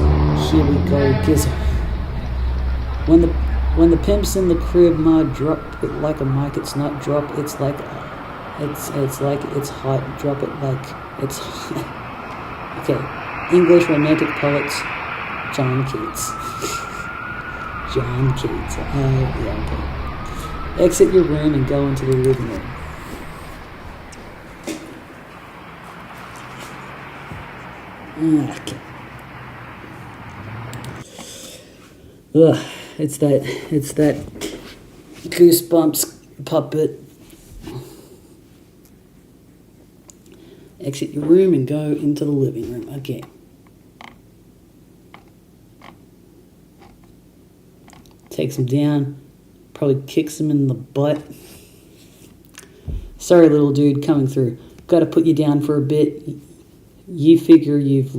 here we go, gizzle. When the pimp's in the crib, ma, drop it like a mic. It's not drop. It's like it's hot. Drop it like it's hot. Okay, English romantic poets, John Keats. John Keats. Yeah, okay. Exit your room and go into the living room. Okay. Ugh. It's that Goosebumps puppet. Exit your room and go into the living room. Okay. Takes him down. Probably kicks him in the butt. Sorry, little dude, coming through. Got to put you down for a bit. You figure you've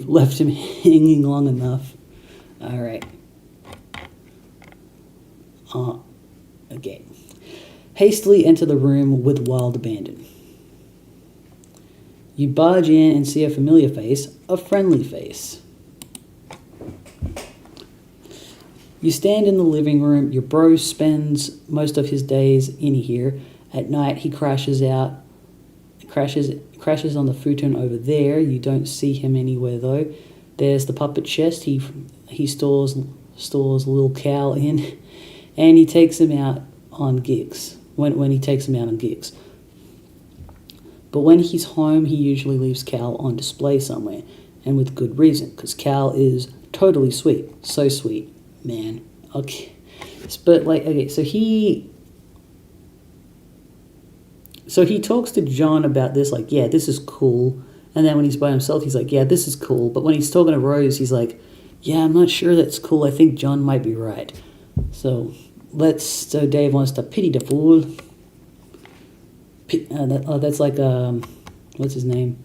left him hanging long enough. All right. Okay. Hastily enter the room with wild abandon. You barge in and see a familiar face, a friendly face. You stand in the living room. Your bro spends most of his days in here. At night, he crashes on the futon over there. You don't see him anywhere though. There's the puppet chest. he stores little Cal in, and he takes him out on gigs. When he takes him out on gigs. But when he's home, he usually leaves Cal on display somewhere, and with good reason, because Cal is totally sweet, so sweet, man. Okay, but like, okay, so he talks to John about this, like, yeah, this is cool. And then when he's by himself, he's like, yeah, this is cool. But when he's talking to Rose, he's like, yeah, I'm not sure that's cool. I think John might be right. So Dave wants to pity the fool. That's like, what's his name?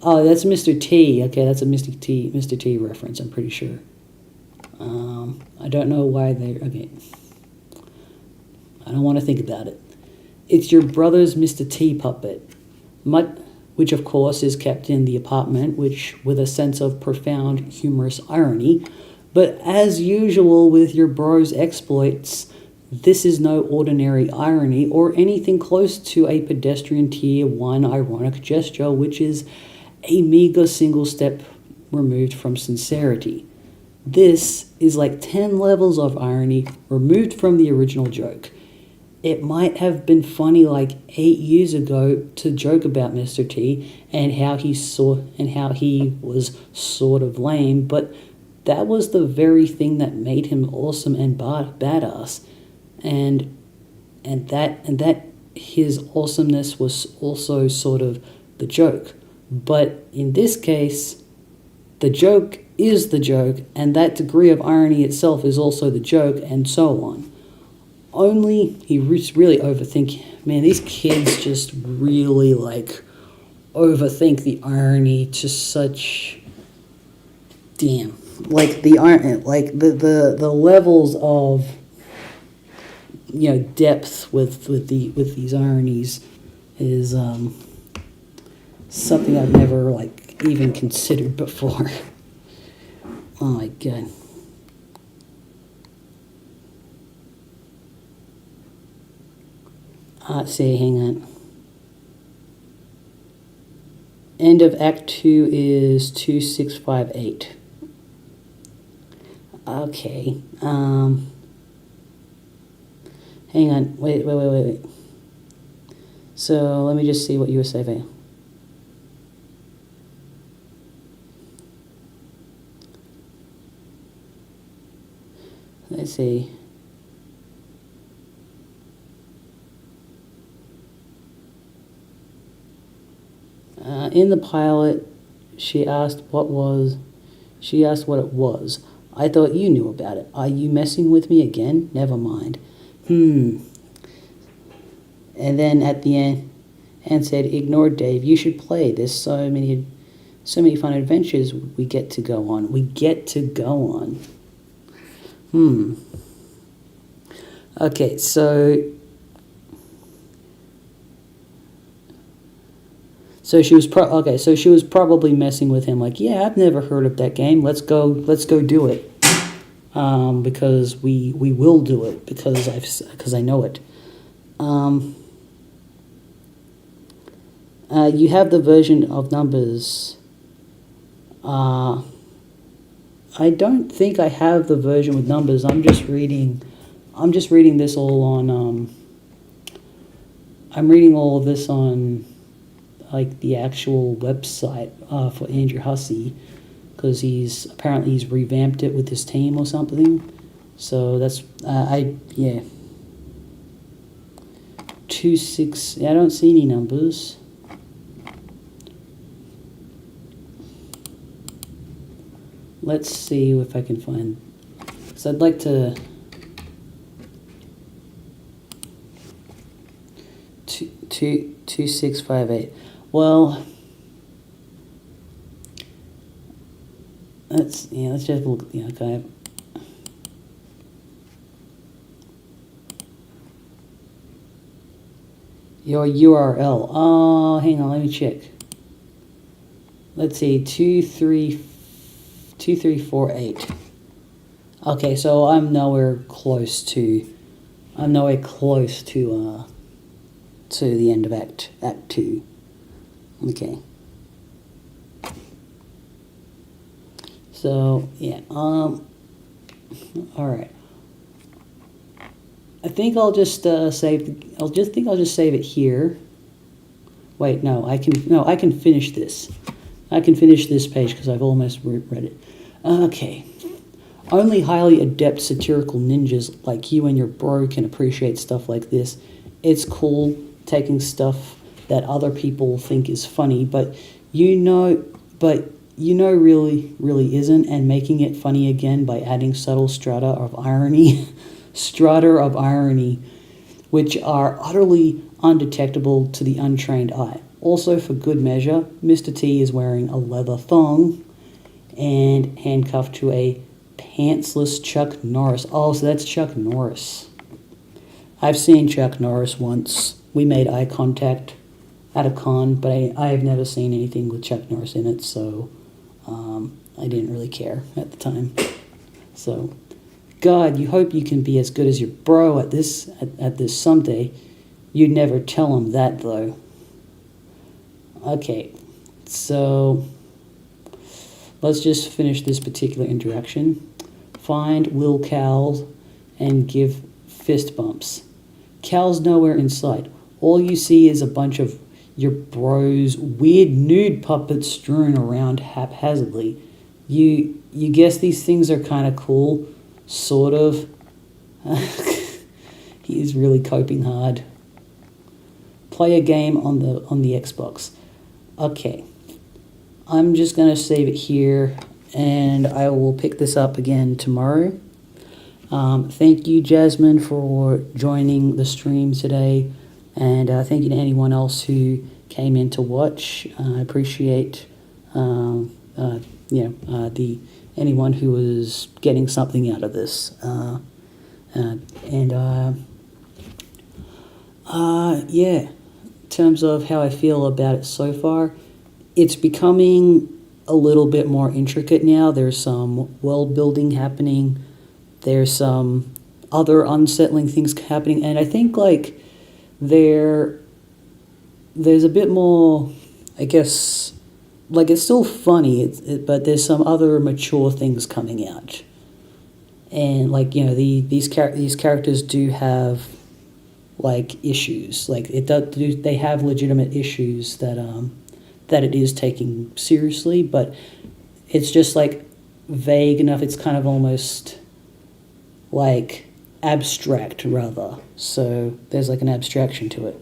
Oh, that's Mr. T. Okay, that's a Mr. T reference, I'm pretty sure. I don't know why okay. I don't want to think about it. It's your brother's Mr. T puppet, which of course is kept in the apartment, which with a sense of profound humorous irony. But as usual with your bro's exploits, this is no ordinary irony or anything close to a pedestrian tier 1 ironic gesture, which is a meager single step removed from sincerity. This is like 10 levels of irony removed from the original joke. It might have been funny like 8 years ago to joke about Mr. T and how he was sort of lame, but that was the very thing that made him awesome and badass, and that his awesomeness was also sort of the joke. But in this case, the joke is the joke, and that degree of irony itself is also the joke, and so on. Only he really overthink. Man, these kids just really like overthink the irony to such. Damn, like the levels of depth with these ironies is something I've never like even considered before. Oh my god. Let's see, hang on. End of Act 2 is 2658. Okay. Hang on. Wait. So let me just see what you were saying. Let's see. In the pilot, she asked what it was. I thought you knew about it. Are you messing with me again? Never mind. And then at the end, Anne said, ignore Dave. You should play. There's so many fun adventures we get to go on. Okay, so she was probably messing with him, like, yeah, I've never heard of that game. Let's go do it. Because we will do it because I know it. You have the version of Numbers. I don't think I have the version with Numbers. I'm just reading this all on. I'm reading all of this on, like, the actual website for Andrew Hussey, because he's revamped it with his team or something. So that's 26. I don't see any numbers. Let's see if I can find. So I'd like to. 2658. Well, let's just look. Okay. Your URL. Oh, hang on. Let me check. Let's see. 2348. Okay, so I'm nowhere close to the end of Act 2. Okay. So yeah, all right. I think I'll just save. I'll just save it here. Wait, no, I can. No, I can finish this. I can finish this page because I've almost read it. Okay. Only highly adept satirical ninjas like you and your bro can appreciate stuff like this. It's cool taking stuff that other people think is funny, but really isn't, and making it funny again by adding subtle strata of irony, which are utterly undetectable to the untrained eye. Also, for good measure, Mr. T is wearing a leather thong and handcuffed to a pantsless Chuck Norris. Oh, so that's Chuck Norris. I've seen Chuck Norris once. We made eye contact at a con, but I have never seen anything with Chuck Norris in it, so I didn't really care at the time. So, God, you hope you can be as good as your bro at this someday. You'd never tell him that, though. Okay, so let's just finish this particular interaction. Find Will Cowles and give fist bumps. Cal's nowhere in sight. All you see is a bunch of your bro's weird nude puppets strewn around haphazardly. You guess these things are kind of cool, sort of. He's really coping hard. Play a game on the Xbox. Okay, I'm just gonna save it here, and I will pick this up again tomorrow. Thank you, Jasmine, for joining the stream today, and thank you to anyone else who came in to watch. I appreciate anyone who was getting something out of this. Yeah, in terms of how I feel about it so far, it's becoming a little bit more intricate now. There's some world building happening. There's some other unsettling things happening, and I think like there's a bit more, I guess, like it's still funny, but there's some other mature things coming out, and like these characters do have like issues, like they have legitimate issues that it is taking seriously, but it's just like vague enough. It's kind of almost like abstract rather. So there's like an abstraction to it.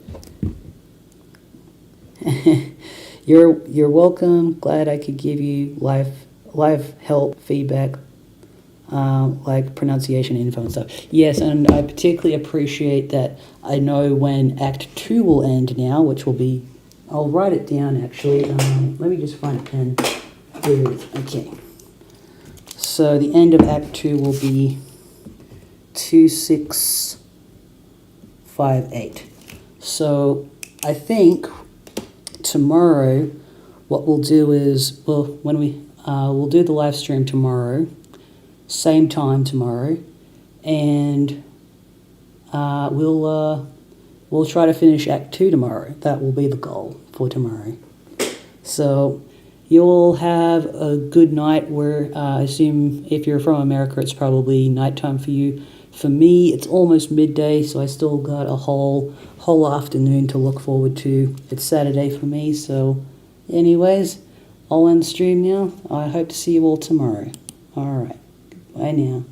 You're welcome. Glad I could give you live help feedback, like pronunciation info and stuff. Yes, and I particularly appreciate that I know when Act 2 will end now, which will be, I'll write it down actually. Let me just find a pen. Here it is. Okay. So the end of Act 2 will be 2658. So I think tomorrow what we'll do is, we'll do the live stream tomorrow, same time tomorrow, and we'll try to finish Act 2 tomorrow. That will be the goal for tomorrow. So you'll have a good night. I assume if you're from America, it's probably nighttime for you. For me, it's almost midday, so I still got a whole afternoon to look forward to. It's Saturday for me, so anyways, I'll end the stream now. I hope to see you all tomorrow. All right, bye now.